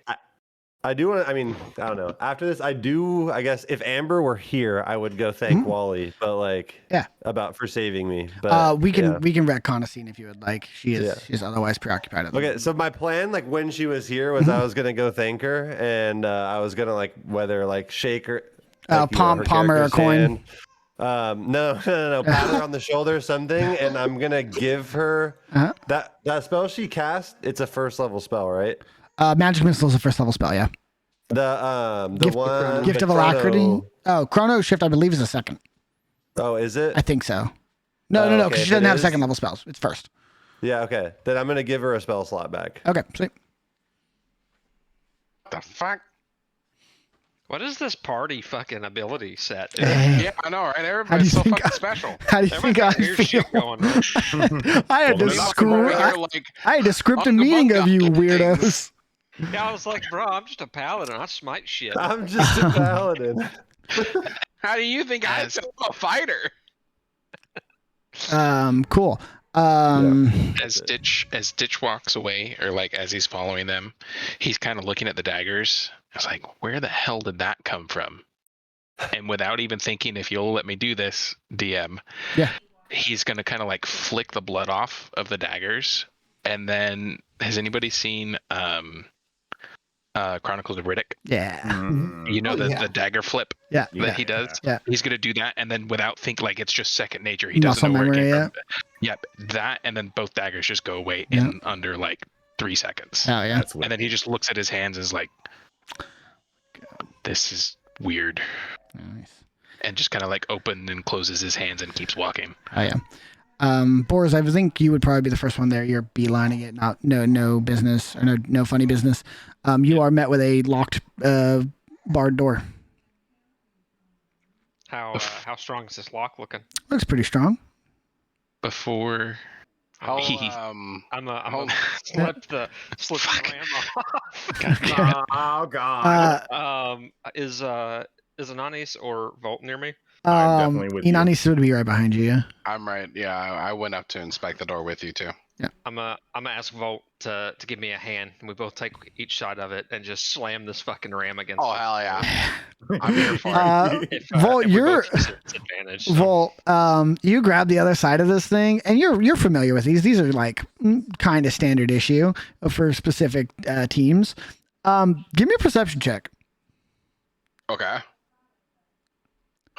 I do want to, I mean, I don't know. After this, I guess if Amber were here, I would go thank Wally, but like, for saving me. But we can retcon a scene if you would like. She's otherwise preoccupied. Okay, so my plan, like when she was here, was I was gonna go thank her, and I was gonna like whether like shake her, like, palm her a coin. No, pat her on the shoulder or something, and I'm gonna give her that spell she cast. It's a first level spell, right? Magic Missile is a first level spell, yeah. Gift of Alacrity. Oh, Chrono Shift, I believe, is a second. Oh, is it? I think so. No, because she doesn't have second level spells. It's first. Yeah, okay. Then I'm gonna give her a spell slot back. Okay, sweet. The fuck? What is this party fucking ability set? Yeah, I know, right? Everybody's so fucking special. How do you think I feel? I had to script a meeting of you weirdos. Yeah, I was like, bro, I'm just a paladin. I smite shit. I'm just a paladin. How do you think I'm a fighter? Cool. As Ditch walks away, or like as he's following them, he's kind of looking at the daggers. I was like, where the hell did that come from? And without even thinking, if you'll let me do this, DM, he's gonna kind of like flick the blood off of the daggers. And then, has anybody seen Chronicles of Riddick? Yeah. You know the dagger flip that he does? Yeah. He's going to do that, and then without thinking, like it's just second nature. He doesn't know where it came from. Yep, that, and then both daggers just go away in under like 3 seconds. Oh, yeah. And then he just looks at his hands and is like, this is weird. Nice. And just kind of like open and closes his hands and keeps walking. Oh, yeah. Boris, I think you would probably be the first one there. You're beelining it, no business, or no funny business. You are met with a locked barred door. How strong is this lock looking? Looks pretty strong. Before I'm gonna slip the ram off. Oh god. Is Ananis or Volt near me? I'm definitely with you. Inanis would be right behind you, yeah. I'm right. Yeah, I went up to inspect the door with you too. Yeah. I'm gonna ask Volt to give me a hand, and we both take each side of it and just slam this fucking ram against. Oh hell yeah! I'm here for it. Volt, Volt, you grab the other side of this thing, and you're familiar with these. These are like kind of standard issue for specific teams. Give me a perception check. Okay.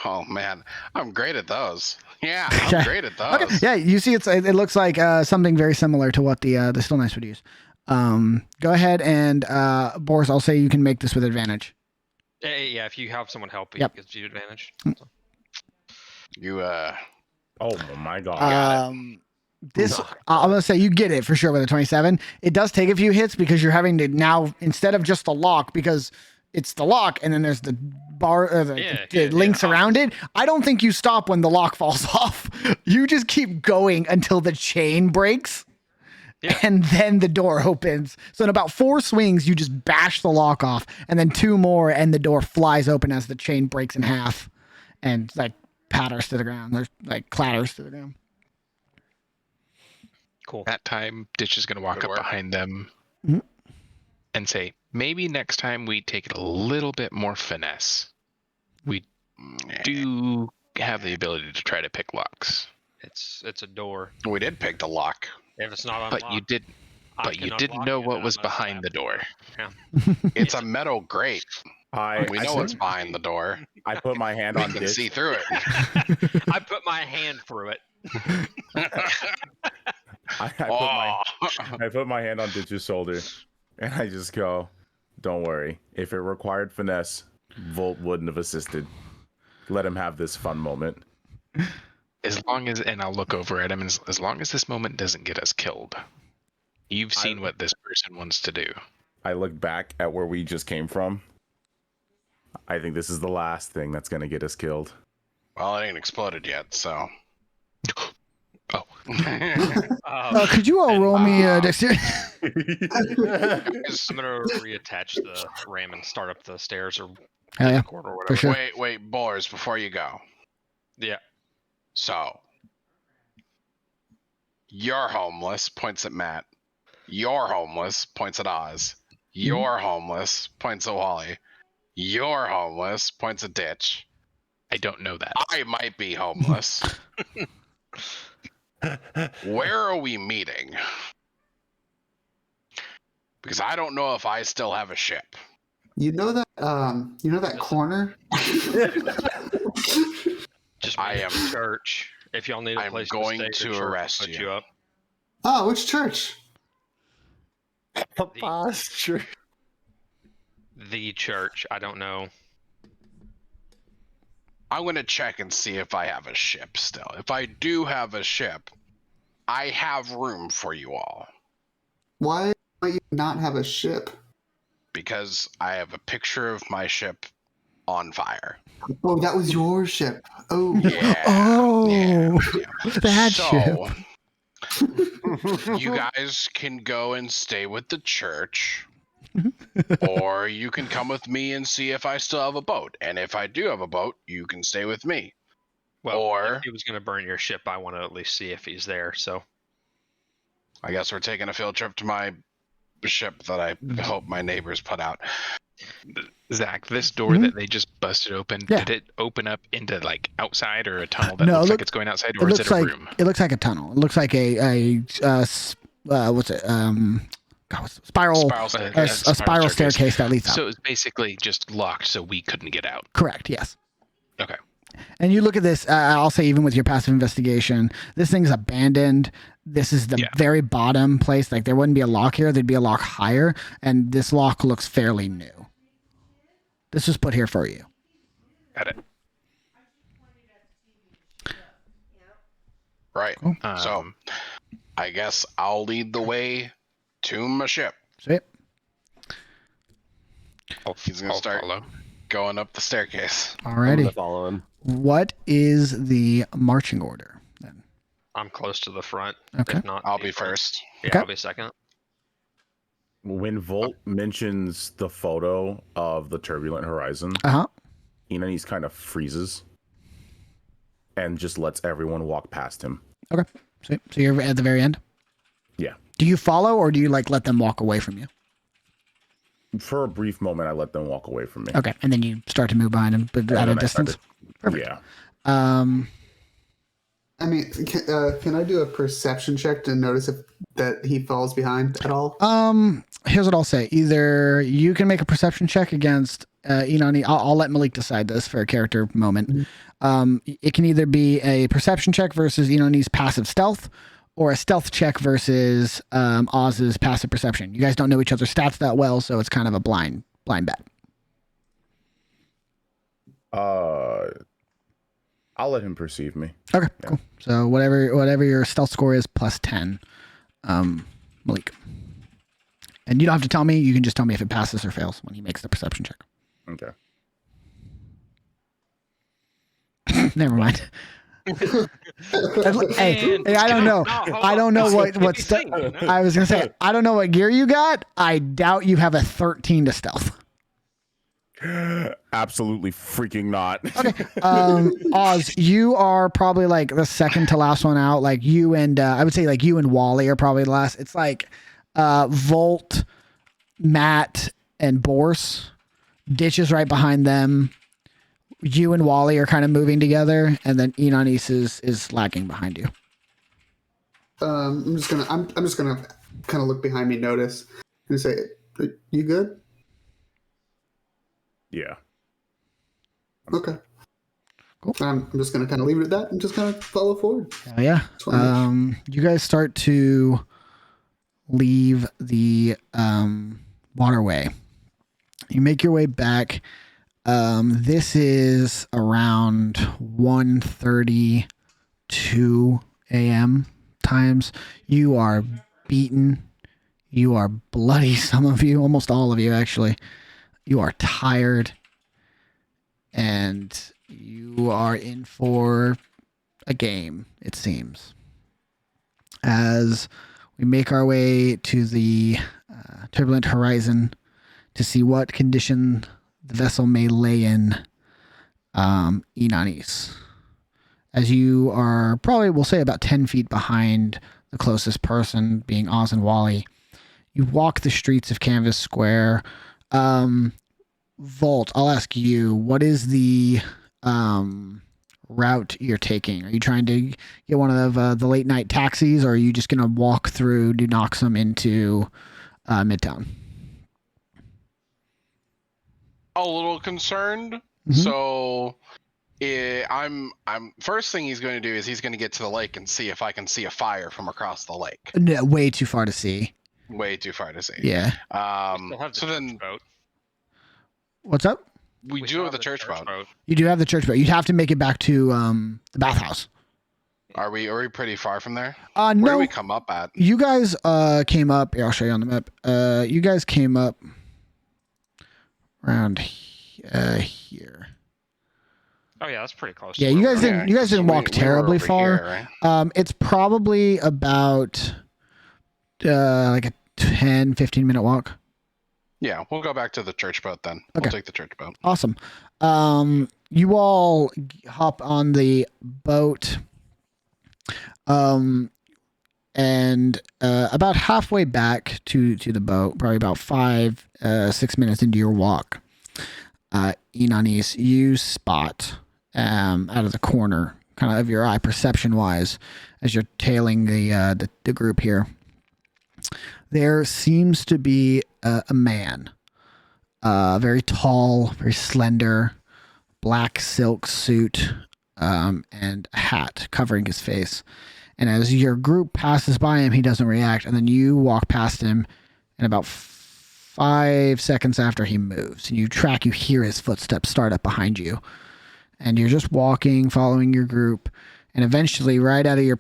Oh man, I'm great at those. Yeah, I'm great at those. Okay. Yeah, you see, it looks like something very similar to what the Still Nice would use. Go ahead and Boris, I'll say you can make this with advantage. Yeah, if you have someone help, it gives you advantage. So. You Oh my god. This I'm gonna say you get it for sure with a 27. It does take a few hits because you're having to now, instead of just the lock, because it's the lock and then there's the bar or the links around it. I don't think you stop when the lock falls off. You just keep going until the chain breaks. Yeah. And then the door opens. So in about 4 swings, you just bash the lock off, and then 2 more, and the door flies open as the chain breaks in half and like patters to the ground. There's like clatters to the ground. Cool. That time, Ditch is going to walk up behind them and say, maybe next time we take it a little bit more finesse. We do have the ability to try to pick locks. It's a door. We did pick the lock. If it's not unlocked, but you didn't know what was behind the door. Yeah. It's a metal grate. We know what's behind the door. I put my hand We on can Ditch. see through it. I put my hand through it. I put my hand on Ditch's shoulder, and I just go, "Don't worry. If it required finesse, Volt wouldn't have assisted. Let him have this fun moment." As long as, and I'll look over at him, and as long as this moment doesn't get us killed, you've seen what this person wants to do. I look back at where we just came from. I think this is the last thing that's going to get us killed. Well, it ain't exploded yet, so. Oh. Could you all roll me dexterity? I'm gonna reattach the ram and start up the stairs or yeah, cord or for whatever. sure. Wait, Boars, before you go. Yeah. So, you're homeless, points at Matt. You're homeless, points at Oz. You're homeless, points at Wally. You're homeless, points at Ditch. I don't know that. I might be homeless. Where are we meeting? Because I don't know if I still have a ship. You know that corner? Just I am church. If y'all need a I'm place going to, stay, to the church will arrest put you. up. Oh, which church? The church. I don't know. I'm going to check and see if I have a ship still. If I do have a ship, I have room for you all. Why might you not have a ship? Because I have a picture of my ship on fire. Oh, that was your ship. Oh. Yeah. Oh, that So, ship. you guys can go and stay with the church, or you can come with me and see if I still have a boat. And if I do have a boat, you can stay with me. Well, Or if he was going to burn your ship, I want to at least see if he's there. So I guess we're taking a field trip to my ship that I hope my neighbors put out. Zach, this door that they just busted open, did it open up into like outside or a tunnel that looks like it's going outside, or is it a room? It looks like a tunnel. It looks like what's it? Spiral staircase. A spiral staircase that leads out. So it's basically just locked, so we couldn't get out. Correct. Yes. Okay. And you look at this. I'll say, even with your passive investigation, this thing's abandoned. This is the very bottom place. Like, there wouldn't be a lock here. There'd be a lock higher, and this lock looks fairly new. This was put here for you. Got it. Right. So, I guess I'll lead the way to my ship. Sweet. He's going to start going up the staircase. Alrighty. Follow him. What is the marching order then? I'm close to the front. Okay. If not, I'll be first. Yeah, Okay. I'll be second. When Volt mentions the photo of the turbulent horizon, Inanis kind of freezes and just lets everyone walk past him. Okay. So you're at the very end? Yeah. Do you follow, or do you let them walk away from you? For a brief moment, I let them walk away from me. Okay. And then you start to move behind him, but at a distance? Perfect. Yeah. I mean, can I do a perception check to notice if that he falls behind at all? Here's what I'll say. Either you can make a perception check against Inani. I'll let Malik decide this for a character moment. It can either be a perception check versus Inani's passive stealth, or a stealth check versus Oz's passive perception. You guys don't know each other's stats that well, so it's kind of a blind bet. I'll let him perceive me. Okay, cool. So whatever your stealth score is, plus 10, Malik. And you don't have to tell me. You can just tell me if it passes or fails when he makes the perception check. Okay. Never mind. Hey, I don't know. I don't know what I was gonna say. I don't know what gear you got. I doubt you have a 13 to stealth. Absolutely freaking not. Okay. Oz, you are probably like the second to last one out. Like you and I would say like you and Wally are probably the last. It's like Volt, Matt, and Borse. Ditch is right behind them. You and Wally are kind of moving together, and then Inanis is lagging behind you. I'm just gonna kind of look behind me, notice, and say, "You good?" Yeah. Okay. Cool. I'm just going to kind of leave it at that and just kind of follow forward. Hell yeah. You guys start to leave the waterway. You make your way back. This is around 1:32 a.m. times. You are beaten. You are bloody, some of you, almost all of you actually. You are tired. And you are in for a game, it seems. As we make our way to the turbulent horizon to see what condition the vessel may lay in Inanis. As you are probably, we'll say, about 10 feet behind the closest person, being Oz and Wally, you walk the streets of Canvas Square. Volt, I'll ask you, what is the route you're taking? Are you trying to get one of the late night taxis, or are you just going to walk through New Noxum into Midtown? A little concerned. Mm-hmm. So I'm first thing he's going to do is he's going to get to the lake and see if I can see a fire from across the lake. No, way too far to see. Way too far to see. Yeah. So then boat. What's up? We do have the church boat. You do have the church boat. You'd have to make it back to the bathhouse. Are we pretty far from there? No. Where do we come up at? You guys came up. Here, I'll show you on the map. You guys came up around here. Oh yeah, that's pretty close. Yeah, you guys didn't. You guys didn't walk terribly far. Here, right? It's probably about like a 10-15 minute walk. Yeah, we'll go back to the church boat then. Okay. We'll take the church boat. Awesome. You all hop on the boat. And about halfway back to the boat, probably about 5-6 minutes into your walk, Inanis, you spot out of the corner, kind of your eye, perception wise, as you're tailing the group here. There seems to be a man, very tall, very slender, black silk suit, and a hat covering his face. And as your group passes by him, he doesn't react. And then you walk past him, and about 5 seconds after, he moves. And you hear his footsteps start up behind you. And you're just walking, following your group. And eventually, right out of your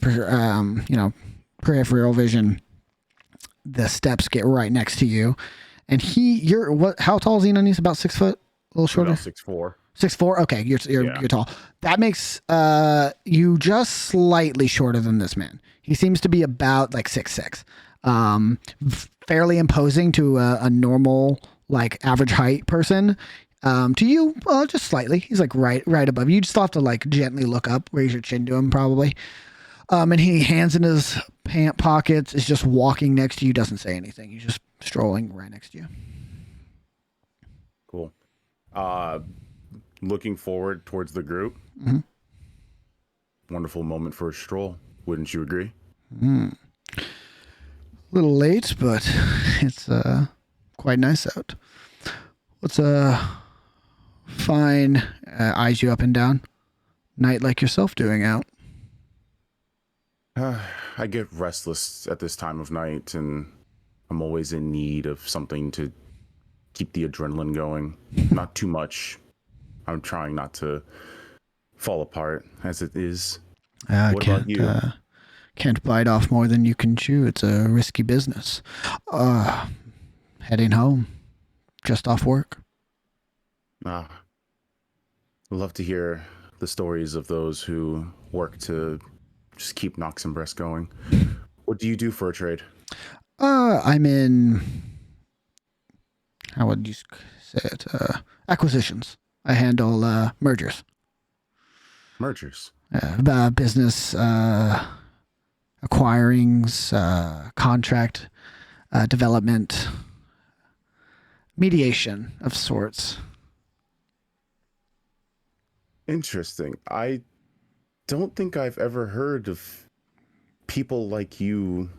peripheral vision, the steps get right next to you. And how tall is Inanis? About 6 foot? A little shorter? About 6'4". 6'4"? Okay, you're tall. That makes you just slightly shorter than this man. He seems to be about like 6'6". Fairly imposing to a normal, like, average height person. To you, just slightly. He's like right above you. You just have to like gently look up, raise your chin to him probably. And he, hands in his pant pockets, is just walking next to you, doesn't say anything. He's just strolling right next to you. Cool. Looking forward towards the group. Mm-hmm. Wonderful moment for a stroll. Wouldn't you agree? A little late, but it's quite nice out. What's fine eyes you up and down knight like yourself doing out? I get restless at this time of night, and I'm always in need of something to keep the adrenaline going. Not too much. I'm trying not to fall apart as it is. What about you? Can't bite off more than you can chew. It's a risky business. Heading home, just off work. I'd love to hear the stories of those who work to just keep Noximbres going. What do you do for a trade? I'm in, how would you say it? Acquisitions. I handle mergers. Mergers? Business acquirings, contract development, mediation of sorts. Interesting. I don't think I've ever heard of people like you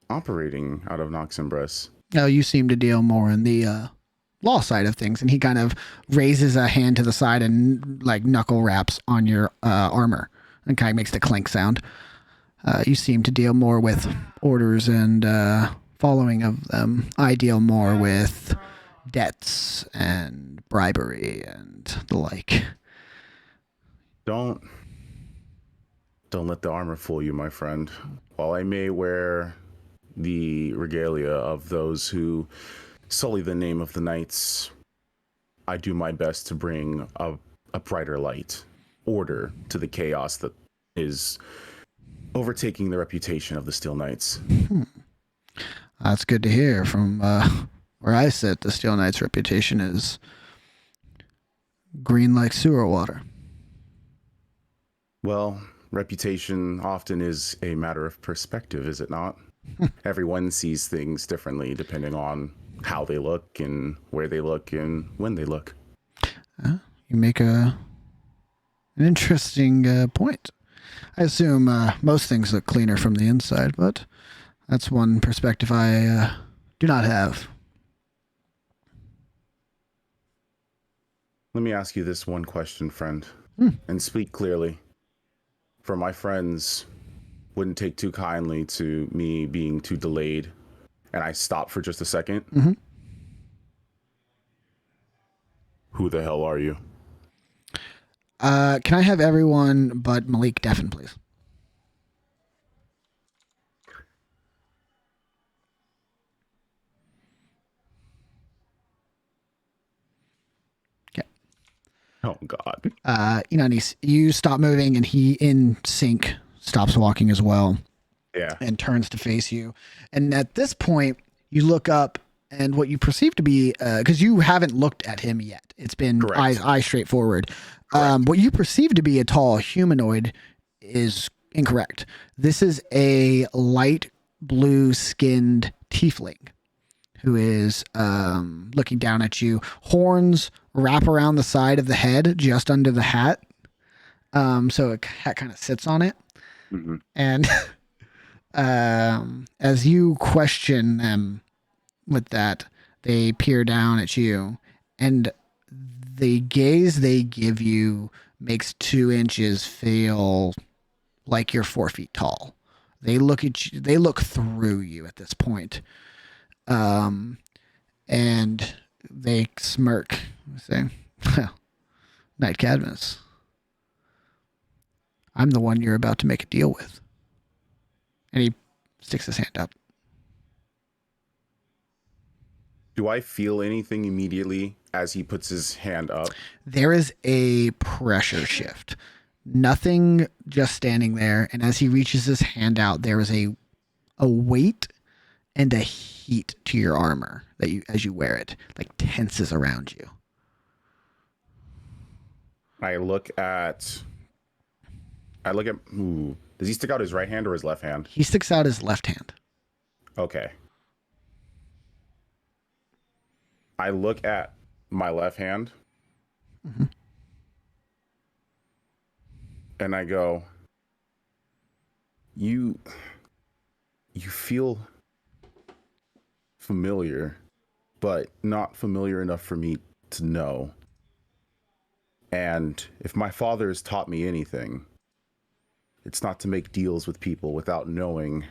operating out of Noximbres. No, you seem to deal more in the law side of things, and he kind of raises a hand to the side and like knuckle raps on your armor and kind of makes the clink sound. You seem to deal more with orders and following of them. I deal more with debts and bribery and the like. Don't let the armor fool you, my friend. While I may wear the regalia of those who sully the name of the knights, I do my best to bring a brighter light, order to the chaos that is overtaking the reputation of the Steel Knights. That's good to hear. From where I sit, the Steel Knight's reputation is green like sewer water. Well, reputation often is a matter of perspective, is it not? Everyone sees things differently depending on how they look and where they look and when they look. You make an interesting point. I assume most things look cleaner from the inside, but that's one perspective I do not have. Let me ask you this one question, friend, and speak clearly. For my friends wouldn't take too kindly to me being too delayed, and I stop for just a second. Mm-hmm. Who the hell are you? Can I have everyone but Malik deafen, please? Okay. Oh, God. And you stop moving, and he, in sync, stops walking as well. Yeah. And turns to face you. And at this point, you look up, and what you perceive to be, because you haven't looked at him yet. It's been eye straightforward. What you perceive to be a tall humanoid is incorrect. This is a light blue skinned tiefling who is looking down at you. Horns wrap around the side of the head, just under the hat. So a hat kind of sits on it. Mm-hmm. And as you question them with that, they peer down at you, and the gaze they give you makes 2 inches feel like you're 4 feet tall. They look at you, they look through you at this point. And they smirk, saying, "Well, Knight Cadmus, I'm the one you're about to make a deal with." And he sticks his hand up. Do I feel anything immediately as he puts his hand up? There is a pressure shift. Nothing just standing there. And as he reaches his hand out, there is a weight and a heat to your armor that you, as you wear it, like tenses around you. I look at. Ooh. Does he stick out his right hand or his left hand? He sticks out his left hand. Okay. I look at my left hand. Mm-hmm. And I go, you feel familiar, but not familiar enough for me to know. And if my father has taught me anything, it's not to make deals with people without knowing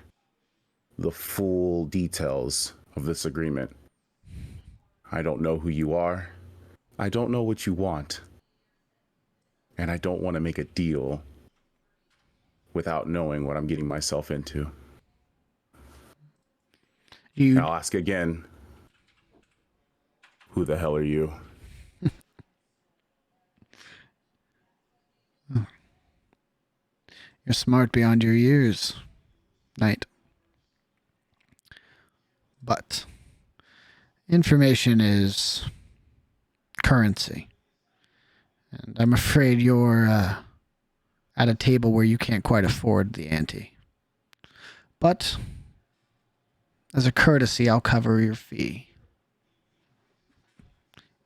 the full details of this agreement. I don't know who you are. I don't know what you want. And I don't want to make a deal without knowing what I'm getting myself into. I'll ask again. Who the hell are you? You're smart beyond your years, Knight. But information is currency. And I'm afraid you're at a table where you can't quite afford the ante. But as a courtesy, I'll cover your fee.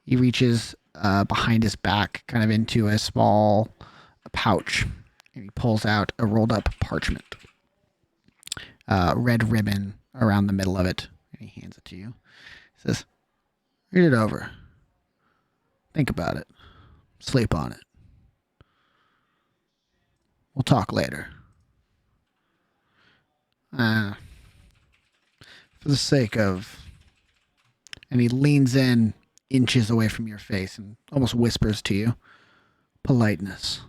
He reaches behind his back, kind of into a small pouch, and he pulls out a rolled up parchment. Red ribbon around the middle of it, and he hands it to you. He says, "Read it over. Think about it. Sleep on it. We'll talk later. For the sake of... And he leans in inches away from your face and almost whispers to you. Politeness.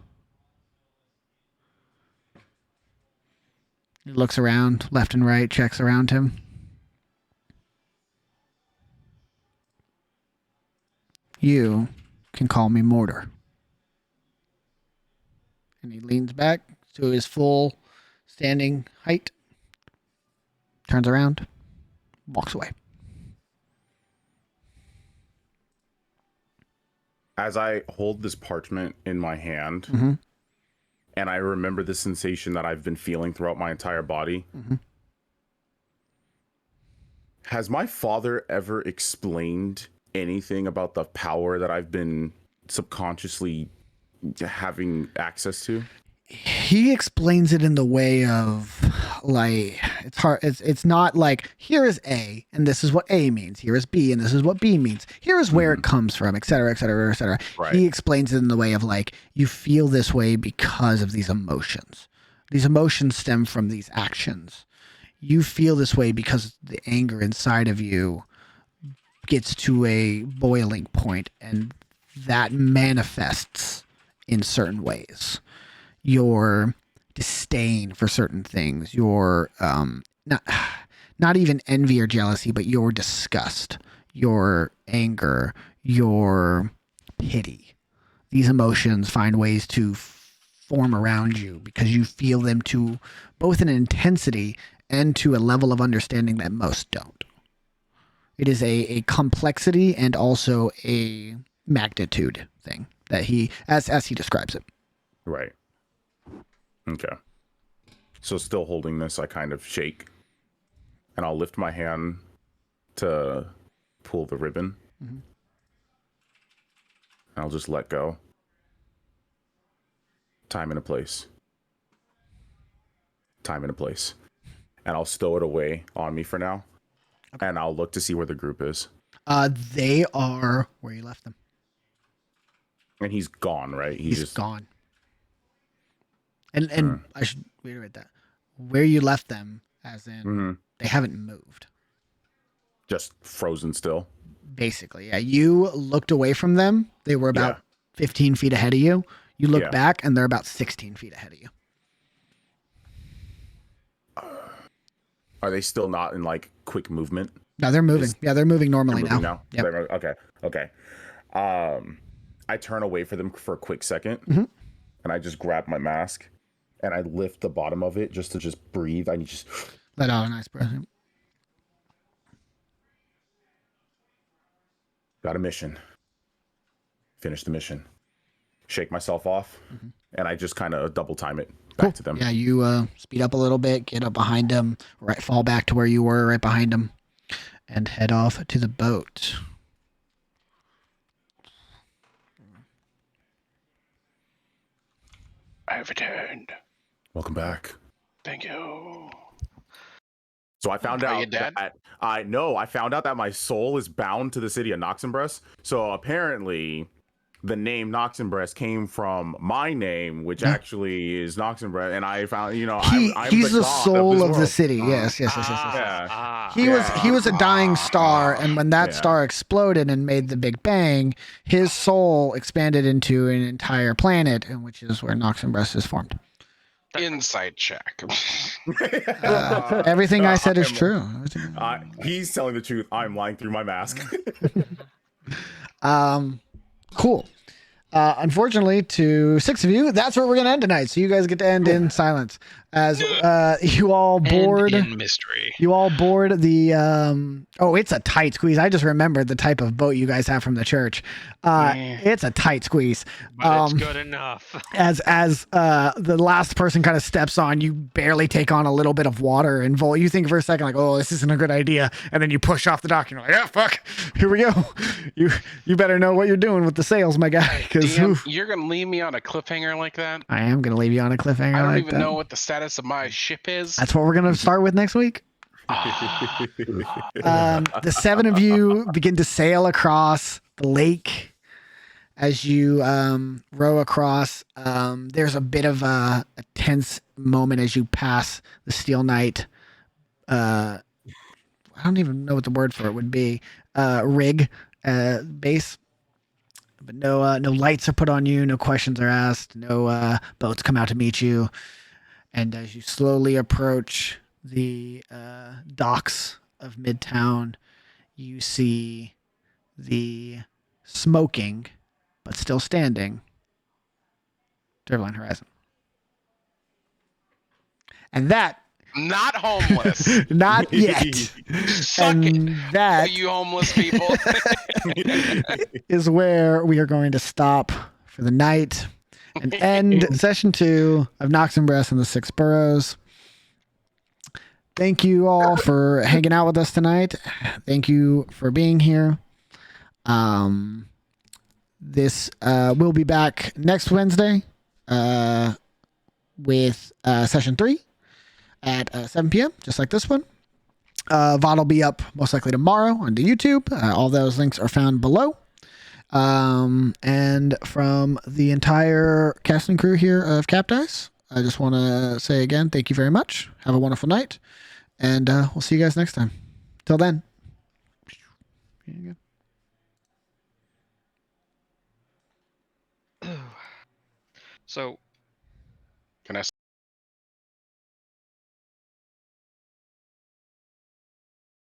He looks around, left and right, checks around him. You can call me Mortar. And he leans back to his full standing height, turns around, walks away. As I hold this parchment in my hand, and I remember the sensation that I've been feeling throughout my entire body, has my father ever explained anything about the power that I've been subconsciously having access to? He explains it in the way of, like, it's hard. It's not like, here is A, and this is what A means. Here is B, and this is what B means. Here is where it comes from, et cetera, et cetera, et cetera. Right. He explains it in the way of, like, you feel this way because of these emotions. These emotions stem from these actions. You feel this way because the anger inside of you gets to a boiling point, and that manifests in certain ways. Your disdain for certain things, your not even envy or jealousy, but your disgust, your anger, your pity. These emotions find ways to form around you because you feel them to both an intensity and to a level of understanding that most don't. It is a complexity and also a magnitude thing that he, as he describes it. Right. Okay. So still holding this, I kind of shake, and I'll lift my hand to pull the ribbon. And I'll just let go. Time and a place. Time and a place. And I'll stow it away on me for now. Okay. And I'll look to see where the group is. They are where you left them. And he's gone, right? He's just gone. And I should reiterate that. Where you left them, as in they haven't moved. Just frozen still. Basically, yeah. You looked away from them. They were about 15 feet ahead of you. You look back, and they're about 16 feet ahead of you. Are they still not in, like, quick movement? No, they're moving. They're moving normally now. Yep. Okay. I turn away from them for a quick second, and I just grab my mask, and I lift the bottom of it just to breathe. I just let out a nice breath. Got a mission. Finish the mission. Shake myself off, and I just kind of double time it back to them. Yeah, you speed up a little bit, get up behind them, fall back to where you were, right behind them, and head off to the boat. I have returned. Welcome back. Thank you. So I found out that I found out that my soul is bound to the city of Noximbres. So apparently the name Noximbres came from my name, which actually is Noximbres, and I found, he's the soul of the city. Yes. He was a dying star, and when that star exploded and made the Big Bang, his soul expanded into an entire planet, and which is where Noximbres is formed. Insight check. Everything I said is true. He's telling the truth. I'm lying through my mask. Cool. Unfortunately, to 6 of you, that's where we're going to end tonight. So you guys get to end in silence as you all board in mystery. You all board the it's a tight squeeze. I just remembered the type of boat you guys have from the church. It's a tight squeeze. But it's good enough. As the last person kind of steps on, you barely take on a little bit of water, and you think for a second like, oh, this isn't a good idea, and then you push off the dock, and you're like, yeah, fuck, here we go. You better know what you're doing with the sails, my guy. You're gonna leave me on a cliffhanger like that? I am gonna leave you on a cliffhanger. I don't even know what the status of my ship is. That's what we're gonna start with next week. The 7 of you begin to sail across the lake. as you row across, there's a bit of a tense moment as you pass the Steel Knight. I don't even know what the word for it would be. Rig base. But no lights are put on you. No questions are asked. No boats come out to meet you. And as you slowly approach the docks of Midtown, you see the smoking, but still standing, Turbine Horizon. And that, Not homeless. not yet. Suck and it, that you homeless people. is where we are going to stop for the night and end session 2 of Noximbres and the Six Boroughs. Thank you all for hanging out with us tonight. Thank you for being here. This we'll be back next Wednesday with session 3 at 7 p.m. just like this one. VOD will be up most likely tomorrow on the YouTube. All those links are found below. And from the entire cast and crew here of Capdice, I just want to say again, thank you very much. Have a wonderful night. And we'll see you guys next time. Till then. So